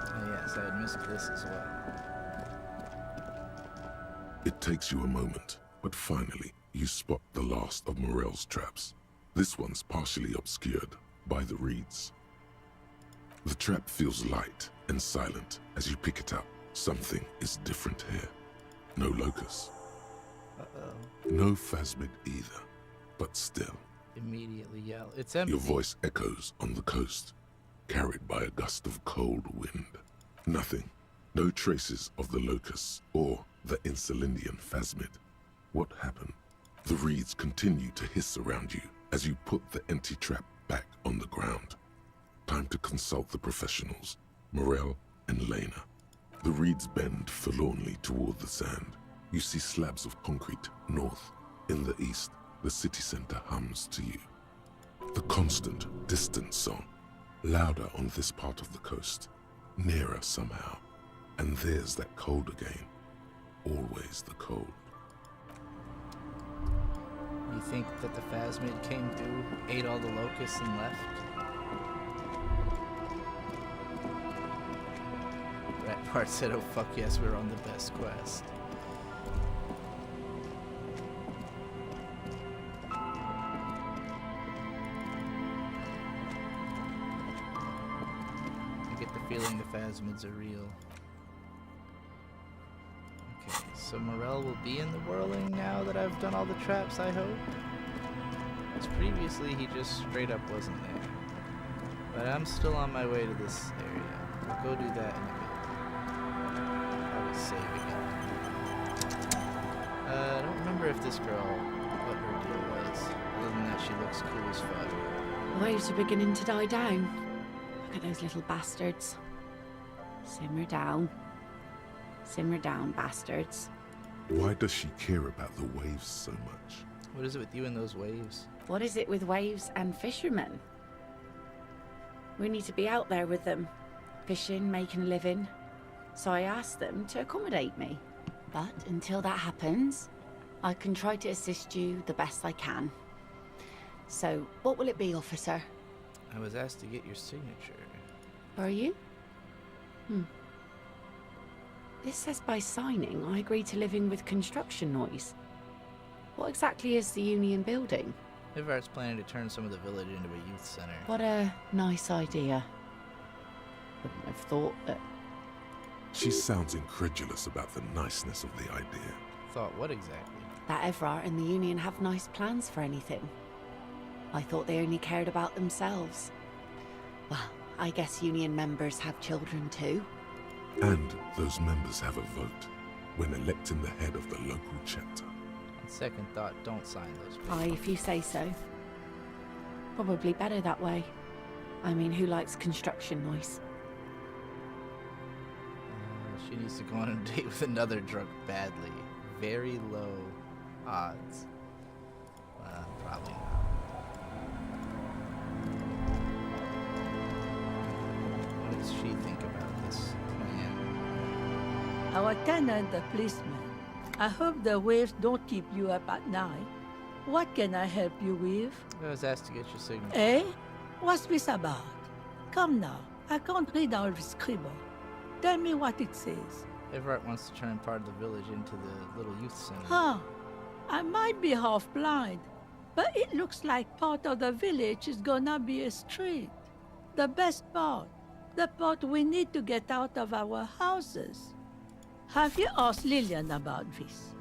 Oh yes, I had missed this as well. It takes you a moment, but finally, you spot the last of Morel's traps. This one's partially obscured by the reeds. The trap feels light and silent as you pick it up. Something is different here. No locust. No phasmid either, but still. Immediately yell, it's empty. Your voice echoes on the coast, carried by a gust of cold wind. Nothing. No traces of the locusts or the Insulindian phasmid. What happened? The reeds continue to hiss around you as you put the empty trap back on the ground. Time to consult the professionals, Morel and Lena. The reeds bend forlornly toward the sand. You see slabs of concrete north. In the east, the city center hums to you. The constant, distant song, louder on this part of the coast, nearer somehow. And there's that cold again. Always the cold. You think that the phasmid came through, ate all the locusts and left? Rat Part said, oh fuck yes, we're on the best quest. I get the feeling the phasmids are real. Okay, so Morel will be in the whirling now that I've done all the traps, I hope? Because previously he just straight up wasn't there. But I'm still on my way to this area. We'll go do that in a bit. Probably save again. I don't remember if this girl, what her deal was. Other than that, she looks cool as fuck. The waves are beginning to die down. Look at those little bastards. Simmer down. Simmer down, bastards. Why does she care about the waves so much? What is it with you and those waves? What is it with waves and fishermen? We need to be out there with them, fishing, making a living. So I asked them to accommodate me. But until that happens, I can try to assist you the best I can. So, what will it be, officer? I was asked to get your signature. Are you? This says by signing, I agree to living with construction noise. What exactly is the Union building? Ivar's planning to turn some of the village into a youth center. What a nice idea. Wouldn't have thought that... She sounds incredulous about the niceness of the idea. Thought what exactly? That Evrart and the Union have nice plans for anything. I thought they only cared about themselves. Well, I guess Union members have children too. And those members have a vote when electing the head of the local chapter. On second thought, don't sign those papers. Aye, if you say so. Probably better that way. I mean, who likes construction noise? She needs to go on a date with another drunk badly. Very low odds. Probably not. does she think about this man? Our tenant, the policeman. I hope the waves don't keep you up at night. What can I help you with? I was asked to get your signature. Eh? What's this about? Come now, I can't read all this scribble. Tell me what it says. Everett wants to turn part of the village into the little youth center. Huh. I might be half blind, but it looks like part of the village is gonna be a street. The best part. The part we need to get out of our houses. Have you asked Lillian about this?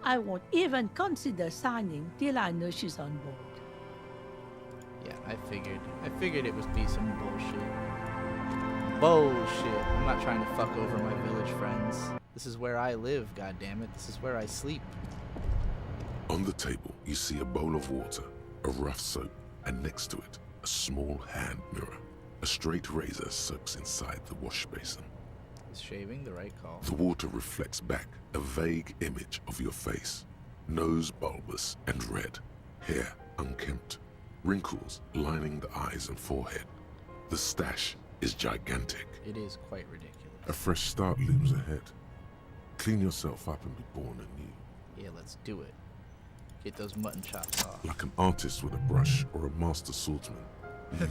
I won't even consider signing till I know she's on board. Yeah, I figured it would be some bullshit. Bullshit. I'm not trying to fuck over my village friends. This is where I live, goddammit. This is where I sleep. On the table, you see a bowl of water, a rough soap, and next to it, a small hand mirror. A straight razor soaks inside the wash basin. Is shaving the right call? The water reflects back a vague image of your face. Nose bulbous and red, hair unkempt, wrinkles lining the eyes and forehead. The stash is gigantic. It is quite ridiculous. A fresh start looms ahead. Clean yourself up and be born anew. Yeah, let's do it. Get those mutton chops off. Like an artist with a brush or a master swordsman,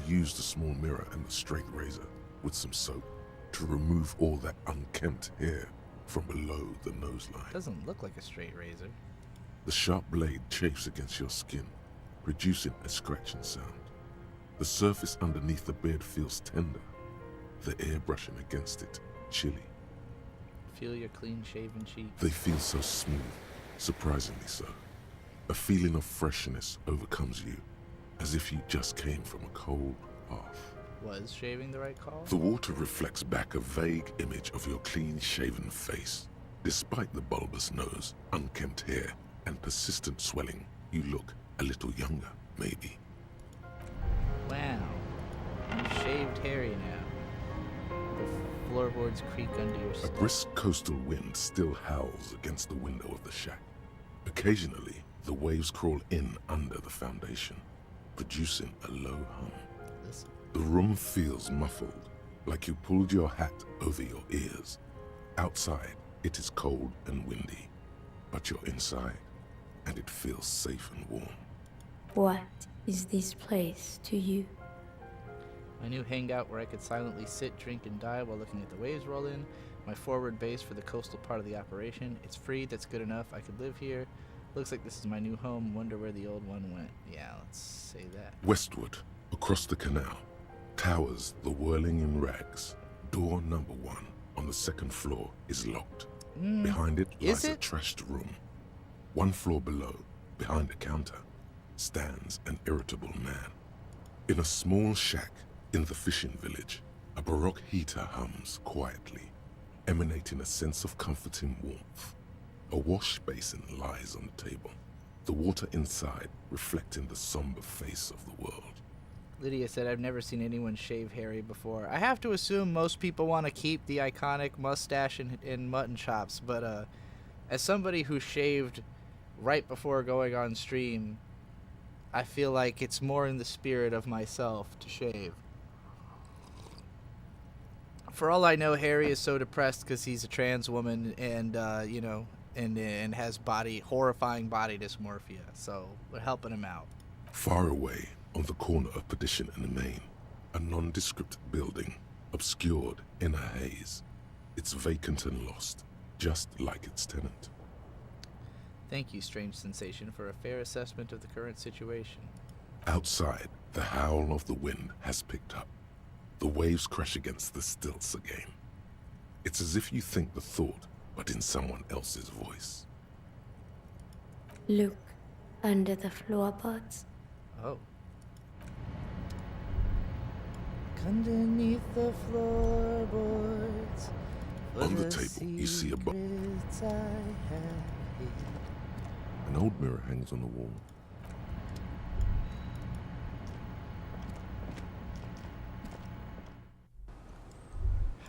you use the small mirror and the straight razor with some soap to remove all that unkempt hair from below the nose line. Doesn't look like a straight razor. The sharp blade chafes against your skin, producing a scratching sound. The surface underneath the beard feels tender, the air brushing against it chilly. Feel your clean-shaven cheek. They feel so smooth, surprisingly so. A feeling of freshness overcomes you, as if you just came from a cold bath. Was shaving the right call? The water reflects back a vague image of your clean-shaven face. Despite the bulbous nose, unkempt hair, and persistent swelling, you look a little younger, maybe. Wow. You shaved hairy now. The floorboards creak under your A step. brisk coastal wind still howls against the window of the shack. Occasionally, the waves crawl in under the foundation, producing a low hum. Listen. The room feels muffled, like you pulled your hat over your ears. Outside, it is cold and windy, but you're inside, and it feels safe and warm. What is this place to you? My new hangout where I could silently sit, drink, and die while looking at the waves roll in. My forward base for the coastal part of the operation. It's free, that's good enough. I could live here. Looks like this is my new home. Wonder where the old one went. Yeah, let's say that. Westward, across the canal, towers the whirling in rags. Door number 1 on the second floor is locked. Behind it lies a trashed room. 1 floor below, behind a counter, stands an irritable man. In a small shack in the fishing village, a baroque heater hums quietly, emanating a sense of comforting warmth. A wash basin lies on the table, the water inside reflecting the somber face of the world. Lydia said, I've never seen anyone shave hairy before. I have to assume most people want to keep the iconic mustache and mutton chops, but as somebody who shaved right before going on stream, I feel like it's more in the spirit of myself to shave. For all I know, Harry is so depressed because he's a trans woman and, you know, and has horrifying body dysmorphia, so we're helping him out. Far away, on the corner of Petition and Main, a nondescript building, obscured in a haze. It's vacant and lost, just like its tenant. Thank you, Strange Sensation, for a fair assessment of the current situation. Outside, the howl of the wind has picked up. The waves crash against the stilts again. It's as if you think the thought, but in someone else's voice. Look under the floorboards. Oh. Underneath the floorboards. On the table, you see a book. An old mirror hangs on the wall.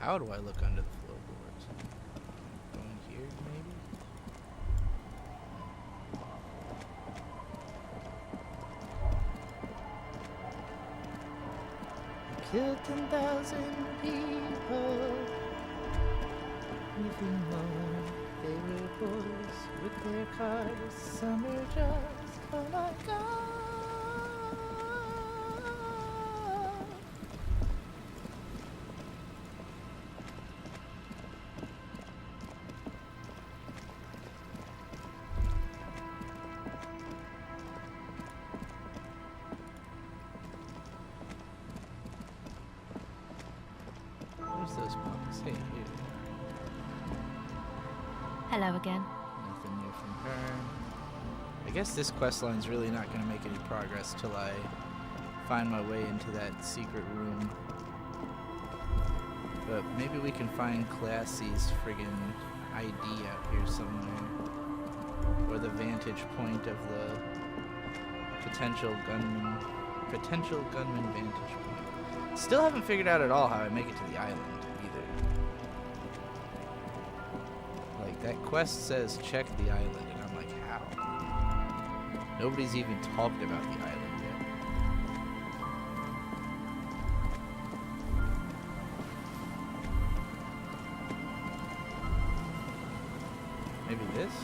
How do I look under the floorboards? Going here, maybe? Till 10,000 people living on. They were boys with their cars, summer jobs. Oh my God. Where's those punks? Hey, you. Hello again. Nothing new from her. I guess this quest line's really not going to make any progress till I find my way into that secret room. But maybe we can find Classy's friggin' ID out here somewhere. Or the vantage point of the potential gunman vantage point. Still haven't figured out at all how I make it to the island either. Like, that quest says check the island, and I'm like, how? Nobody's even talked about the island yet. Maybe this?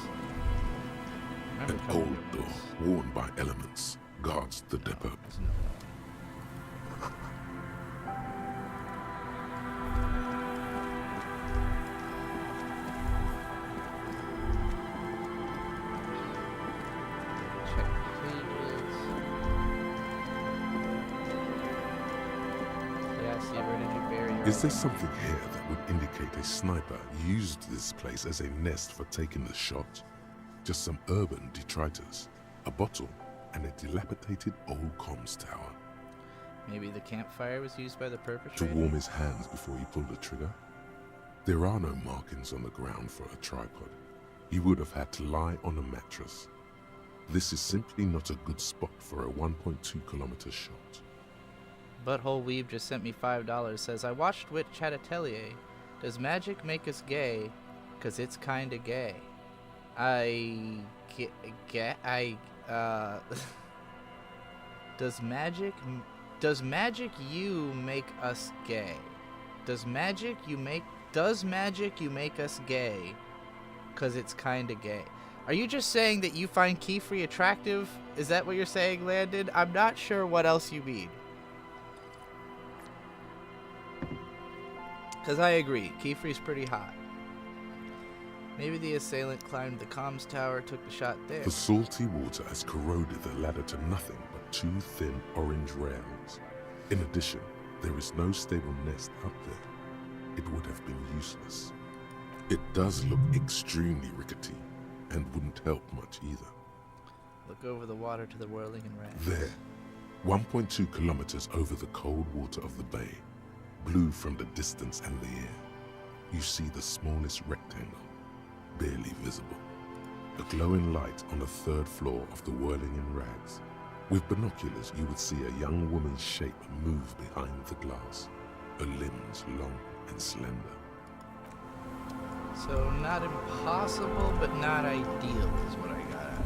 An old door, worn by elements, guards the depot. Is there something here that would indicate a sniper used this place as a nest for taking the shot? Just some urban detritus, a bottle, and a dilapidated old comms tower. Maybe the campfire was used by the To perpetrator? warm his hands before he pulled the trigger? There are no markings on the ground for a tripod. He would have had to lie on a mattress. This is simply not a good spot for a 1.2 kilometer shot. Butthole Weeb just sent me $5. Says, I watched Witch Chat Atelier. Does magic make us gay? 'Cause it's kinda gay. Does magic you make us gay? Does magic you make us gay? 'Cause it's kinda gay. Are you just saying that you find Keyfree attractive? Is that what you're saying, Landon? I'm not sure what else you mean. 'Cause I agree, Keyfree's pretty hot. Maybe the assailant climbed the comms tower, took the shot there. The salty water has corroded the ladder to nothing but two thin orange rails. In addition, there is no stable nest up there. It would have been useless. It does look extremely rickety, and wouldn't help much either. Look over the water to the whirling and rain. There, 1.2 kilometers over the cold water of the bay, blue from the distance and the air, you see the smallest rectangle, barely visible. A glowing light on the third floor of the whirling in rags. With binoculars, you would see a young woman's shape move behind the glass, her limbs long and slender. So not impossible, but not ideal is what I got out of that.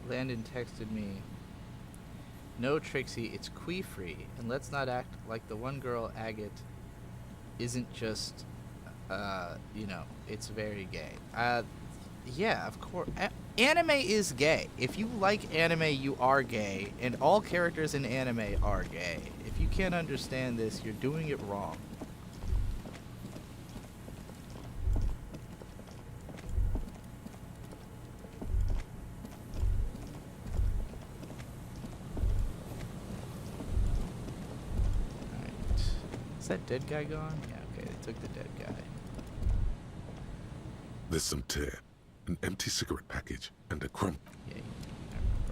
Landon texted me, no Trixie, it's Queefree, and let's not act like the one girl Agate isn't just, it's very gay. Yeah, of course. Anime is gay. If you like anime, you are gay, and all characters in anime are gay. If you can't understand this, you're doing it wrong. Is that dead guy gone? Yeah, okay, they took the dead guy. There's some tear, an empty cigarette package, and a crumb. Yeah, I remember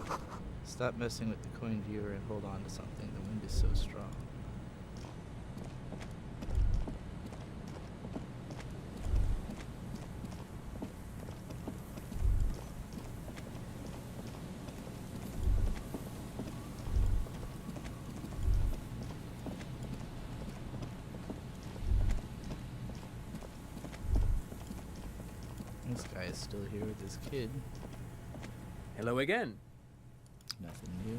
all this. Stop messing with the coin viewer and hold on to something. The wind is so strong. This guy is still here with his kid. Hello again. Nothing new.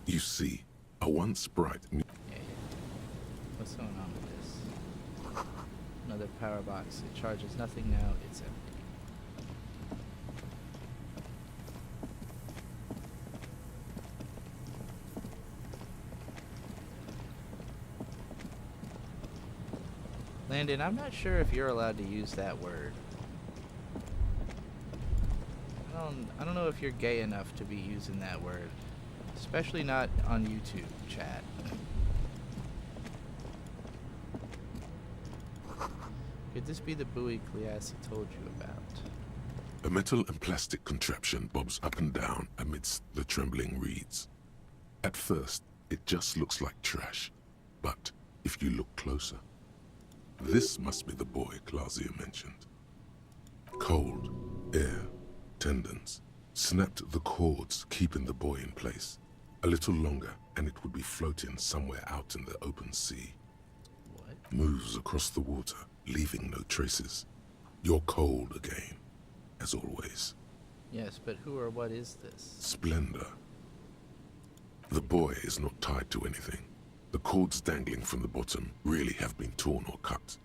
You see, a once bright. What's going on with this? Another power box. It charges nothing now. It's empty. Landon, I'm not sure if you're allowed to use that word. I don't know if you're gay enough to be using that word. Especially not on YouTube, chat. Could this be the buoy Cleassi told you about? A metal and plastic contraption bobs up and down amidst the trembling reeds. At first, it just looks like trash. But if you look closer, this must be the buoy Clausia mentioned. Cold, air, tendons, snapped the cords keeping the buoy in place. A little longer and it would be floating somewhere out in the open sea. What? Moves across the water, leaving no traces. You're cold again, as always. Yes, but who or what is this? Splendor. The buoy is not tied to anything. The cords dangling from the bottom really have been torn or cut.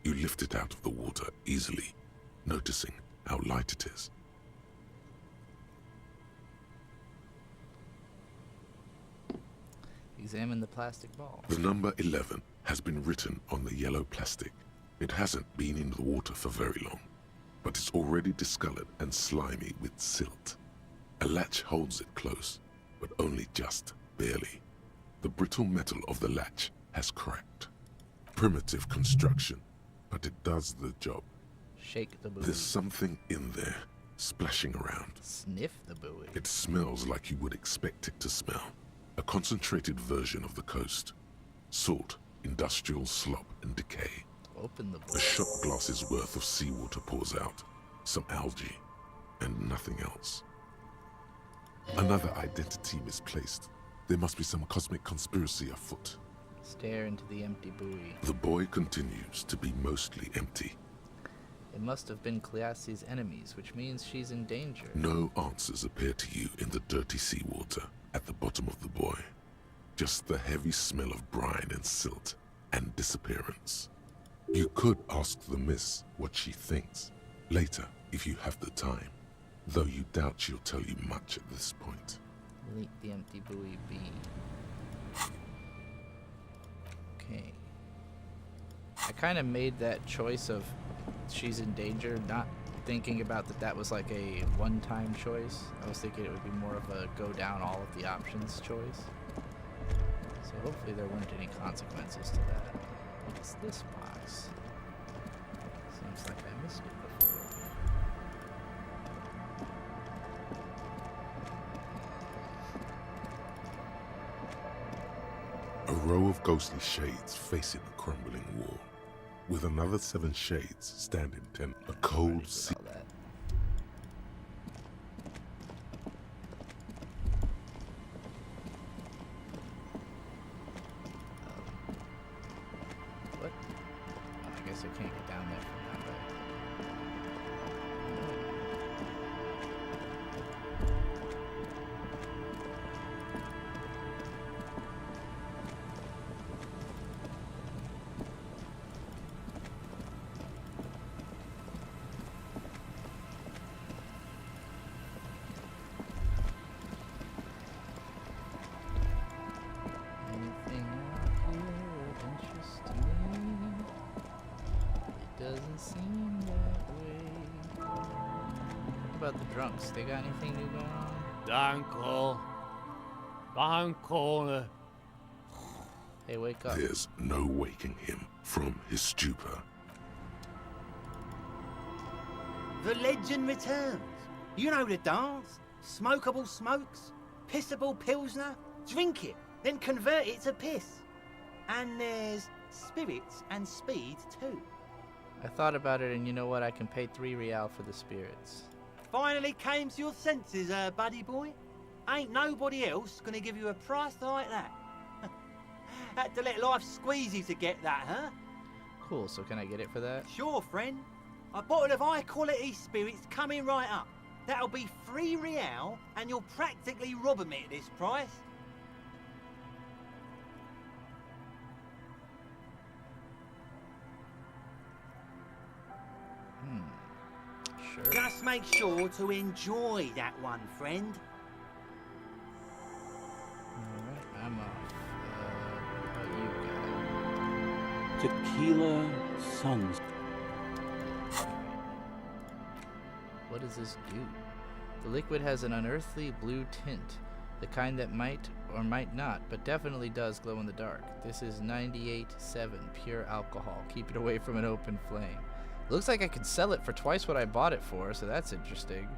You lift it out of the water easily, noticing how light it is. Examine the plastic ball. The number 11 has been written on the yellow plastic. It hasn't been in the water for very long, but it's already discolored and slimy with silt. A latch holds it close, but only just barely. The brittle metal of the latch has cracked. Primitive construction, but it does the job. Shake the buoy. There's something in there, splashing around. Sniff the buoy. It smells like you would expect it to smell. A concentrated version of the coast. Salt, industrial slop, and decay. Open the buoy. A shot glass's worth of seawater pours out. Some algae, and nothing else. Another identity misplaced. There must be some cosmic conspiracy afoot. Stare into the empty buoy. The buoy continues to be mostly empty. It must have been Cleassi's enemies, which means she's in danger. No answers appear to you in the dirty seawater at the bottom of the buoy. Just the heavy smell of brine and silt and disappearance. You could ask the miss what she thinks later if you have the time, though you doubt she'll tell you much at this point. Let the empty buoy be. Okay. I kind of made that choice of she's in danger, not thinking about that was like a one-time choice. I was thinking it would be more of a go down all of the options choice. So hopefully there weren't any consequences to that. What is this box? Seems like I missed it before. A row of ghostly shades facing a crumbling wall, with another 7 shades standing 10. A cold sea. What? Oh, I guess I can't get down there from that way. Anything out here of interest to me? It doesn't seem that way. What about the drunks? They got anything new going on? Danko. Wrong corner. Hey, wake up. There's no waking him from his stupor. The legend returns. You know the dance. Smokable smokes, pissable pilsner. Drink it, then convert it to piss. And there's spirits and speed too. I thought about it, and you know what? I can pay 3 real for the spirits. Finally came to your senses, buddy boy. Ain't nobody else gonna give you a price like that. Had to let life squeeze you to get that, huh? Cool, so can I get it for that? Sure, friend. A bottle of high-quality spirits coming right up. That'll be 3 real, and you're practically robbing me at this price. Sure. Just make sure to enjoy that one, friend. Alright, I'm off. What about you guys? Tequila Suns. What does this do? The liquid has an unearthly blue tint, the kind that might or might not, but definitely does glow in the dark. This is 98.7 pure alcohol. Keep it away from an open flame. Looks like I could sell it for twice what I bought it for, so that's interesting.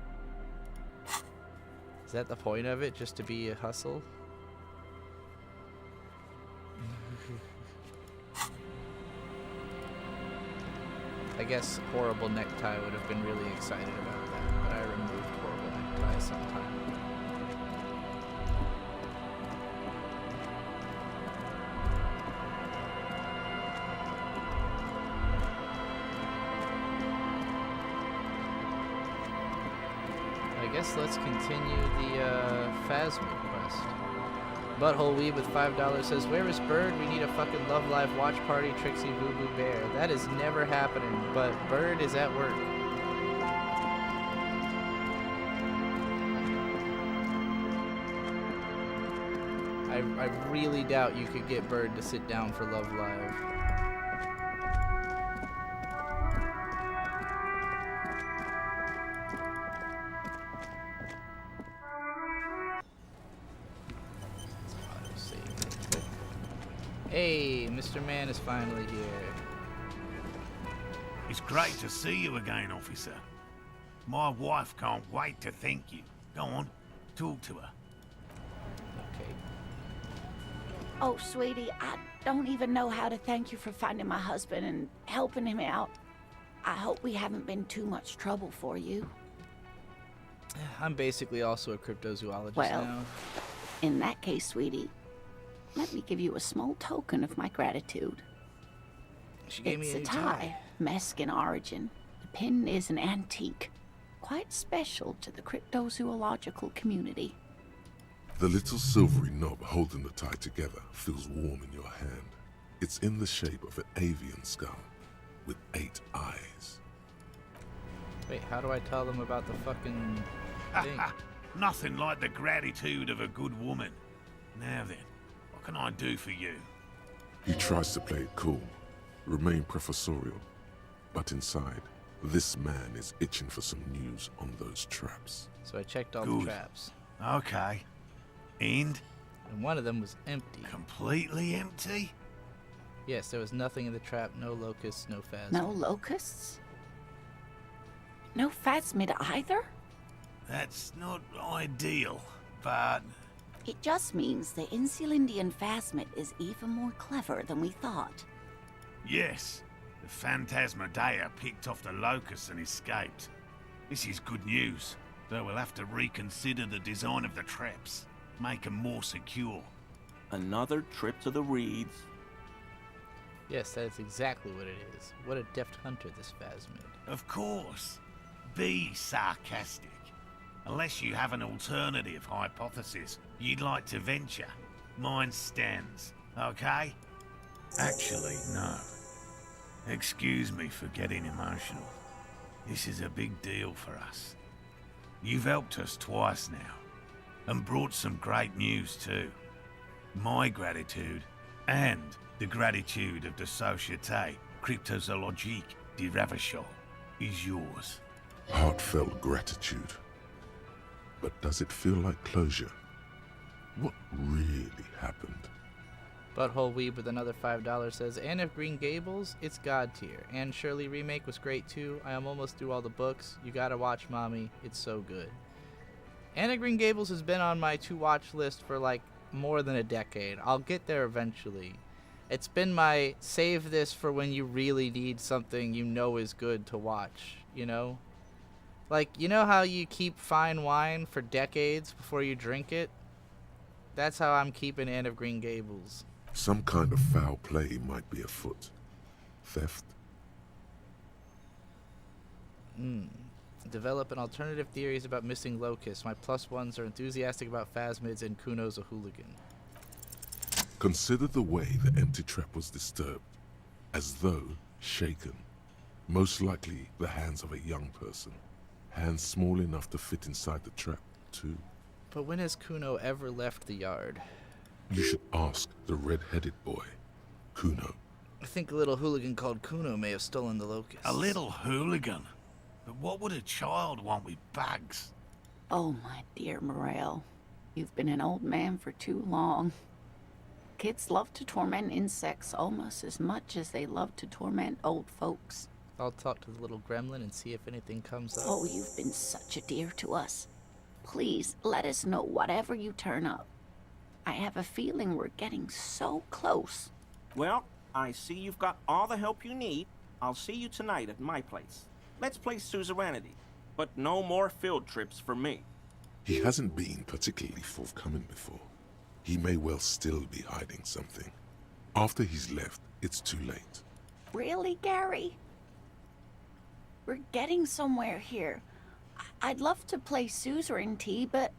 Is that the point of it, just to be a hustle? I guess Horrible Necktie would have been really excited about that, but I removed Horrible Necktie sometime. I guess let's continue the Phasmid quest. Butthole Weeb with $5 says, "Where is Bird? We need a fucking Love Live watch party, Trixie Boo Boo Bear." That is never happening, but Bird is at work. I really doubt you could get Bird to sit down for Love Live. Hey, Mr. Man is finally here. It's great to see you again, officer. My wife can't wait to thank you. Go on, talk to her. Okay. Oh, sweetie, I don't even know how to thank you for finding my husband and helping him out. I hope we haven't been too much trouble for you. I'm basically also a cryptozoologist Well, now. in that case, sweetie, let me give you a small token of my gratitude. She gave me a new tie. Mesk in origin. The pin is an antique, quite special to the cryptozoological community. The little silvery knob holding the tie together feels warm in your hand. It's in the shape of an avian skull with 8 eyes. Wait, how do I tell them about the fucking thing? Nothing like the gratitude of a good woman. Now then, what can I do for you? He tries to play it cool, remain professorial, but inside, this man is itching for some news on those traps. So I checked all Good. the traps. Okay. And one of them was empty. Completely empty? Yes, there was nothing in the trap. No locusts, no phasmid. No locusts? No phasmid either? That's not ideal, but... It just means the Insulindian phasmid is even more clever than we thought. Yes, the Phantasmadeia picked off the locusts and escaped. This is good news, though we'll have to reconsider the design of the traps. Make them more secure. Another trip to the reeds. Yes, that is exactly what it is. What a deft hunter this phasmid. Of course. Be sarcastic. Unless you have an alternative hypothesis you'd like to venture. Mine stands, okay? Actually, no. Excuse me for getting emotional. This is a big deal for us. You've helped us twice now, and brought some great news too. My gratitude, and the gratitude of the Société Cryptozoologique de Ravachol, is yours. Heartfelt gratitude. But does it feel like closure? What really happened? Butthole Weeb with another $5 says, Anne of Green Gables, it's God tier. Anne Shirley remake was great too. I am almost through all the books. You gotta watch, mommy. It's so good. Anne of Green Gables has been on my to-watch list for like more than a decade. I'll get there eventually. It's been my save this for when you really need something you know is good to watch, you know? Like, you know how you keep fine wine for decades before you drink it? That's how I'm keeping Anne of Green Gables. Some kind of foul play might be afoot. Theft? Develop alternative theories about missing locusts. My plus ones are enthusiastic about phasmids and Kuno's a hooligan. Consider the way the empty trap was disturbed, as though shaken. Most likely the hands of a young person. Hands small enough to fit inside the trap, too. But when has Kuno ever left the yard? You should ask the red-headed boy, Kuno. I think a little hooligan called Kuno may have stolen the locusts. A little hooligan? But what would a child want with bags? Oh, my dear Morel. You've been an old man for too long. Kids love to torment insects almost as much as they love to torment old folks. I'll talk to the little gremlin and see if anything comes up. Oh, you've been such a dear to us. Please, let us know whatever you turn up. I have a feeling we're getting so close. Well, I see you've got all the help you need. I'll see you tonight at my place. Let's play suzerainty, but no more field trips for me. He hasn't been particularly forthcoming before. He may well still be hiding something. After he's left, it's too late. Really, Gary? We're getting somewhere here. I'd love to play suzerainty, but...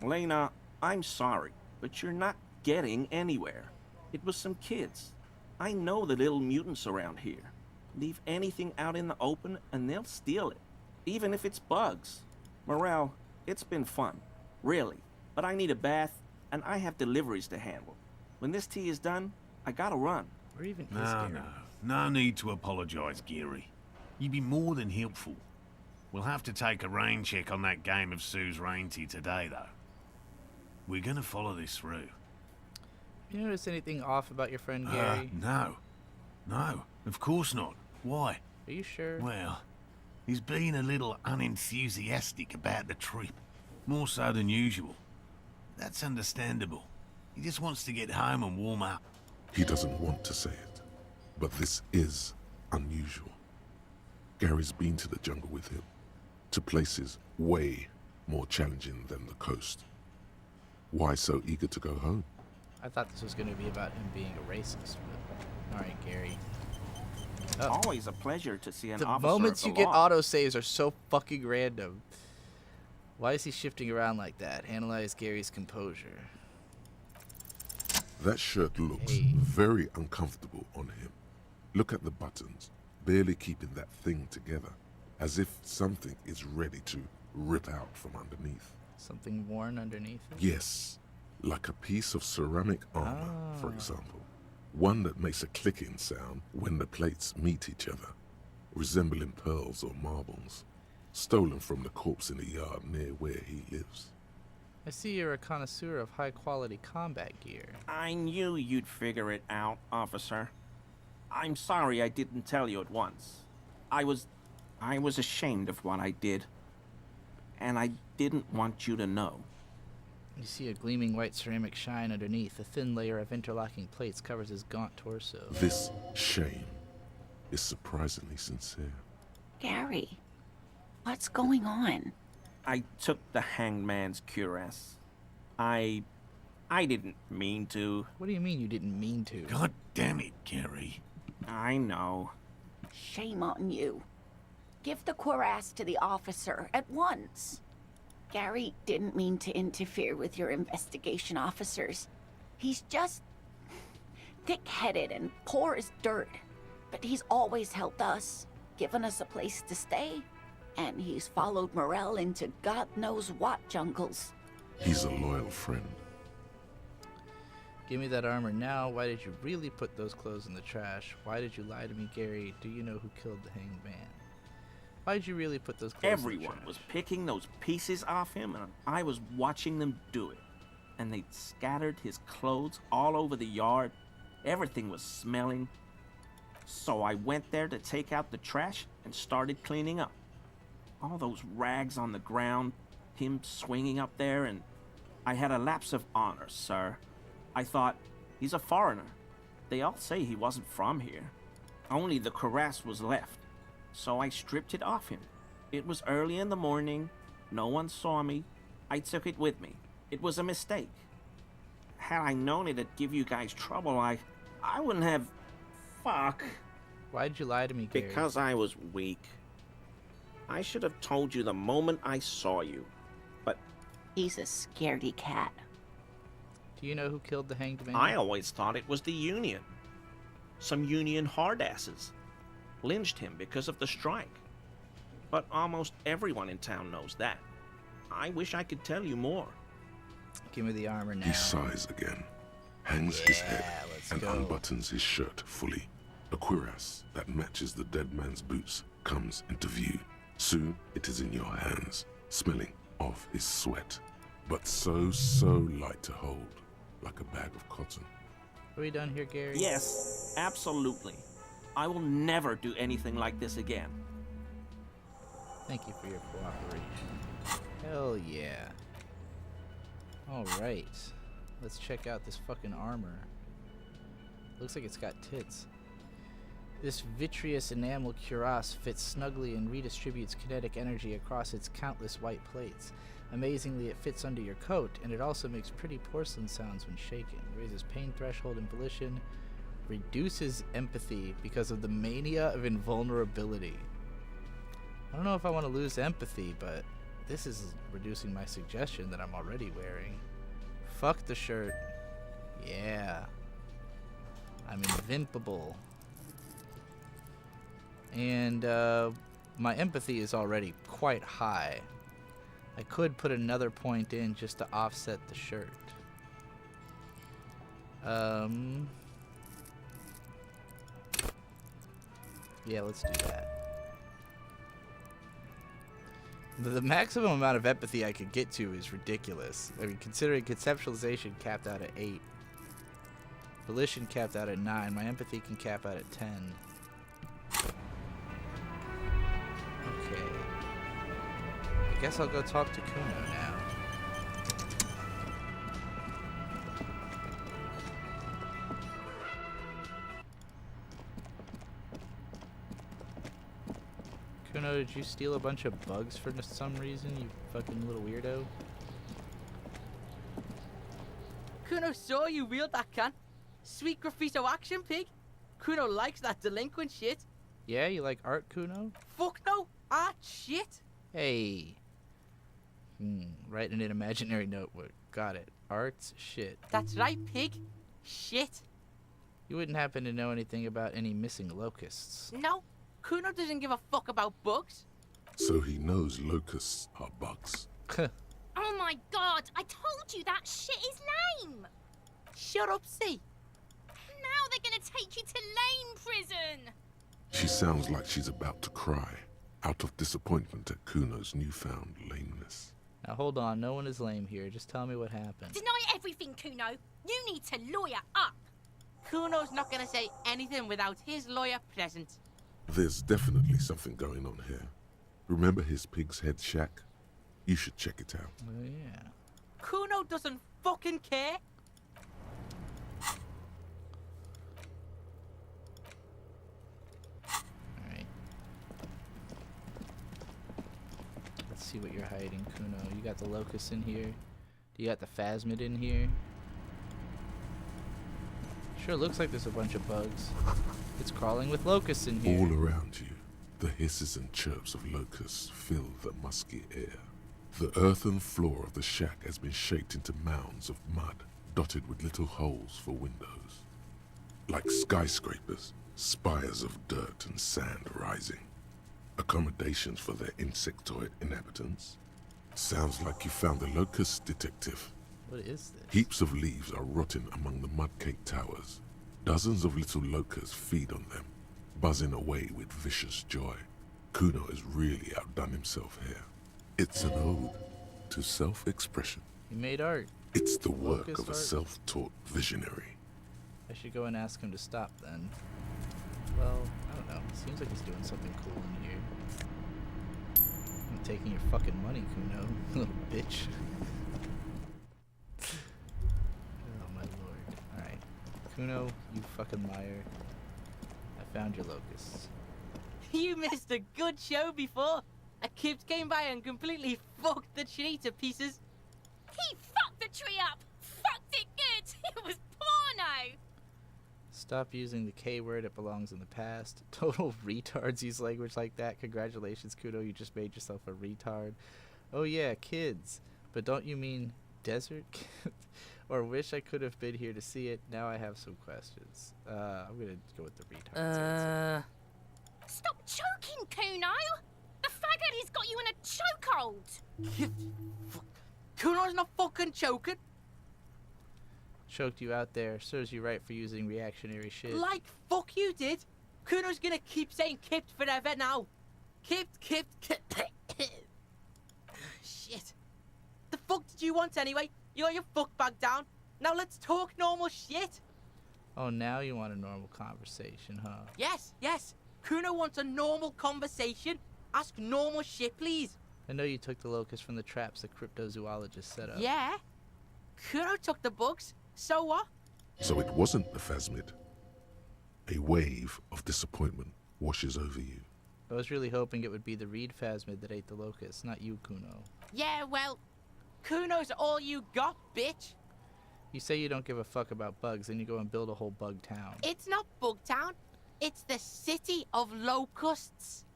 Lena, I'm sorry, but you're not getting anywhere. It was some kids. I know the little mutants around here. Leave anything out in the open and they'll steal it, even if it's bugs. Morel, it's been fun, really, but I need a bath and I have deliveries to handle. When this tea is done, I gotta run. Where even is No, Gary? no need to apologize, Geary. You'd be more than helpful. We'll have to take a rain check on that game of suzerainty today, though. We're gonna follow this through. You notice anything off about your friend Gary? No. No, of course not. Why? Are you sure? Well, he's been a little unenthusiastic about the trip. More so than usual. That's understandable. He just wants to get home and warm up. He doesn't want to say it, but this is unusual. Gary's been to the jungle with him, to places way more challenging than the coast. Why so eager to go home? I thought this was going to be about him being a racist, but... Alright, Gary. Oh. Always a pleasure to see an The officer moments of the you get law. autosaves are so fucking random. Why is he shifting around like that? Analyze Gary's composure. That shirt looks very uncomfortable on him. Look at the buttons, barely keeping that thing together, as if something is ready to rip out from underneath. Something worn underneath it? Yes, like a piece of ceramic armor, for example. One that makes a clicking sound when the plates meet each other, resembling pearls or marbles, stolen from the corpse in the yard near where he lives. I see you're a connoisseur of high-quality combat gear. I knew you'd figure it out, officer. I'm sorry I didn't tell you at once. I was ashamed of what I did. And I didn't want you to know. You see a gleaming white ceramic shine underneath. A thin layer of interlocking plates covers his gaunt torso. This shame is surprisingly sincere. Gary, what's going on? I took the hangman's cuirass. I didn't mean to. What do you mean you didn't mean to? God damn it, Gary. I know. Shame on you. Give the cuirass to the officer at once. Gary didn't mean to interfere with your investigation officers. He's just thick-headed and poor as dirt. But he's always helped us, given us a place to stay. And he's followed Morel into God knows what jungles. He's a loyal friend. Give me that armor now. Why did you really put those clothes in the trash? Why did you lie to me, Gary? Do you know who killed the hanged man? Why did you really put those clothes in the Everyone trash? was picking those pieces off him, and I was watching them do it. and they'd scattered his clothes all over the yard. Everything was smelling. So I went there to take out the trash and started cleaning up. All those rags on the ground, him swinging up there, and I had a lapse of honor, sir. I thought, he's a foreigner. They all say he wasn't from here. Only the cuirass was left, so I stripped it off him. It was early in the morning. No one saw me. I took it with me. It was a mistake. Had I known it'd give you guys trouble, I wouldn't have... Fuck. Why'd you lie to me, Gary? Because I was weak. I should have told you the moment I saw you, but... He's a scaredy cat. Do you know who killed the hanged man? I always thought it was the Union. Some Union hardasses lynched him because of the strike. But almost everyone in town knows that. I wish I could tell you more. Give me the armor now. He sighs again, hangs his head, and unbuttons his shirt fully. A cuirass that matches the dead man's boots comes into view. Soon it is in your hands, smelling of his sweat, but so light to hold, like a bag of cotton. Are we done here, Gary? Yes, absolutely. I will never do anything like this again. Thank you for your cooperation. Hell yeah. Alright. Let's check out this fucking armor. Looks like it's got tits. This vitreous enamel cuirass fits snugly and redistributes kinetic energy across its countless white plates. Amazingly, it fits under your coat, and it also makes pretty porcelain sounds when shaken. Raises pain threshold and volition. Reduces empathy because of the mania of invulnerability. I don't know if I want to lose empathy, but this is reducing my suggestion that I'm already wearing. Fuck the shirt. Yeah. I'm invincible. And my empathy is already quite high. I could put another point in just to offset the shirt. Yeah, let's do that. The maximum amount of empathy I could get to is ridiculous. I mean, considering conceptualization capped out at 8. Volition capped out at 9. My empathy can cap out at 10. Okay. I guess I'll go talk to Kuno now. Kuno, did you steal a bunch of bugs for some reason, you fucking little weirdo? Kuno saw you wield that can. Sweet graffito action, pig. Kuno likes that delinquent shit. Yeah, you like art, Kuno? Fuck no, art shit. Hey. Writing an imaginary notebook. Got it. Art's shit. That's right, pig. Shit. You wouldn't happen to know anything about any missing locusts? No, Kuno doesn't give a fuck about bugs. So he knows locusts are bugs. Oh my god, I told you that shit is lame! Shut up, see. Now they're gonna take you to lame prison! She sounds like she's about to cry, out of disappointment at Kuno's newfound lameness. Now hold on, no one is lame here. Just tell me what happened. Deny everything, Kuno. You need to lawyer up. Kuno's not gonna say anything without his lawyer present. There's definitely something going on here. Remember his pig's head shack? You should check it out. Oh yeah. Kuno doesn't fucking care. Alright. Let's see what you're hiding, Kuno. You got the locust in here? Do you got the phasmid in here? Sure looks like there's a bunch of bugs. It's crawling with locusts in here. All around you, the hisses and chirps of locusts fill the musky air. The earthen floor of the shack has been shaped into mounds of mud, dotted with little holes for windows. Like skyscrapers, spires of dirt and sand rising. Accommodations for their insectoid inhabitants. Sounds like you found the locust, detective. What is this? Heaps of leaves are rotting among the mud-caked towers. Dozens of little locusts feed on them, buzzing away with vicious joy. Kuno has really outdone himself here. It's an ode to self-expression. You made art. It's the work Locust of a art? self-taught visionary. I should go and ask him to stop then. Well, I don't know. Seems like he's doing something cool in here. I'm taking your fucking money, Kuno. Little bitch. Oh my lord. Alright. Kuno, you fucking liar. I found your locusts. You missed a good show before. A kid came by and completely fucked the tree to pieces. He fucked the tree up! Fucked it good! It was porno! Stop using the K word, it belongs in the past. Total retards use language like that. Congratulations, Kuno, you just made yourself a retard. Oh yeah, kids. But don't you mean desert kids? Or wish I could have been here to see it. Now I have some questions. I'm gonna go with the retards answer. Stop choking, Kuno! The faggot has got you in a chokehold! Kuno's not fucking choking. Choked you out there. Serves you right for using reactionary shit. Like fuck you did. Kuno's gonna keep saying kipped forever now. Kipped. Shit. The fuck did you want anyway? You got your fuck bag down. Now let's talk normal shit. Oh, now you want a normal conversation, huh? Yes. Kuno wants a normal conversation. Ask normal shit, please. I know you took the locust from the traps the cryptozoologist set up. Yeah. Kuno took the books. So what? So it wasn't the phasmid. A wave of disappointment washes over you. I was really hoping it would be the reed phasmid that ate the locust, not you, Kuno. Yeah, well, Kuno's all you got, bitch. You say you don't give a fuck about bugs, then you go and build a whole bug town. It's not Bugtown. It's the city of locusts.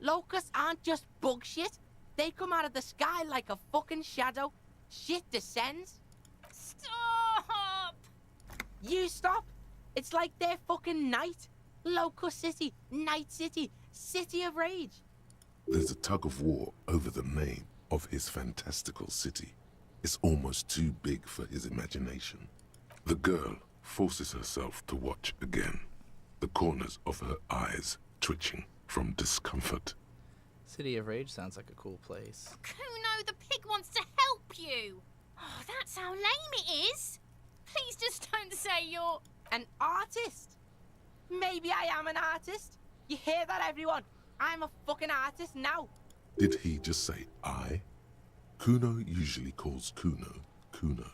Locusts aren't just bug shit. They come out of the sky like a fucking shadow. Shit descends. Stop! You stop. It's like their fucking night. Locust City, Night City, City of Rage. There's a tug of war over the name of his fantastical city. It's almost too big for his imagination. The girl forces herself to watch again, the corners of her eyes twitching from discomfort. City of Rage sounds like a cool place. Kuno, the pig wants to help you. Oh, that's how lame it is. Please just don't say you're an artist. Maybe I am an artist. You hear that, everyone? I'm a fucking artist now. Did he just say I? Kuno usually calls Kuno, Kuno.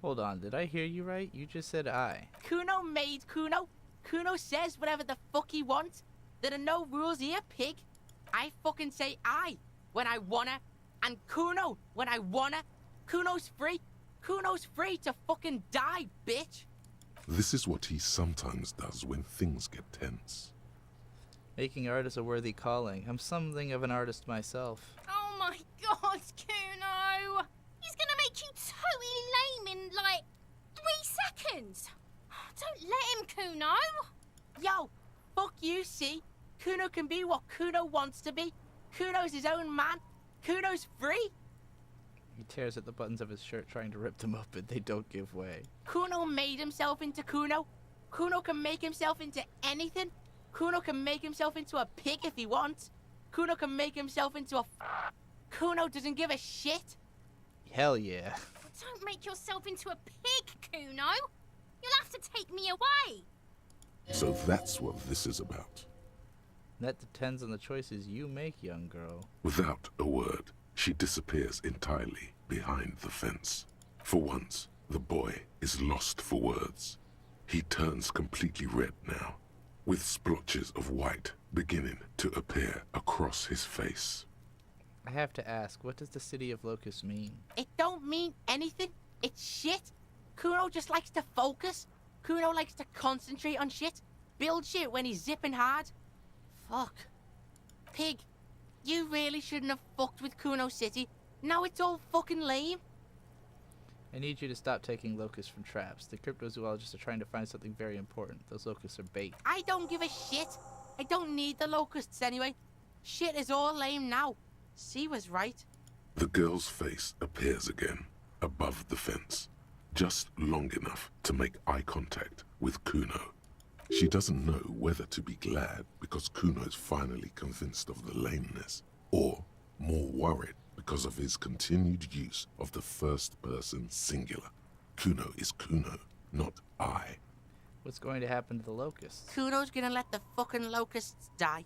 Hold on, did I hear you right? You just said I. Kuno made Kuno. Kuno says whatever the fuck he wants. There are no rules here, pig. I fucking say I when I wanna, and Kuno when I wanna. Kuno's free. Kuno's free to fucking die, bitch. This is what he sometimes does when things get tense. Making art is a worthy calling. I'm something of an artist myself. Oh my god, Kuno! He's gonna make you totally lame in, like, 3 seconds. Don't let him, Kuno! Yo, fuck you, see? Kuno can be what Kuno wants to be. Kuno's his own man. Kuno's free. He tears at the buttons of his shirt trying to rip them up, and they don't give way. Kuno made himself into Kuno. Kuno can make himself into anything. Kuno can make himself into a pig if he wants. Kuno can make himself into a... Kuno doesn't give a shit. Hell yeah. Don't make yourself into a pig, Kuno. You'll have to take me away. So that's what this is about. That depends on the choices you make, young girl. Without a word, she disappears entirely behind the fence. For once, the boy is lost for words. He turns completely red now, with splotches of white beginning to appear across his face. I have to ask, what does the City of Locusts mean? It don't mean anything. It's shit. Kuno just likes to focus. Kuno likes to concentrate on shit. Build shit when he's zipping hard. Fuck. Pig, you really shouldn't have fucked with Kuno City. Now it's all fucking lame. I need you to stop taking locusts from traps. The cryptozoologists are trying to find something very important. Those locusts are bait. I don't give a shit. I don't need the locusts anyway. Shit is all lame now. C was right. The girl's face appears again, above the fence, just long enough to make eye contact with Kuno. She doesn't know whether to be glad because Kuno is finally convinced of the lameness, or more worried because of his continued use of the first person singular. Kuno is Kuno, not I. What's going to happen to the locusts? Kuno's gonna let the fucking locusts die.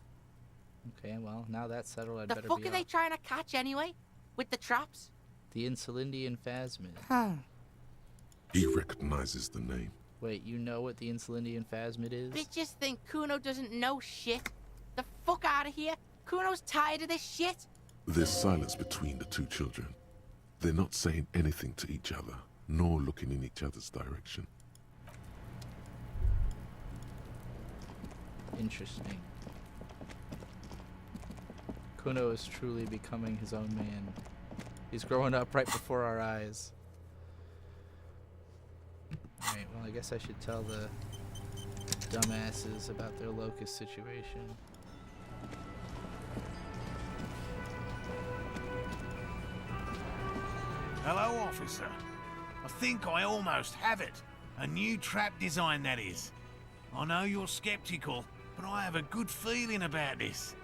Okay, well, now that's settled, I'd The better fuck be are they off. trying to catch anyway? With the traps? The Insulindian Phasmid. Huh. He recognizes the name. Wait, you know what the Insulindian Phasmid is? Bitches think Kuno doesn't know shit. The fuck out of here. Kuno's tired of this shit. There's silence between the two children. They're not saying anything to each other, nor looking in each other's direction. Interesting. Kuno is truly becoming his own man. He's growing up right before our eyes. Alright, well, I guess I should tell the dumbasses about their locust situation. Hello, officer. I think I almost have it. A new trap design, that is. I know you're skeptical, but I have a good feeling about this.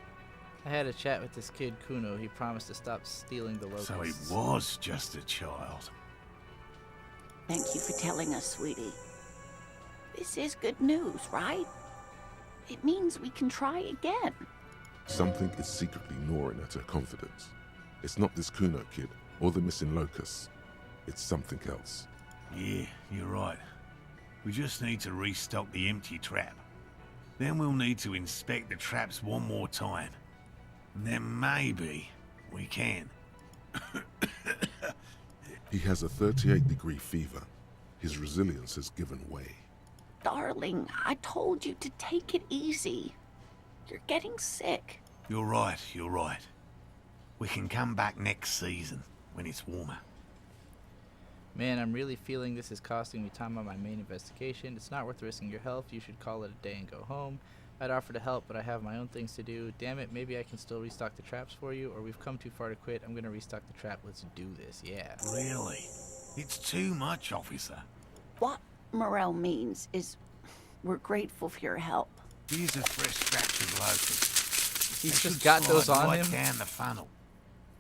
I had a chat with this kid, Kuno. He promised to stop stealing the locusts. So he was just a child. Thank you for telling us, sweetie. This is good news, right? It means we can try again. Something is secretly gnawing at her confidence. It's not this Kuno kid, or the missing locusts. It's something else. Yeah, you're right. We just need to restock the empty trap. Then we'll need to inspect the traps one more time. And then maybe we can. He has a 38-degree fever. His resilience has given way. Darling, I told you to take it easy. You're getting sick. You're right, you're right. We can come back next season, when it's warmer. Man, I'm really feeling this is costing me time on my main investigation. It's not worth risking your health. You should call it a day and go home. I'd offer to help, but I have my own things to do. Damn it, maybe I can still restock the traps for you, or we've come too far to quit. I'm gonna restock the trap. Let's do this, yeah. Really? It's too much, officer. What Morel means is we're grateful for your help. Here's a fresh scratch of locust. He's They just should got slide those on right him? down the funnel.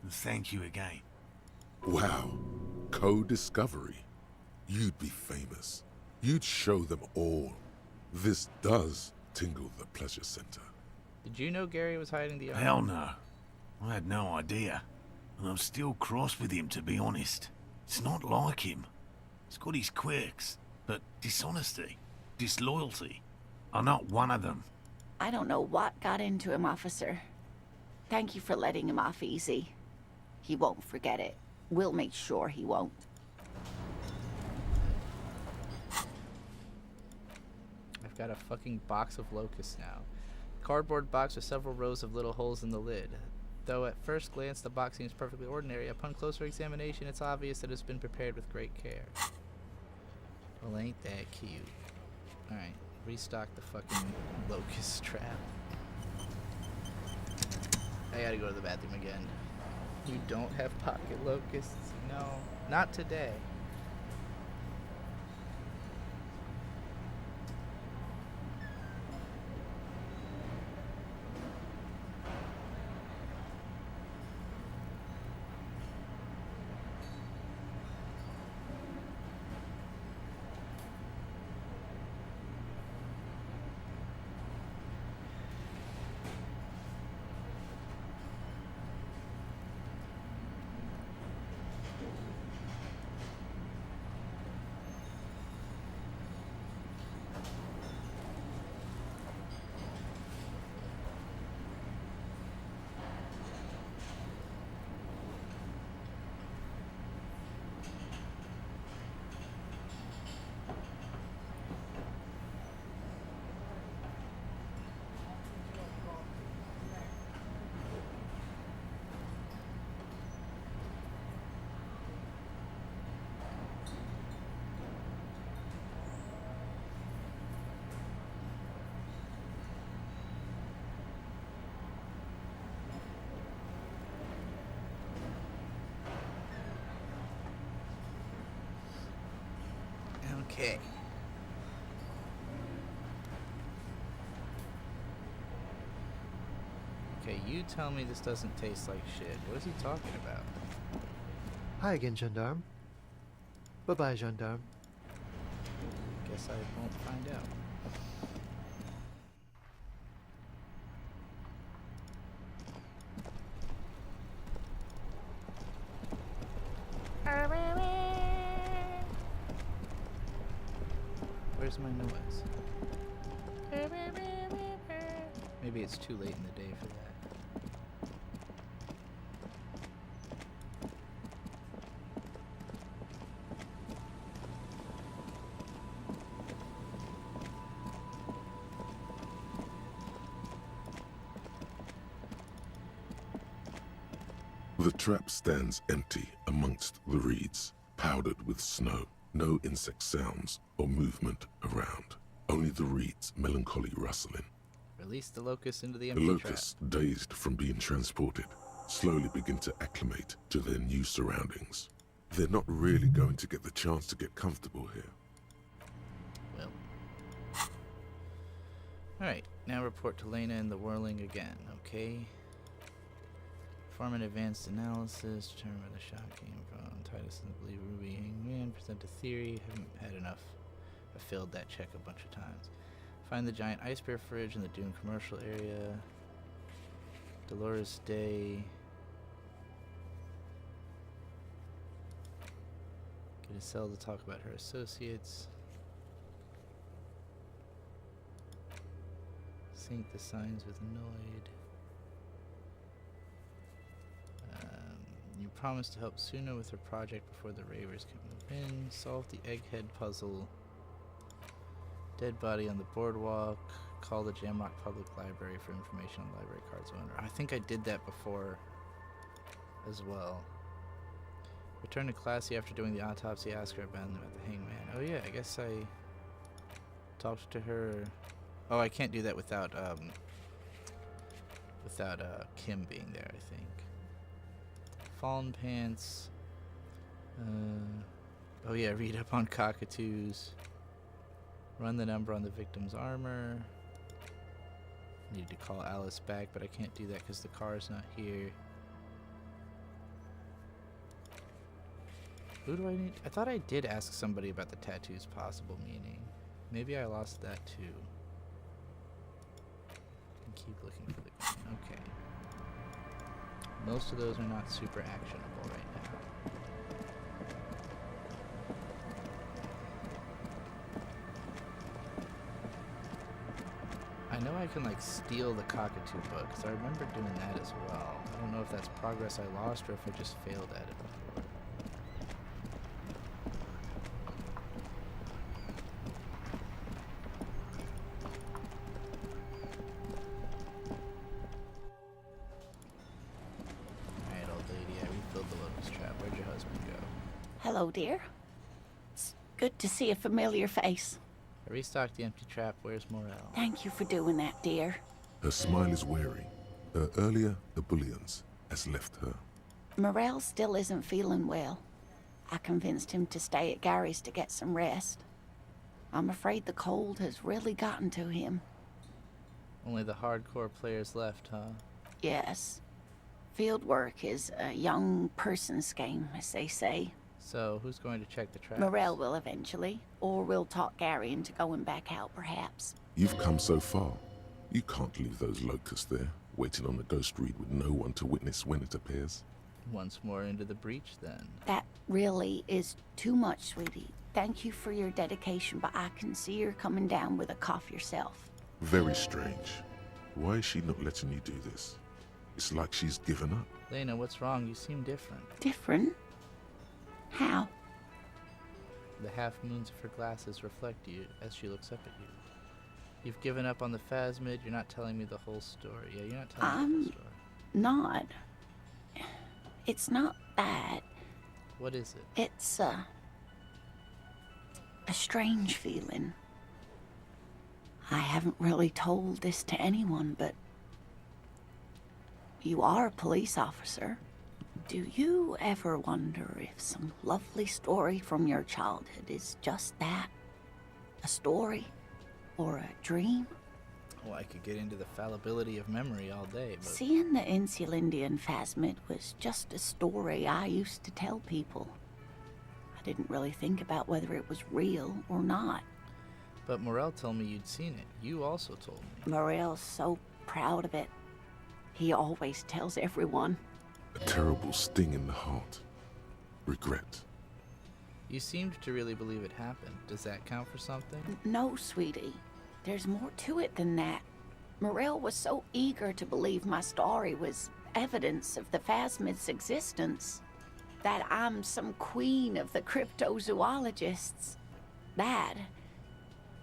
And thank you again. Wow. Co-discovery. You'd be famous. You'd show them all. This does tingle the pleasure center. Did you know Gary was hiding the Hell no. I had no idea. And I'm still cross with him, to be honest. It's not like him. He's got his quirks, but dishonesty, disloyalty are not one of them. I don't know what got into him, officer. Thank you for letting him off easy. He won't forget it. We'll make sure he won't. I've got a fucking box of locusts now. Cardboard box with several rows of little holes in the lid. Though at first glance the box seems perfectly ordinary, upon closer examination it's obvious that it's been prepared with great care. Well, ain't that cute. Alright, restock the fucking locust trap. I gotta go to the bathroom again. You don't have pocket locusts? No, not today. Okay. Okay, you tell me this doesn't taste like shit. What is he talking about? Hi again, gendarme. Bye-bye, gendarme. Guess I won't find out. Where's my noise? Maybe it's too late in the day for that. The trap stands empty amongst the reeds, powdered with snow. No insect sounds or movement around. Only the reeds' melancholy rustling. Release the locusts into the The empty locusts, dazed from being transported, slowly begin to acclimate to their new surroundings. They're not really going to get the chance to get comfortable here. Well. Alright, now report to Lena and the whirling again, okay? Perform an advanced analysis, determine where the shot came from. Titus doesn't believe Ruby Hangman. Present a theory. Haven't had enough. I failed that check a bunch of times. Find the giant ice bear fridge in the Dune commercial area. Dolores Day. Get a cell to talk about her associates. Sync the signs with annoyed. You promised to help Suna with her project before the ravers can move in. Solve the egghead puzzle. Dead body on the boardwalk. Call the Jamrock Public Library for information on library cards owner. I think I did that before as well. Return to Classy after doing the autopsy. Ask her about them at the hangman. Oh yeah, I guess I talked to her. Oh, I can't do that without Kim being there, I think. Fallen Pants. Oh yeah, read up on cockatoos. Run the number on the victim's armor. Need to call Alice back, but I can't do that because the car is not here. Who do I need? I thought I did ask somebody about the tattoo's possible meaning. Maybe I lost that too. And keep looking for the gun. Okay. Most of those are not super actionable right now. I know I can like steal the cockatoo book, because I remember doing that as well. I don't know if that's progress I lost or if I just failed at it before. Hello, dear. It's good to see a familiar face. I restocked the empty trap. Where's Morel? Thank you for doing that, dear. Her smile is weary. Her earlier ebullience has left her. Morel still isn't feeling well. I convinced him to stay at Gary's to get some rest. I'm afraid the cold has really gotten to him. Only the hardcore players left, huh? Yes. Field work is a young person's game, as they say. So, who's going to check the traps? Morel will eventually, or we'll talk Gary into going back out, perhaps. You've come so far. You can't leave those locusts there, waiting on the ghost read with no one to witness when it appears. Once more into the breach, then. That really is too much, sweetie. Thank you for your dedication, but I can see you're coming down with a cough yourself. Very strange. Why is she not letting you do this? It's like she's given up. Lena, what's wrong? You seem different. Different? How? The half moons of her glasses reflect you as she looks up at you. You've given up on the phasmid. You're not telling me the whole story. Yeah, you're not telling me the whole story. Not. It's not that. What is it? It's a strange feeling. I haven't really told this to anyone, but you are a police officer. Do you ever wonder if some lovely story from your childhood is just that? A story? Or a dream? Well, I could get into the fallibility of memory all day, but... Seeing the Insulindian phasmid was just a story I used to tell people. I didn't really think about whether it was real or not. But Morel told me you'd seen it. You also told me. Morel's so proud of it. He always tells everyone. A terrible sting in the heart. Regret. You seemed to really believe it happened. Does that count for something? No, sweetie. There's more to it than that. Morel was so eager to believe my story was evidence of the phasmid's existence, that I'm some queen of the cryptozoologists. That,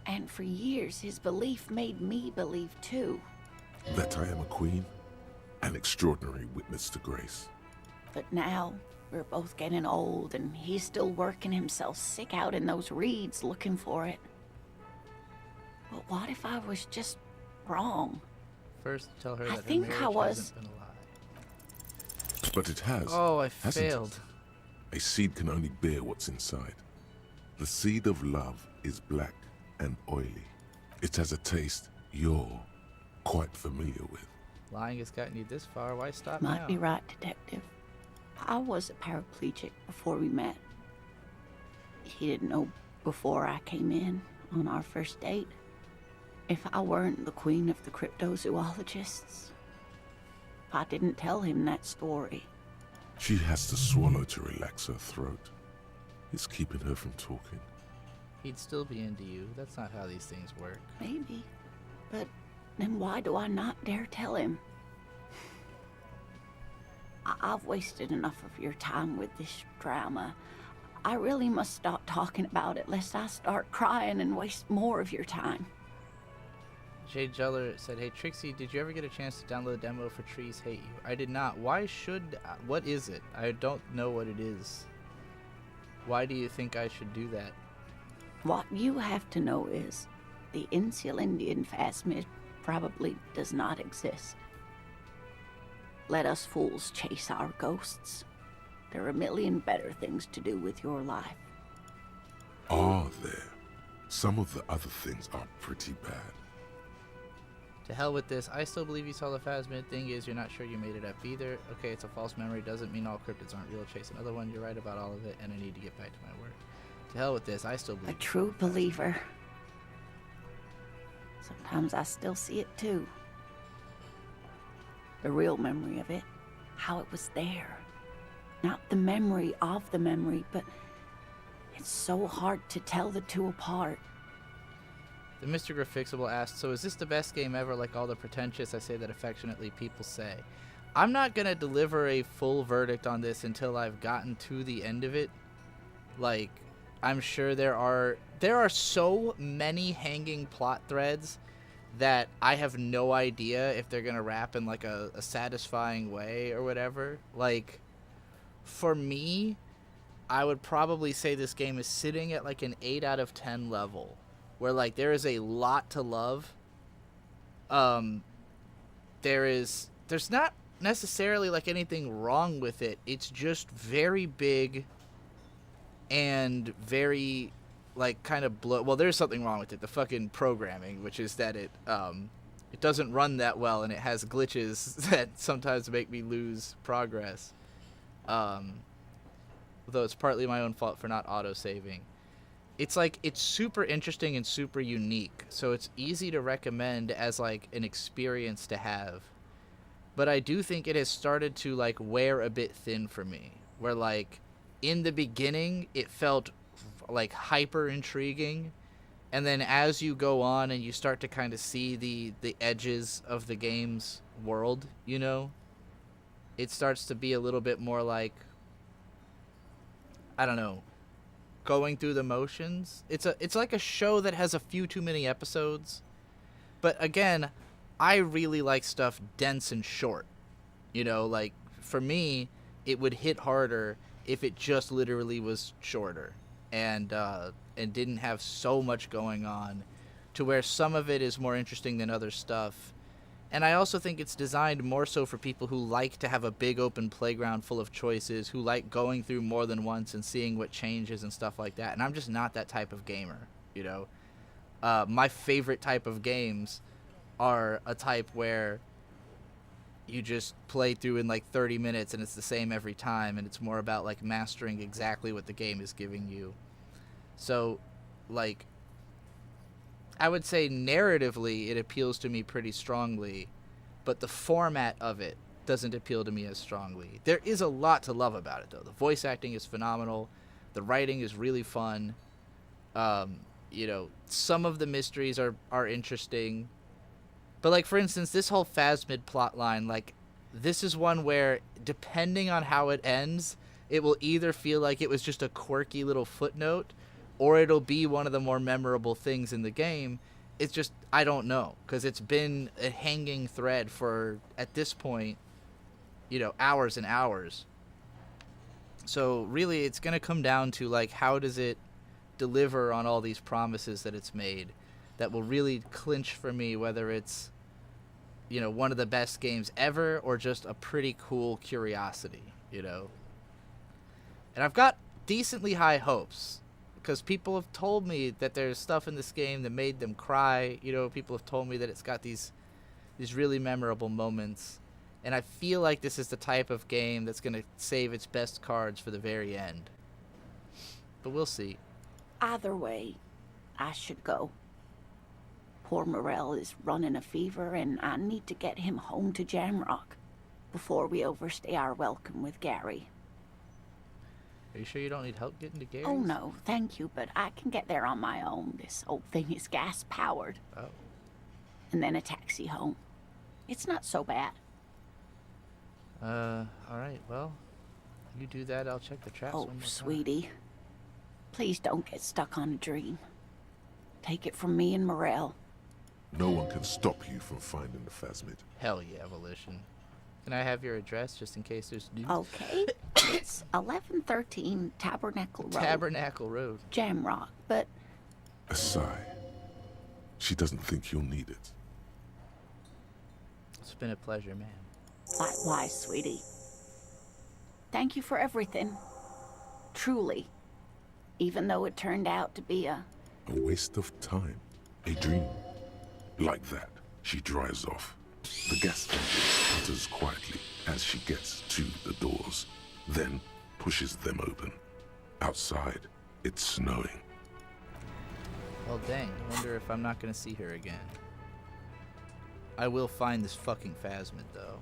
and for years his belief made me believe too. That I am a queen? An extraordinary witness to grace. But now, we're both getting old, and he's still working himself sick out in those reeds looking for it. But what if I was just wrong? First, tell her I that think her I marriage was. hasn't been a lie. But it has. Oh, I hasn't failed. It? A seed can only bear what's inside. The seed of love is black and oily. It has a taste you're quite familiar with. Lying has gotten you this far. Why stop Might now? be right, Detective. I was a paraplegic before we met. He didn't know before I came in on our first date. If I weren't the queen of the cryptozoologists, if I didn't tell him that story. She has to swallow to relax her throat. It's keeping her from talking. He'd still be into you. That's not how these things work. Maybe. But then why do I not dare tell him? I've wasted enough of your time with this drama. I really must stop talking about it lest I start crying and waste more of your time. Jade Jeller said, "Hey Trixie, did you ever get a chance to download the demo for Trees Hate You?" I did not. Why should... What is it? I don't know what it is. Why do you think I should do that? What you have to know is the Insulindian phasmid probably does not exist. Let us fools chase our ghosts. There are a million better things to do with your life. Are there? Some of the other things are pretty bad. To hell with this. I still believe you saw the phasmid. Thing is, you're not sure you made it up either. Okay, it's a false memory. Doesn't mean all cryptids aren't real. Chase another one. You're right about all of it, and I need to get back to my work. To hell with this. I still believe. A true believer. Sometimes I still see it too. The real memory of it. How it was there. Not the memory of the memory, but it's so hard to tell the two apart. The Mr. Grafixable asked, "So is this the best game ever, like all the pretentious, I say that affectionately, people say?" I'm not going to deliver a full verdict on this until I've gotten to the end of it. Like, I'm sure there are so many hanging plot threads that I have no idea if they're going to wrap in, like, a satisfying way or whatever. Like, for me, I would probably say this game is sitting at, like, an 8 out of 10 level. Where, like, there is a lot to love. There's not necessarily, like, anything wrong with it. It's just very big and very, like, kind of well, there's something wrong with it. The fucking programming, which is that it doesn't run that well, and it has glitches that sometimes make me lose progress. Although it's partly my own fault for not auto-saving. It's like, it's super interesting and super unique, so it's easy to recommend as, like, an experience to have. But I do think it has started to, like, wear a bit thin for me. Where, like, in the beginning, it felt, like, hyper intriguing. And then as you go on and you start to kind of see the edges of the game's world, you know? It starts to be a little bit more like, I don't know, going through the motions. It's like a show that has a few too many episodes. But again, I really like stuff dense and short. You know, like, for me, it would hit harder if it just literally was shorter and didn't have so much going on, to where some of it is more interesting than other stuff. And I also think it's designed more so for people who like to have a big open playground full of choices, who like going through more than once and seeing what changes and stuff like that. And I'm just not that type of gamer, you know. My favorite type of games are a type where you just play through in like 30 minutes and it's the same every time, and it's more about like mastering exactly what the game is giving you. So, like, I would say narratively it appeals to me pretty strongly, but the format of it doesn't appeal to me as strongly. There is a lot to love about it, though. The voice acting is phenomenal. The writing is really fun. You know, some of the mysteries are interesting. But, like, for instance, this whole Phasmid plotline, like, this is one where, depending on how it ends, it will either feel like it was just a quirky little footnote, or it'll be one of the more memorable things in the game. It's just, I don't know, because it's been a hanging thread for, at this point, you know, hours and hours. So, really, it's going to come down to, like, how does it deliver on all these promises that it's made that will really clinch for me whether it's, you know, one of the best games ever or just a pretty cool curiosity, you know. And I've got decently high hopes because people have told me that there's stuff in this game that made them cry. You know, people have told me that it's got these really memorable moments. And I feel like this is the type of game that's going to save its best cards for the very end. But we'll see. Either way, I should go. Poor Morel is running a fever, and I need to get him home to Jamrock before we overstay our welcome with Gary. Are you sure you don't need help getting to Gary's? Oh, no, thank you, but I can get there on my own. This old thing is gas-powered. Oh. And then a taxi home. It's not so bad. Alright, well, you do that, I'll check the traps one more time. Sweetie. Please don't get stuck on a dream. Take it from me and Morel. No one can stop you from finding the Phasmid. Hell yeah, Volition. Can I have your address just in case there's news? Okay. It's 1113 Tabernacle Road. Tabernacle Road. Jamrock, but... A sigh. She doesn't think you'll need it. It's been a pleasure, man. Likewise, sweetie. Thank you for everything. Truly. Even though it turned out to be a waste of time. A dream. Like that, she drives off. The gas engine sputters quietly as she gets to the doors, then pushes them open. Outside, it's snowing. Well, dang. I wonder if I'm not going to see her again. I will find this fucking Phasmid, though.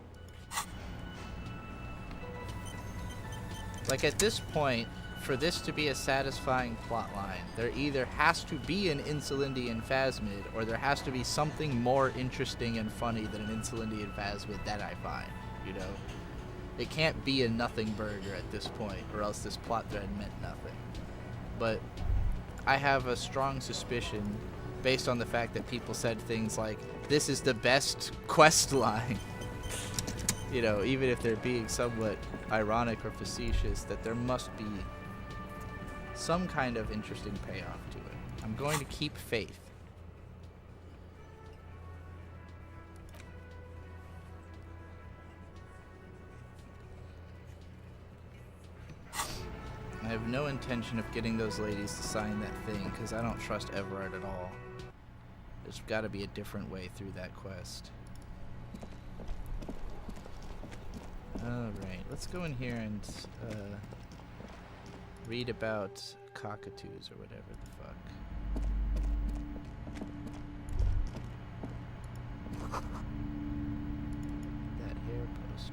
Like, at this point, for this to be a satisfying plotline, there either has to be an Insulindian Phasmid, or there has to be something more interesting and funny than an Insulindian Phasmid that I find, you know? It can't be a nothing burger at this point, or else this plot thread meant nothing. But I have a strong suspicion, based on the fact that people said things like, this is the best quest line. You know, even if they're being somewhat ironic or facetious, that there must be some kind of interesting payoff to it. I'm going to keep faith. I have no intention of getting those ladies to sign that thing, because I don't trust Everard at all. There's got to be a different way through that quest. Alright, let's go in here and read about cockatoos or whatever the fuck. That hair poster.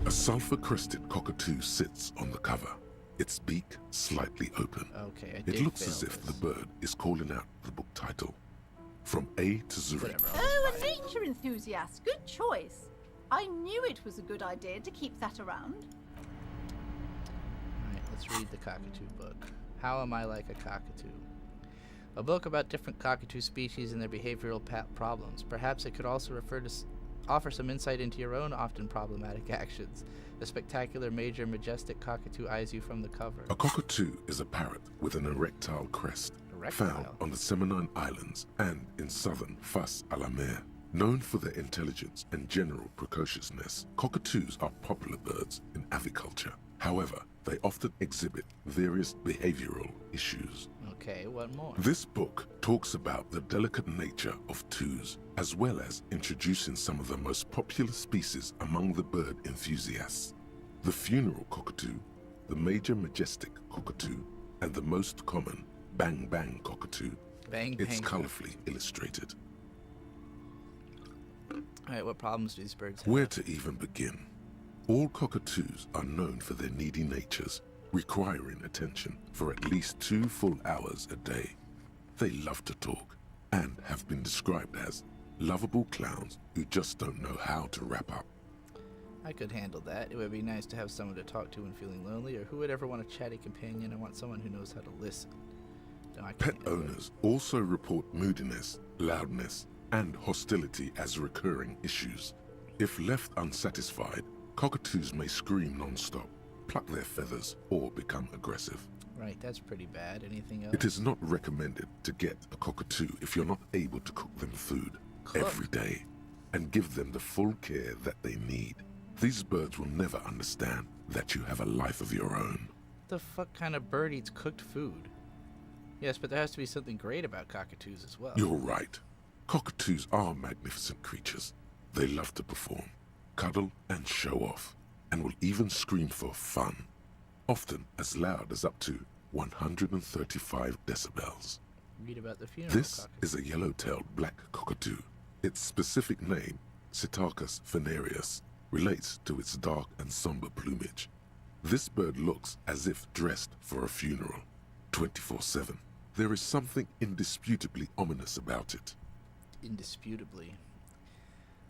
A sulfur-crested cockatoo sits on the cover, its beak slightly open. Okay, it looks as if the bird is calling out the book title, From A to Zurich. Oh, a nature enthusiast. Good choice. I knew it was a good idea to keep that around. Alright, let's read the cockatoo book. How Am I Like a Cockatoo? A book about different cockatoo species and their behavioral problems. Perhaps it could also refer to offer some insight into your own often problematic actions. The spectacular, major, majestic cockatoo eyes you from the cover. A cockatoo is a parrot with an erectile crest, found on the Seminine Islands and in southern Fas a la Mer. Known for their intelligence and general precociousness, cockatoos are popular birds in aviculture. However, they often exhibit various behavioral issues. Okay, what more? This book talks about the delicate nature of twos, as well as introducing some of the most popular species among the bird enthusiasts. The funeral cockatoo, the major majestic cockatoo, and the most common bang bang cockatoo. It's colorfully illustrated. Alright, what problems do these birds have? Where to even begin? All cockatoos are known for their needy natures, requiring attention for at least 2 full hours a day. They love to talk, and have been described as lovable clowns who just don't know how to wrap up. I could handle that. It would be nice to have someone to talk to when feeling lonely, or who would ever want a chatty companion? I want someone who knows how to listen. No, I Pet owners also report moodiness, loudness, and hostility as recurring issues. If left unsatisfied, cockatoos may scream non-stop, pluck their feathers, or become aggressive. Right, that's pretty bad. Anything else? It is not recommended to get a cockatoo if you're not able to cook them food every day and give them the full care that they need. These birds will never understand that you have a life of your own. The fuck kind of bird eats cooked food? Yes, but there has to be something great about cockatoos as well. You're right. Cockatoos are magnificent creatures. They love to perform, cuddle, and show off, and will even scream for fun, often as loud as up to 135 decibels. Read about the funeral This cockatoo. is a yellow-tailed black cockatoo. Its specific name, Psittacus venereus, relates to its dark and somber plumage. This bird looks as if dressed for a funeral, 24/7. There is something indisputably ominous about it. Indisputably.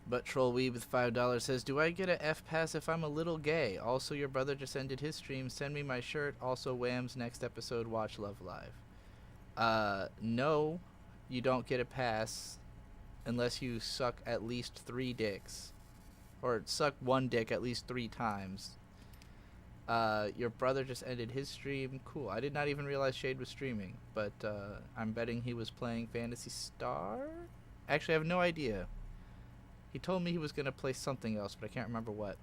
But Trollweeb with $5 says, do I get a F-Pass if I'm a little gay? Also, your brother just ended his stream. Send me my shirt. Also, Wham's next episode. Watch Love Live. No, you don't get a pass unless you suck at least 3 dicks. Or suck 1 dick at least 3 times. Your brother just ended his stream. Cool. I did not even realize Shade was streaming. But I'm betting he was playing Phantasy Star? Actually, I have no idea. He told me he was going to play something else, but I can't remember what.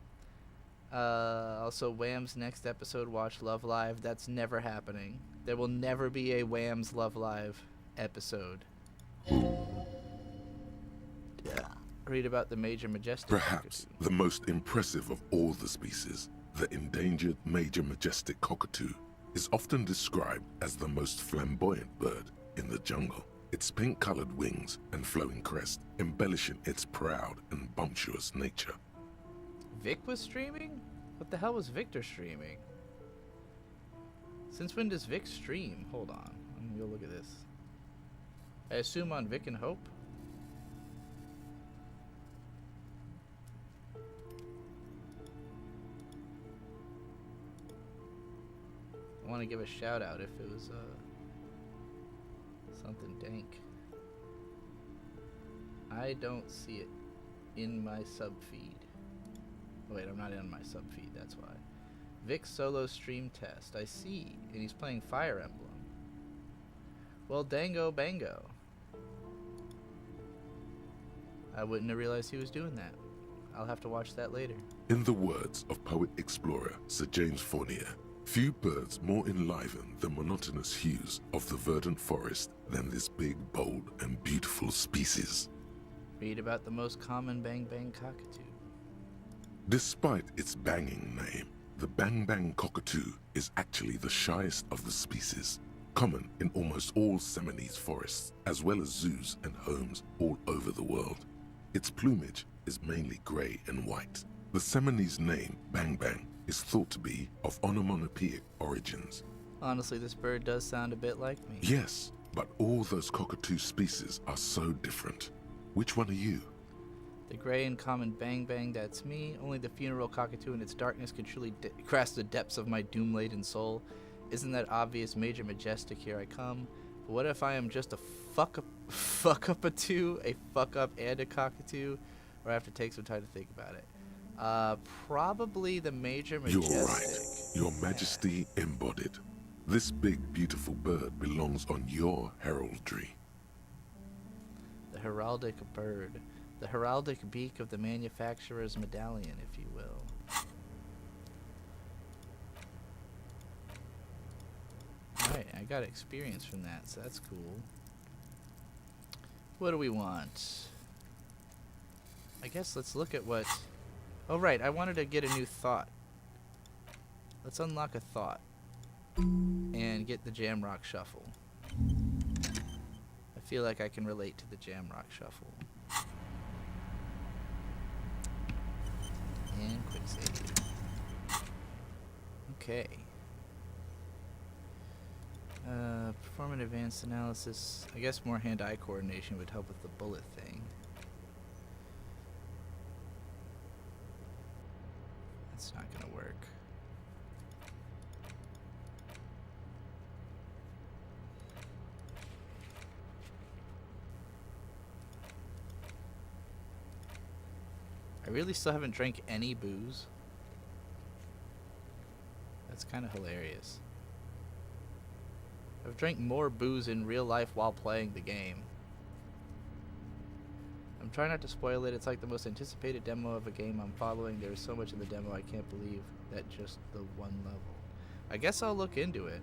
Also, Wham's next episode, Watch Love Live. That's never happening. There will never be a Wham's Love Live episode. Read about the major majestic. Perhaps the most impressive of all the species, the endangered major majestic cockatoo, is often described as the most flamboyant bird in the jungle. Its pink-colored wings and flowing crest embellishing its proud and bumptious nature. Vic was streaming? What the hell was Victor streaming? Since when does Vic stream? Hold on. I'm gonna go look at this. I assume on Vic and Hope? I want to give a shout out if it was something dank. I don't see it in my sub feed. Oh, wait, I'm not in my sub feed, that's why. Vic solo stream test. I see, and he's playing Fire Emblem. Well, dango bango. I wouldn't have realized he was doing that. I'll have to watch that later. In the words of poet-explorer Sir James Fournier, few birds more enliven the monotonous hues of the verdant forest than this big, bold, and beautiful species. Read about the most common bang bang cockatoo. Despite its banging name, the bang bang cockatoo is actually the shyest of the species, common in almost all Seminoles forests, as well as zoos and homes all over the world. Its plumage is mainly gray and white. The Seminoles name, bang bang, is thought to be of onomatopoeic origins. Honestly, this bird does sound a bit like me. Yes, but all those cockatoo species are so different. Which one are you? The gray and common bang bang, that's me. Only the funeral cockatoo in its darkness can truly grasp the depths of my doom-laden soul. Isn't that obvious? Major majestic, here I come. But what if I am just a fuck up a two, a fuck up and a cockatoo? Or I have to take some time to think about it. Probably the major majestic. You're right. Your Majesty embodied. This big, beautiful bird belongs on your heraldry. The heraldic bird. The heraldic beak of the manufacturer's medallion, if you will. got experience from that, so that's cool. What do we want? I guess let's look at what... Oh, right, I wanted to get a new thought. Let's unlock a thought. And get the Jamrock Shuffle. I feel like I can relate to the Jamrock Shuffle. And quick save. Okay. Perform an advanced analysis. I guess more hand-eye coordination would help with the bullet thing. That's not gonna work. I really still haven't drank any booze. That's kind of hilarious. I've drank more booze in real life while playing the game. I'm trying not to spoil it. It's like the most anticipated demo of a game I'm following. There's so much in the demo I can't believe that just the one level. I guess I'll look into it.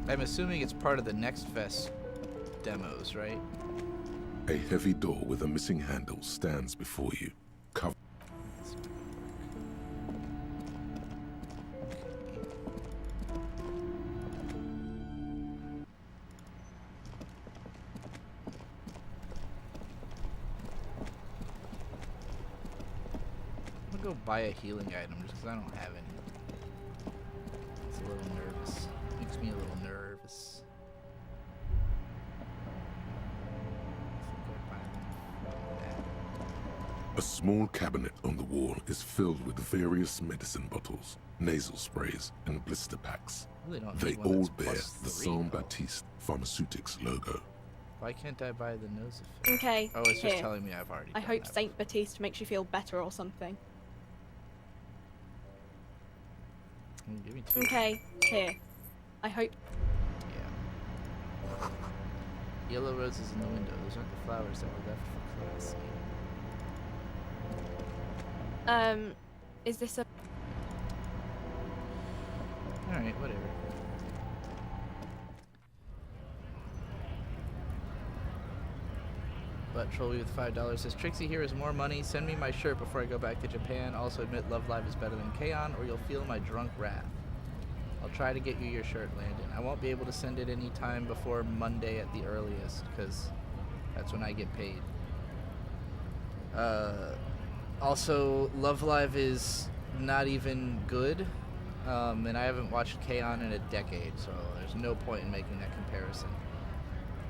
I'm assuming it's part of the Next Fest demos, right? A heavy door with a missing handle stands before you. Cover. I'm gonna go buy a healing item just because I don't have any. It's a little nervous. Makes me a little nervous. A small cabinet on the wall is filled with various medicine bottles, nasal sprays, and blister packs. Really don't They need one all that's bear plus the 3, Saint though. Baptiste Pharmaceutics logo. Why can't I buy the nose effect? Okay. Oh, it's just here. telling me I've already I done hope that. Saint Baptiste makes you feel better or something. Give me 2. Okay, here. I hope. Yeah. Yellow roses in the window. Those aren't the flowers that were left for Clancy. Is this a... Alright, whatever. But Trolly with $5 says, Trixie, here is more money. Send me my shirt before I go back to Japan. Also admit Love Live is better than K-On! Or you'll feel my drunk wrath. I'll try to get you your shirt, Landon. I won't be able to send it any time before Monday at the earliest, because that's when I get paid. Also, Love Live is not even good, and I haven't watched K-On! In a decade, so there's no point in making that comparison.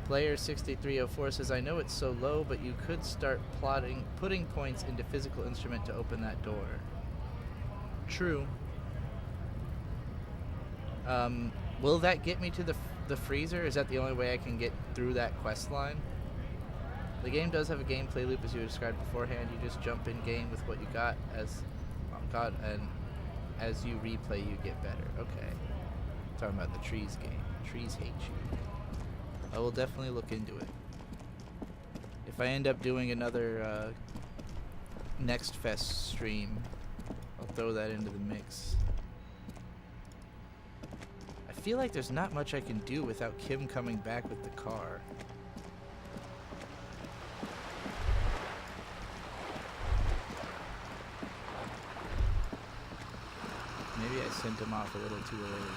Player 6304 says, I know it's so low, but you could start putting points into physical instrument to open that door. True. Will that get me to the freezer? Is that the only way I can get through that quest line? The game does have a gameplay loop as you described beforehand. You just jump in game with what you got and as you replay you get better. Okay. Talking about the trees game. Trees hate you. I will definitely look into it. If I end up doing another Next Fest stream, I'll throw that into the mix. I feel like there's not much I can do without Kim coming back with the car. Maybe I sent him off a little too early.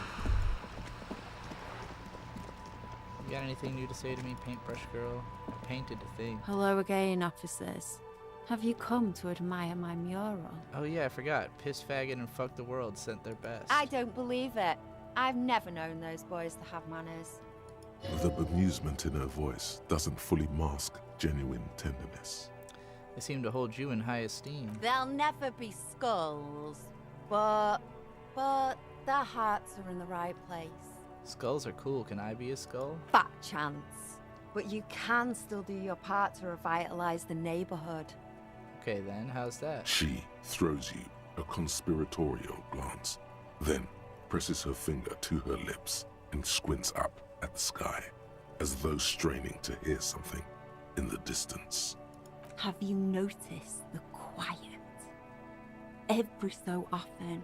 You got anything new to say to me, Paintbrush Girl? I painted a thing. Hello again, officers. Have you come to admire my mural? Oh yeah, I forgot. Piss Faggot and Fuck the World sent their best. I don't believe it. I've never known those boys to have manners. The bemusement in her voice doesn't fully mask genuine tenderness. They seem to hold you in high esteem. They'll never be skulls, but their hearts are in the right place. Skulls are cool. Can I be a skull? Fat chance. But you can still do your part to revitalize the neighborhood. Okay then, how's that? She throws you a conspiratorial glance, then presses her finger to her lips and squints up at the sky, as though straining to hear something in the distance. Have you noticed the quiet? Every so often,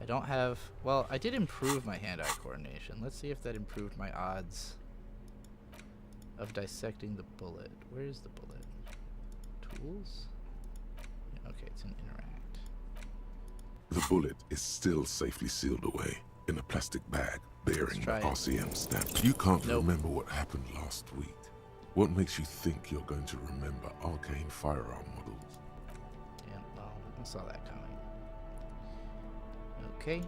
I don't have... Well, I did improve my hand-eye coordination. Let's see if that improved my odds of dissecting the bullet. Where is the bullet? Tools? Yeah, okay, it's in interact. The bullet is still safely sealed away in a plastic bag bearing the RCM stamp. You can't remember what happened last week. What makes you think you're going to remember arcane firearm models? Yeah, well, I saw that coming. Okay,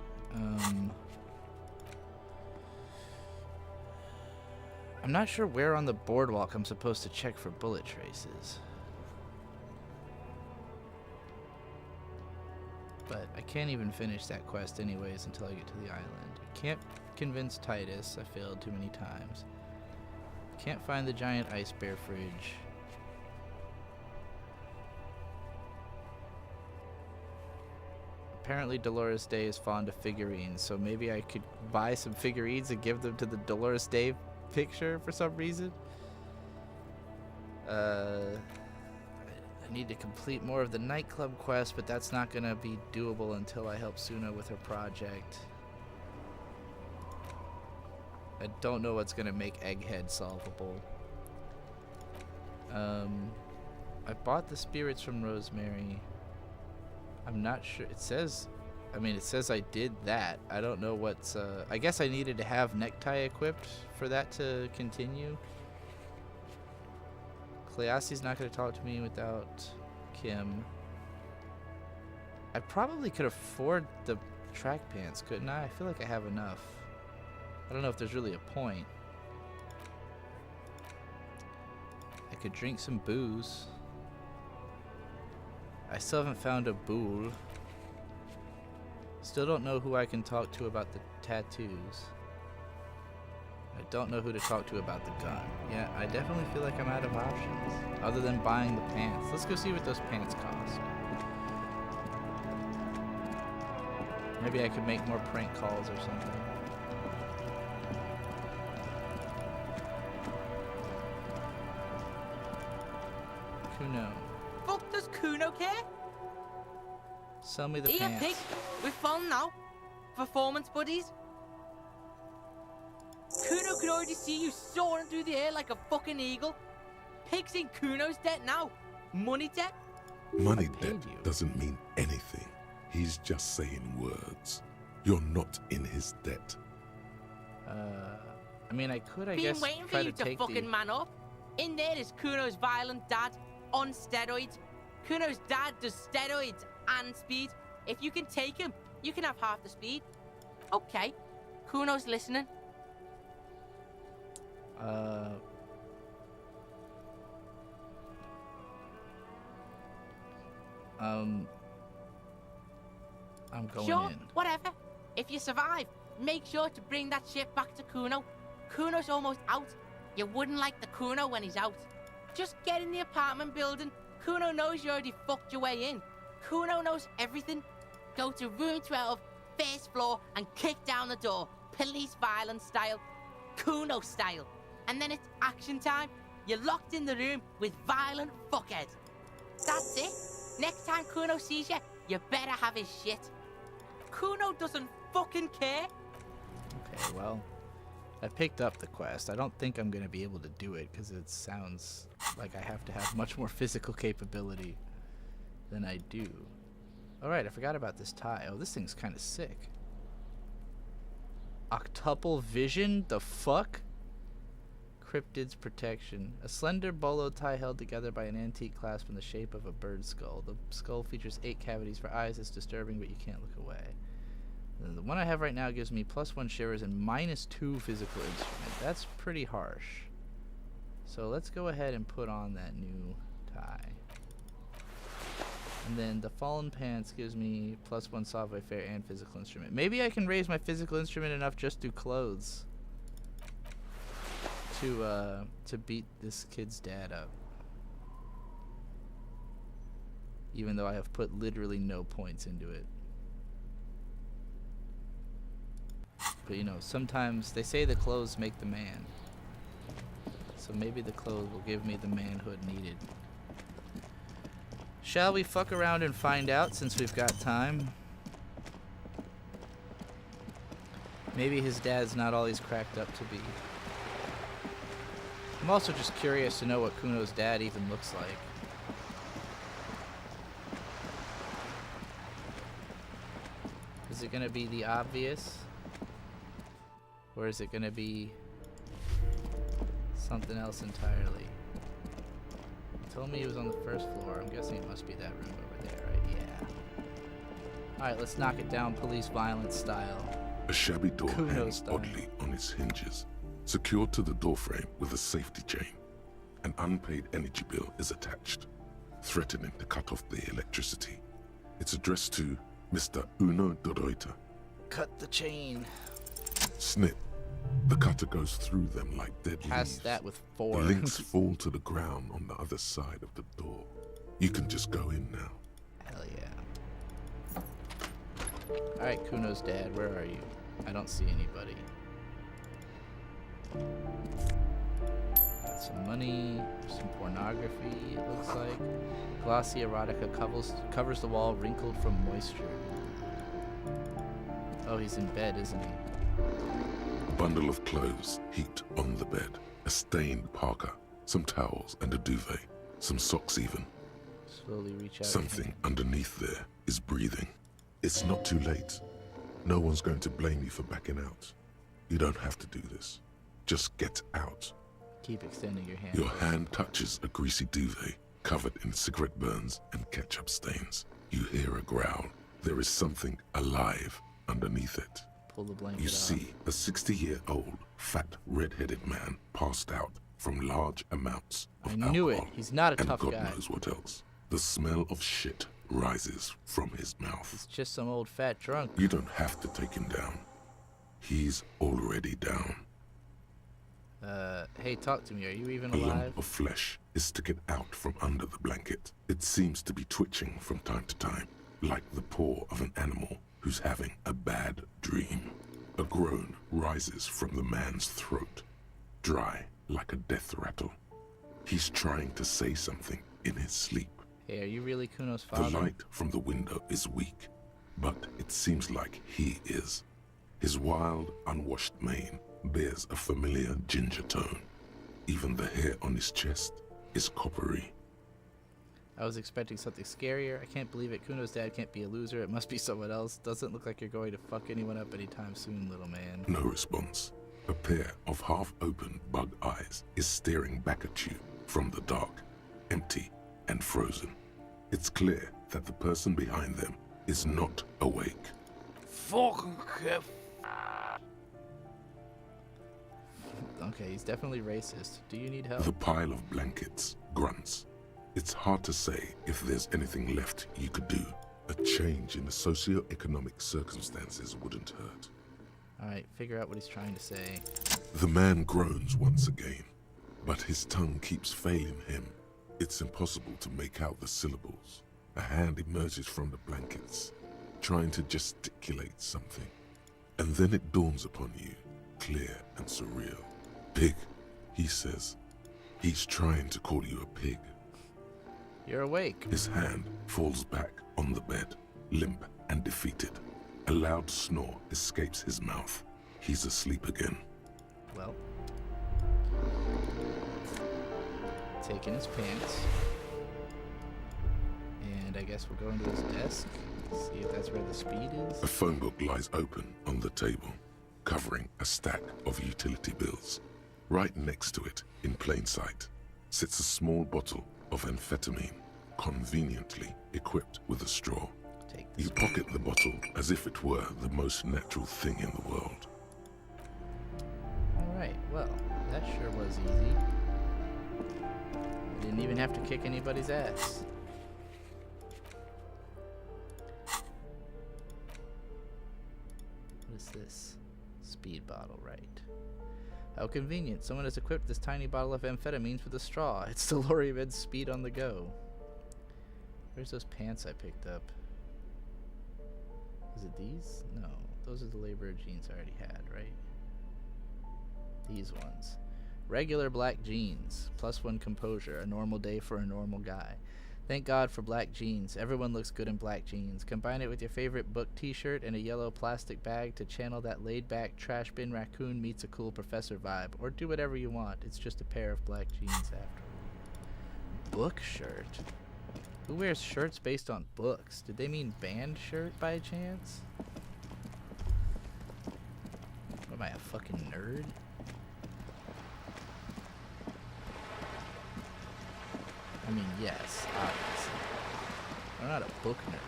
I'm not sure where on the boardwalk I'm supposed to check for bullet traces. But I can't even finish that quest anyways until I get to the island. I can't convince Titus, I failed too many times. Can't find the giant ice bear fridge. Apparently Dolores Day is fond of figurines, so maybe I could buy some figurines and give them to the Dolores Day picture for some reason. I need to complete more of the nightclub quest, but that's not gonna be doable until I help Suna with her project. I don't know what's gonna make Egghead solvable. I bought the spirits from Rosemary. I'm not sure. It says I did that. I don't know what's, I guess I needed to have necktie equipped for that to continue. Cleassi's not going to talk to me without Kim. I probably could afford the track pants, couldn't I? I feel like I have enough. I don't know if there's really a point. I could drink some booze. I still haven't found a boule. Still don't know who I can talk to about the tattoos. I don't know who to talk to about the gun. Yeah, I definitely feel like I'm out of options. Other than buying the pants. Let's go see what those pants cost. Maybe I could make more prank calls or something. Kuno. Fuck does Kuno care? Sell me the Here, pants. pig. We're fun now. Performance buddies. Kuno could already see you soaring through the air like a fucking eagle. Pig's in Kuno's debt now. Money debt? Money debt doesn't mean anything. He's just saying words. You're not in his debt. I mean, I could, I Been guess, waiting for try you to to take fucking the... man up. In there is Kuno's violent dad on steroids. Kuno's dad does steroids and speed. If you can take him, you can have half the speed. Okay, Kuno's listening. I'm going Sure, in. whatever. If you survive, make sure to bring that shit back to Kuno. Kuno's almost out. You wouldn't like the Kuno when he's out. Just get in the apartment building. Kuno knows you already fucked your way in. Kuno knows everything. Go to room 12, first floor, and kick down the door. Police violence style. Kuno style. And then it's action time. You're locked in the room with violent fuckhead. That's it. Next time Kuno sees you, you better have his shit. Kuno doesn't fucking care. Okay, well, I picked up the quest. I don't think I'm going to be able to do it because it sounds like I have to have much more physical capability than I do. Alright, I forgot about this tie. Oh, this thing's kind of sick. Octuple vision? The fuck? Cryptid's protection. A slender bolo tie held together by an antique clasp in the shape of a bird skull. The skull features 8 cavities for eyes. It's disturbing, but you can't look away. The one I have right now gives me +1 shivers and -2 physical instrument. That's pretty harsh. So let's go ahead and put on that new tie. And then the fallen pants gives me +1 savoir-faire and physical instrument. Maybe I can raise my physical instrument enough just through clothes to beat this kid's dad up. Even though I have put literally no points into it. But you know, sometimes they say the clothes make the man. So maybe the clothes will give me the manhood needed. Shall we fuck around and find out since we've got time? Maybe his dad's not all he's cracked up to be. I'm also just curious to know what Kuno's dad even looks like. Is it gonna be the obvious? Or is it gonna be something else entirely? He told me he was on the first floor. I'm guessing it must be that room over there, right? Yeah. Alright, let's knock it down police violence style. A shabby door Kuno hangs style. oddly on its hinges, secured to the doorframe with a safety chain. An unpaid energy bill is attached, threatening to cut off the electricity. It's addressed to Mr. Uno de Reuter. Cut the chain. Snip. The cutter goes through them like dead Cast leaves. that with 4. The links fall to the ground on the other side of the door. You can just go in now. Hell yeah. Alright, Kuno's dad, where are you? I don't see anybody. Got some money, some pornography, it looks like. Glossy erotica covers the wall, wrinkled from moisture. Oh, he's in bed, isn't he? A bundle of clothes heaped on the bed. A stained parka, some towels and a duvet. Some socks even. Slowly reach out. Something underneath there is breathing. It's not too late. No one's going to blame you for backing out. You don't have to do this. Just get out. Keep extending your hand. Your hand touches a greasy duvet covered in cigarette burns and ketchup stains. You hear a growl. There is something alive underneath it. Pull the blanket You off. see a 60-year-old, fat, red-headed man passed out from large amounts of I knew it. alcohol He's not a and tough God guy. knows what else. The smell of shit rises from his mouth. It's just some old fat drunk. You don't have to take him down. He's already down. Hey, talk to me. Are you even A alive? lump of flesh is sticking out from under the blanket. It seems to be twitching from time to time, like the paw of an animal who's having a bad dream. A groan rises from the man's throat, dry like a death rattle. He's trying to say something in his sleep. Hey, are you really Kuno's The father? light from the window is weak, but it seems like he is. His wild, unwashed mane bears a familiar ginger tone. Even the hair on his chest is coppery. I was expecting something scarier. I can't believe it. Kuno's dad can't be a loser. It must be someone else. Doesn't look like you're going to fuck anyone up anytime soon, little man. No response. A pair of half-open bug eyes is staring back at you from the dark, empty and frozen. It's clear that the person behind them is not awake. Fucking Kev. Okay, he's definitely racist. Do you need help? The pile of blankets grunts. It's hard to say if there's anything left you could do. A change in the socio-economic circumstances wouldn't hurt. Alright, figure out what he's trying to say. The man groans once again, but his tongue keeps failing him. It's impossible to make out the syllables. A hand emerges from the blankets, trying to gesticulate something. And then it dawns upon you, clear and surreal. Pig, he says. He's trying to call you a pig. You're awake. His hand falls back on the bed, limp and defeated. A loud snore escapes his mouth. He's asleep again. Well. Taking his pants. And I guess we're going to his desk. See if that's where the speed is. A phone book lies open on the table, covering a stack of utility bills. Right next to it, in plain sight, sits a small bottle of amphetamine, conveniently equipped with a straw. You pocket the bottle as if it were the most natural thing in the world. Alright, well, that sure was easy. I didn't even have to kick anybody's ass. What is this? Speed bottle, right. How convenient. Someone has equipped this tiny bottle of amphetamines with a straw. It's the Lori Med Speed on the go. Where's those pants I picked up? Is it these? No. Those are the laborer jeans I already had, right? These ones. Regular black jeans. +1 composure. A normal day for a normal guy. Thank God for black jeans. Everyone looks good in black jeans. Combine it with your favorite book t-shirt and a yellow plastic bag to channel that laid-back trash bin raccoon meets a cool professor vibe. Or do whatever you want. It's just a pair of black jeans after all. Book shirt? Who wears shirts based on books? Did they mean band shirt by chance? What am I, a fucking nerd? I mean, yes, obviously. I'm not a book nerd.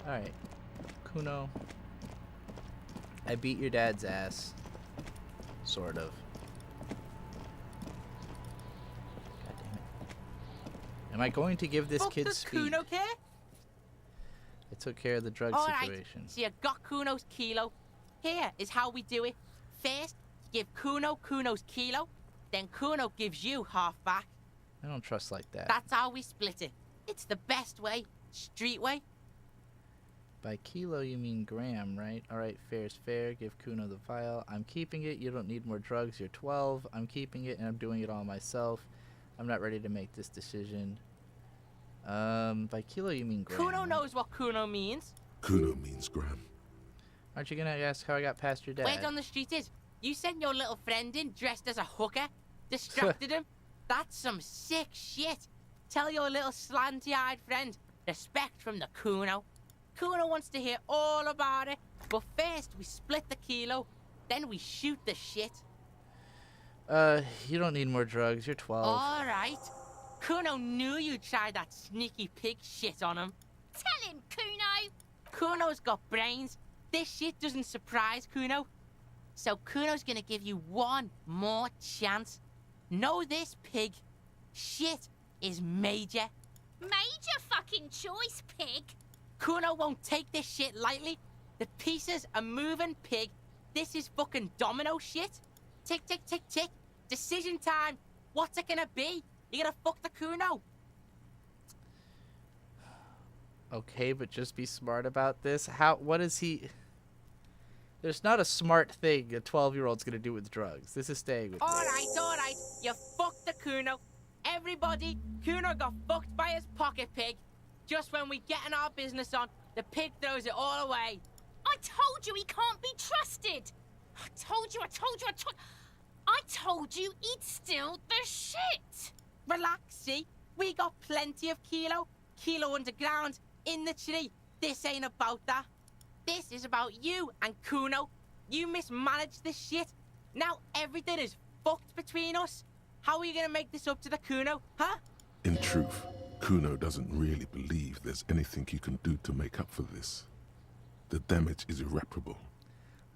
Alright. Kuno. I beat your dad's ass. Sort of. God damn it. Am I going to give this kid speed? Kuno care? I took care of the drug situation. So you got Kuno's kilo. Here is how we do it. First, you give Kuno Kuno's kilo, then Kuno gives you half back. I don't trust like that. That's how we split it. It's the best way. Street way. By kilo, you mean gram, right? Alright, fair's fair. Give Kuno the vial. I'm keeping it. You don't need more drugs. You're 12. I'm keeping it, and I'm doing it all myself. I'm not ready to make this decision. By kilo, you mean gram. Kuno knows what Kuno means. Kuno means gram. Aren't you gonna ask how I got past your dad? Word on the street is, you sent your little friend in dressed as a hooker, distracted him. That's some sick shit. Tell your little slanty-eyed friend, respect from the Kuno. Kuno wants to hear all about it, but first we split the kilo, then we shoot the shit. You don't need more drugs. You're 12. All right. Kuno knew you tried that sneaky pig shit on him. Tell him, Kuno. Kuno's got brains. This shit doesn't surprise Kuno. So Kuno's gonna give you one more chance. Know this, pig. Shit is major. Major fucking choice, pig. Kuno won't take this shit lightly. The pieces are moving, pig. This is fucking domino shit. Tick, tick, tick, tick. Decision time. What's it gonna be? You gonna fuck the Kuno? Okay, but just be smart about this. What is he... There's not a smart thing a 12-year-old's gonna do with drugs. This is staying with me. All right. You fucked the Kuno. Everybody, Kuno got fucked by his pocket pig. Just when we getting our business on, the pig throws it all away. I told you he can't be trusted. I told you. I told you he'd steal the shit. Relax, see? We got plenty of kilo. Kilo underground, in the tree. This ain't about that. This is about you and Kuno. You mismanaged this shit. Now everything is fucked between us. How are you gonna make this up to the Kuno, huh? In truth, Kuno doesn't really believe there's anything you can do to make up for this. The damage is irreparable.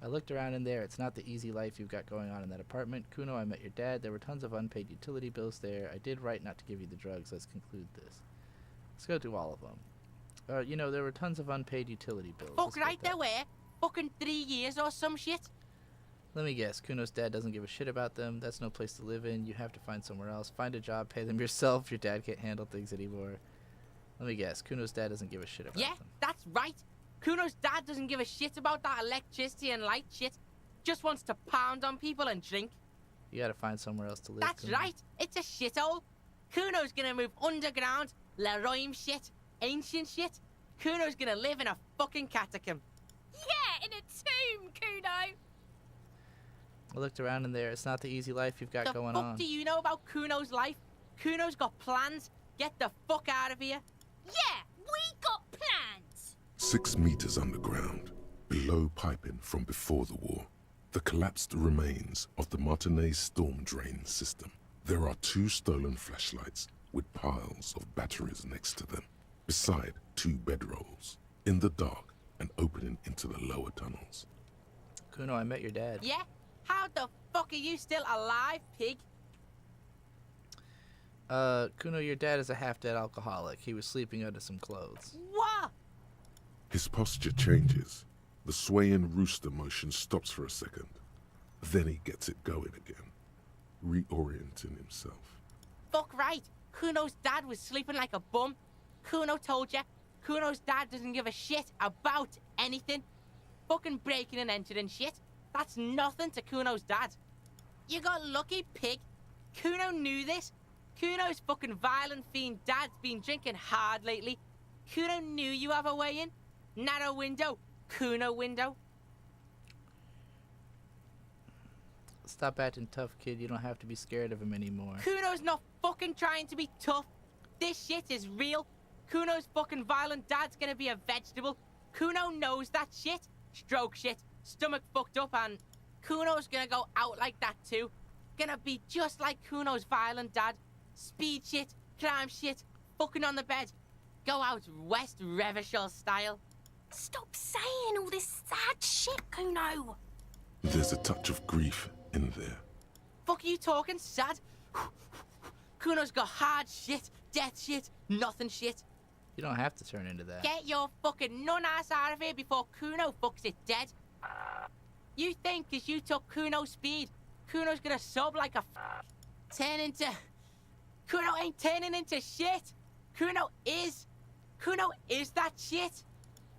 I looked around in there. It's not the easy life you've got going on in that apartment. Kuno, I met your dad. There were tons of unpaid utility bills there. I did right not to give you the drugs. Let's conclude this. Let's go through all of them. You know, there were tons of unpaid utility bills. Fuck right there were. Fucking 3 years or some shit. Let me guess. Kuno's dad doesn't give a shit about them. That's no place to live in. You have to find somewhere else. Find a job. Pay them yourself. Your dad can't handle things anymore. Let me guess. Kuno's dad doesn't give a shit about them. Yeah, that's right. Kuno's dad doesn't give a shit about that electricity and light shit. Just wants to pound on people and drink. You gotta find somewhere else to live. That's Kuno. right. It's a shithole. Kuno's gonna move underground. Leroy shit. Ancient shit. Kuno's gonna live in a fucking catacomb. Yeah, in a tomb, Kuno. I looked around in there. It's not the easy life you've got going The fuck on. do you know about Kuno's life? Kuno's got plans. Get the fuck out of here. Yeah, we got plans. 6 meters underground, below piping from before the war, the collapsed remains of the Martinez storm drain system. There are 2 stolen flashlights with piles of batteries next to them, beside 2 bedrolls, in the dark and opening into the lower tunnels. Kuno, I met your dad. Yeah? How the fuck are you still alive, pig? Kuno, your dad is a half-dead alcoholic. He was sleeping under some clothes. What? His posture changes. The swaying rooster motion stops for a second. Then he gets it going again, reorienting himself. Fuck right. Kuno's dad was sleeping like a bum. Kuno told ya. Kuno's dad doesn't give a shit about anything. Fucking breaking and entering shit. That's nothing to Kuno's dad. You got lucky, pig. Kuno knew this. Kuno's fucking violent fiend dad's been drinking hard lately. Kuno knew you have a way in. Narrow window. Kuno window. Stop acting tough, kid. You don't have to be scared of him anymore. Kuno's not fucking trying to be tough. This shit is real. Kuno's fucking violent dad's gonna be a vegetable. Kuno knows that shit. Stroke shit. Stomach fucked up, and Kuno's gonna go out like that too. Gonna be just like Kuno's violent dad. Speed shit, crime shit, fucking on the bed. Go out West Revachol style. Stop saying all this sad shit, Kuno. There's a touch of grief in there. Fuck you talking sad? Kuno's got hard shit, death shit, nothing shit. You don't have to turn into that. Get your fucking nun-ass out of here before Kuno fucks it dead. You think 'cause you took Kuno's speed, Kuno's gonna sub like a turn into... Kuno ain't turning into shit. Kuno is that shit.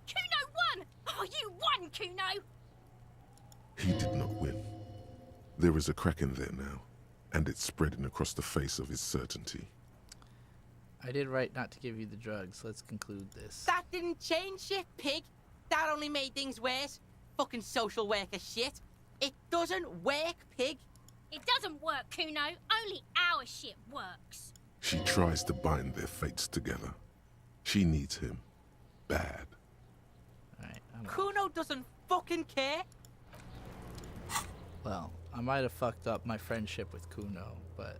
Kuno won! Oh, you won, Kuno! He did not win. There is a crack in there now, and it's spreading across the face of his certainty. I did right not to give you the drugs. Let's conclude this. That didn't change shit, pig. That only made things worse. Fucking social worker shit. It doesn't work, pig. It doesn't work, Kuno. Only our shit works. She tries to bind their fates together. She needs him. Bad. Alright, Kuno doesn't fucking care. Well, I might have fucked up my friendship with Kuno, but...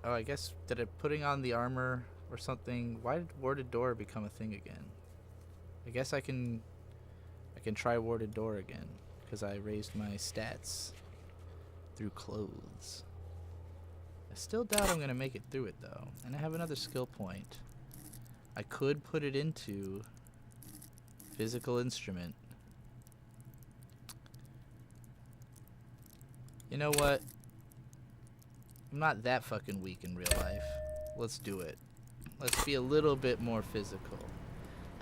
I guess, did it putting on the armor or something? Why did warded door become a thing again? I guess I can try warded door again, because I raised my stats through clothes. I still doubt I'm going to make it through it, though. And I have another skill point. I could put it into physical instrument. You know what? I'm not that fucking weak in real life. Let's do it. Let's be a little bit more physical.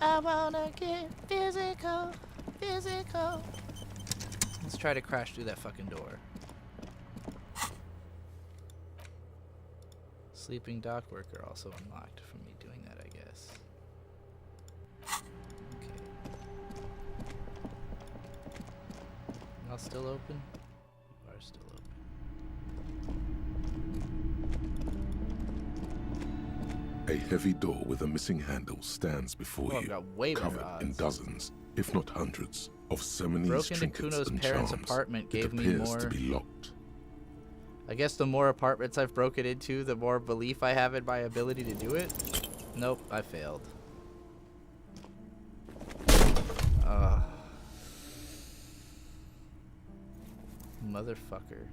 I wanna get physical, physical. Let's try to crash through that fucking door. Sleeping dock worker also unlocked from me doing that, I guess. Okay. Y'all still open? You are still open. A heavy door with a missing handle stands before Oh, I've you, got way better covered in odds. dozens, if not hundreds, of Seminese Broke into trinkets Kuno's and parents' charms. apartment, gave it me appears more. to be locked. I guess the more apartments I've broken into, the more belief I have in my ability to do it. Nope, I failed. Motherfucker.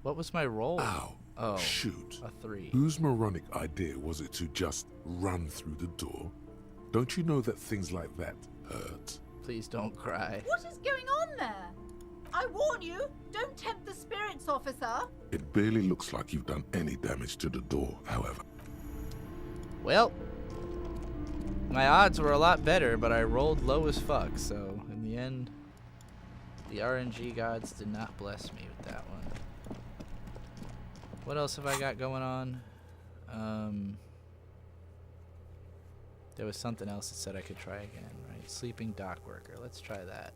What was my roll? Ow. Oh, Shoot. a 3. Whose moronic idea was it to just run through the door? Don't you know that things like that hurt? Please don't cry. What is going on there? I warn you, don't tempt the spirits, officer. It barely looks like you've done any damage to the door, however. Well, my odds were a lot better, but I rolled low as fuck, so in the end, the RNG gods did not bless me with that one. What else have I got going on? There was something else that said I could try again, right? Sleeping dock worker. Let's try that.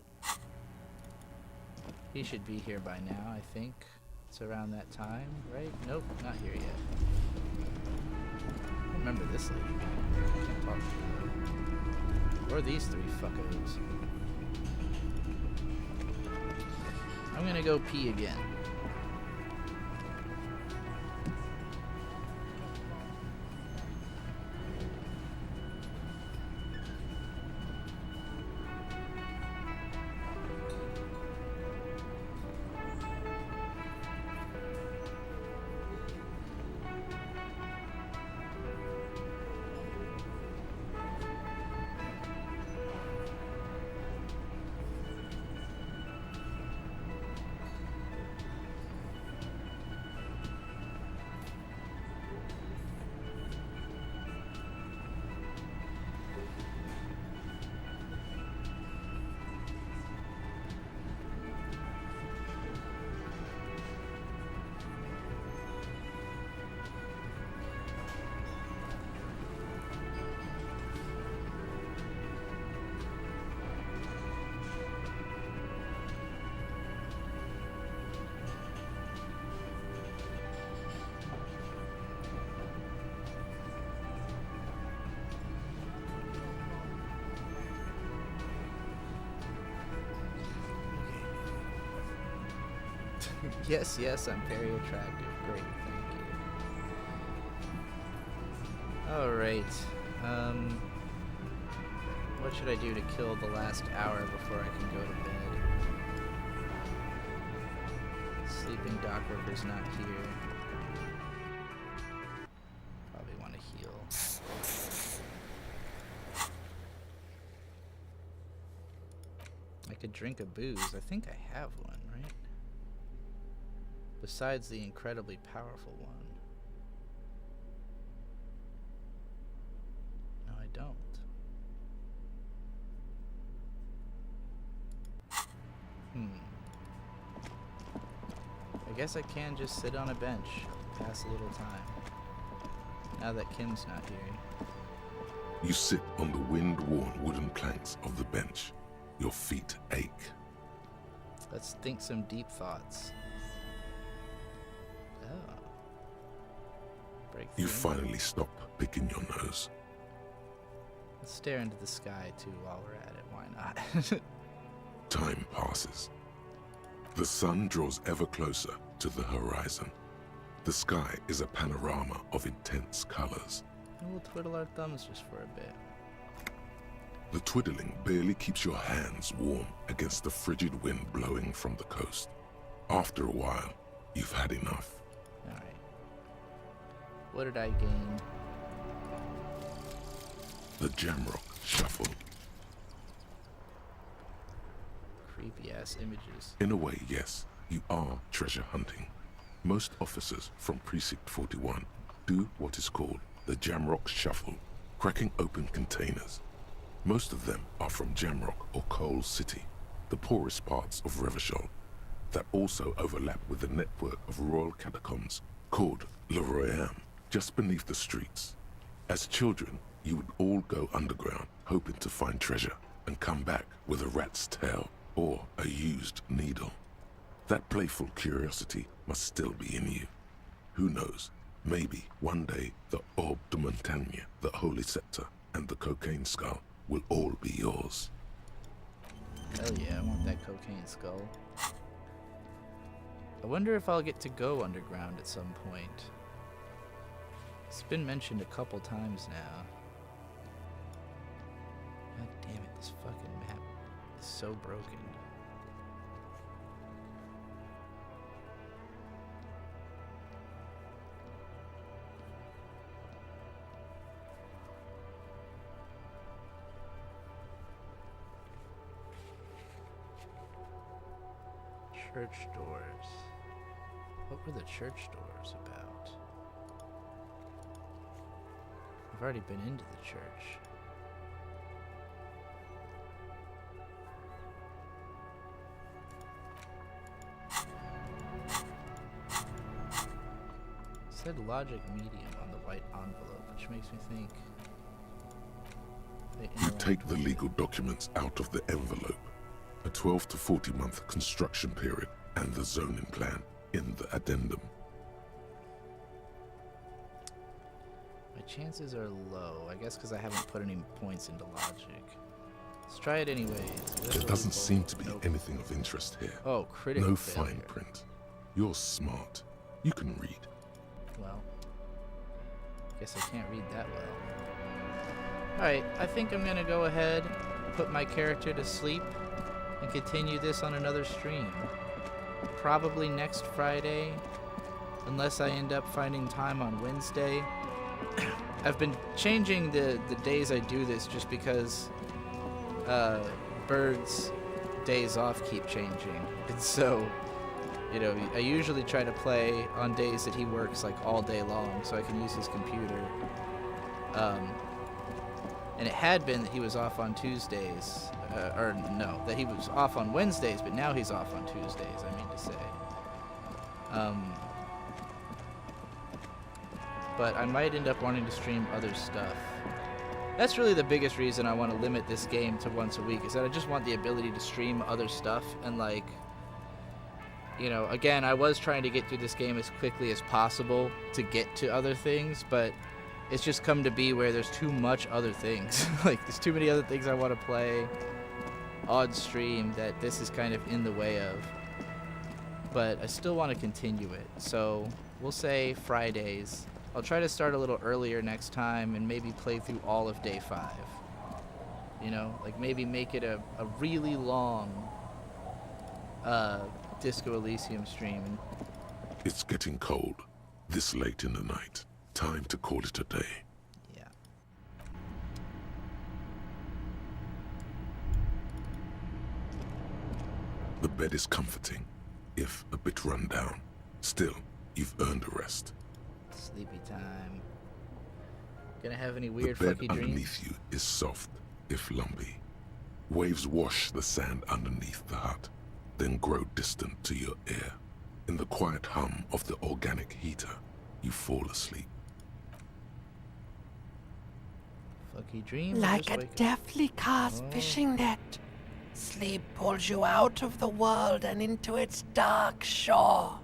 He should be here by now, I think. It's around that time, right? Nope, not here yet. I remember this lady. I can't talk to her. Or these 3 fuckos. I'm gonna go pee again. Yes, yes, I'm very attractive. Great, thank you. Alright. What should I do to kill the last hour before I can go to bed? Sleeping dock worker's not here. Probably want to heal. I could drink a booze. I think I have one, right? Besides the incredibly powerful one. No, I don't. I guess I can just sit on a bench, pass a little time. Now that Kim's not here. You sit on the wind-worn wooden planks of the bench. Your feet ache. Let's think some deep thoughts. Oh. Breakthrough. You finally stop picking your nose. Let's stare into the sky too while we're at it. Why not? Time passes. The sun draws ever closer to the horizon. The sky is a panorama of intense colors. We'll twiddle our thumbs just for a bit. The twiddling barely keeps your hands warm against the frigid wind blowing from the coast. After a while, you've had enough. Alright. What did I gain? The Jamrock Shuffle. Creepy ass images. In a way, yes, you are treasure hunting. Most officers from Precinct 41 do what is called the Jamrock Shuffle, cracking open containers. Most of them are from Jamrock or Coal City, the poorest parts of Revachol, that also overlap with the network of royal catacombs called Le Royaume, just beneath the streets. As children, you would all go underground, hoping to find treasure, and come back with a rat's tail or a used needle. That playful curiosity must still be in you. Who knows, maybe one day the Orbe de Montagne, the Holy Scepter, and the Cocaine Skull will all be yours. Hell yeah, I want that cocaine skull. I wonder if I'll get to go underground at some point. It's been mentioned a couple times now. God damn it, this fucking map is so broken. Church doors. What were the church doors about? I've already been into the church. It said logic medium on the white envelope, which makes me think they You take the legal documents out of the envelope. A 12 to 40 month construction period and the zoning plan in the addendum. My chances are low, I guess because I haven't put any points into logic. Let's try it anyways. There doesn't seem to be anything of interest here. Oh, critical No failure. fine print. You're smart. You can read. Well, guess I can't read that well. Alright, I think I'm gonna go ahead, put my character to sleep, and continue this on another stream. Probably next Friday, unless I end up finding time on Wednesday. I've been changing the days I do this just because Bird's days off keep changing. And so, you know, I usually try to play on days that he works like all day long so I can use his computer. And it had been that he was off on Tuesdays, or no, that he was off on Wednesdays, but now he's off on Tuesdays, I mean to say. But I might end up wanting to stream other stuff. That's really the biggest reason I want to limit this game to once a week, is that I just want the ability to stream other stuff, and like, you know, again, I was trying to get through this game as quickly as possible to get to other things, but it's just come to be where there's too much other things. Like, there's too many other things I want to play on stream that this is kind of in the way of. but I still want to continue it. So we'll say Fridays. I'll try to start a little earlier next time and maybe play through all of day 5. You know, like maybe make it a really long Disco Elysium stream. It's getting cold, this late in the night. Time to call it a day. Yeah. The bed is comforting, if a bit run down. Still, you've earned a rest. Sleepy time. Gonna have any weird the bed fucky dreams? underneath you is soft, if lumpy. Waves wash the sand underneath the hut, then grow distant to your ear. In the quiet hum of the organic heater, you fall asleep. Fucky dreams. Like a deftly cast fishing net, sleep pulls you out of the world and into its dark shore.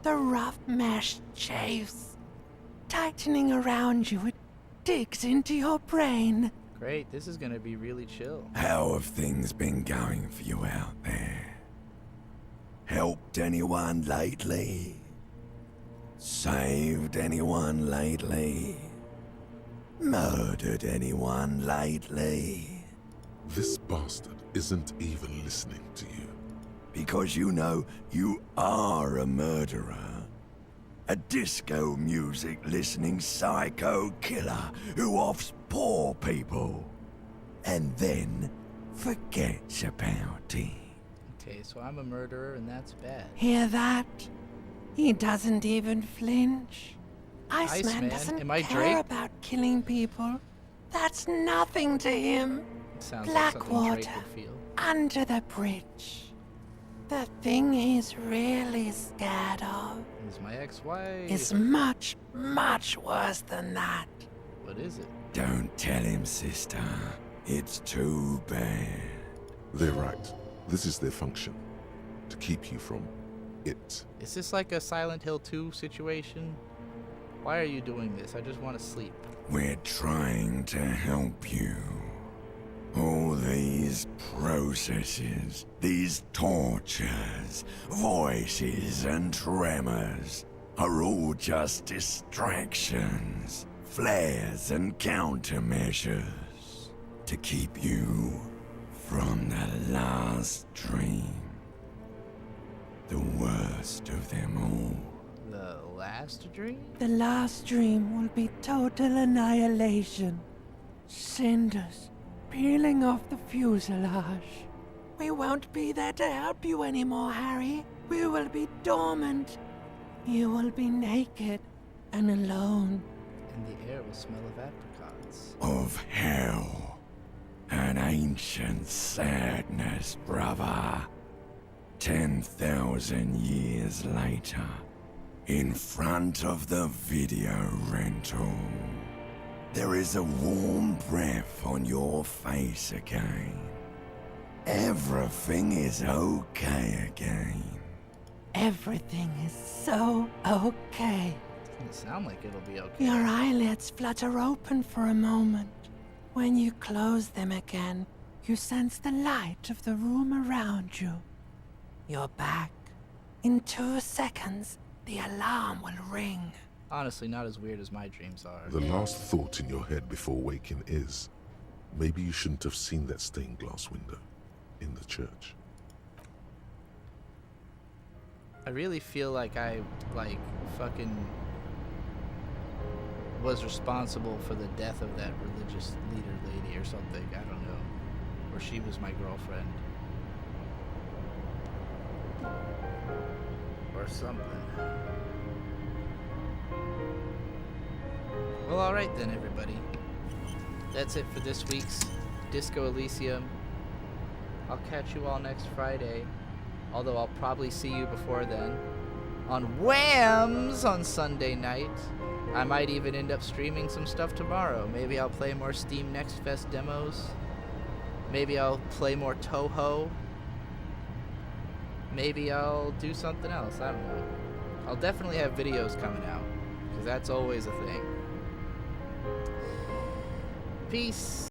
The rough mesh chafes, tightening around you, it digs into your brain. Great, this is gonna be really chill. How have things been going for you out there? Helped anyone lately? Saved anyone lately? Murdered anyone lately? This bastard isn't even listening to you. Because you know you are a murderer. A disco music listening psycho killer who offs poor people and then forgets about it. Okay, so I'm a murderer and that's bad. Hear that? He doesn't even flinch. Iceman Iceman? doesn't Am I care Drake? about killing people. That's nothing to him. Sounds like something Drake Blackwater, would feel. under the bridge. The thing he's really scared of Is my ex-wife. is much, much worse than that. What is it? Don't tell him, sister. It's too bad. They're right. This is their function. To keep you from it. Is this like a Silent Hill 2 situation? Why are you doing this? I just want to sleep. We're trying to help you. All these processes, these tortures, voices and tremors are all just distractions, flares and countermeasures to keep you from the last dream. The worst of them all. The last dream? The last dream will be total annihilation. Cinders peeling off the fuselage. We won't be there to help you anymore, Harry. We will be dormant. You will be naked and alone. And the air will smell of apricots. Of hell. An ancient sadness, brother. 10,000 years later, in front of the video rental, there is a warm breath on your face again. Everything is okay again. Everything is so okay. Doesn't sound like it'll be okay. Your eyelids flutter open for a moment. When you close them again, you sense the light of the room around you. You're back. In 2 seconds, the alarm will ring. Honestly, not as weird as my dreams are. The last thought in your head before waking is, maybe you shouldn't have seen that stained glass window in the church. I really feel like I, fucking was responsible for the death of that religious leader lady or something. I don't know. Or she was my girlfriend. Or something. Well, alright then, everybody. That's it for this week's Disco Elysium. I'll catch you all next Friday. Although I'll probably see you before then. On Whams on Sunday night. I might even end up streaming some stuff tomorrow. Maybe I'll play more Steam Next Fest demos. Maybe I'll play more Toho. Maybe I'll do something else. I don't know. I'll definitely have videos coming out. Because that's always a thing. Peace.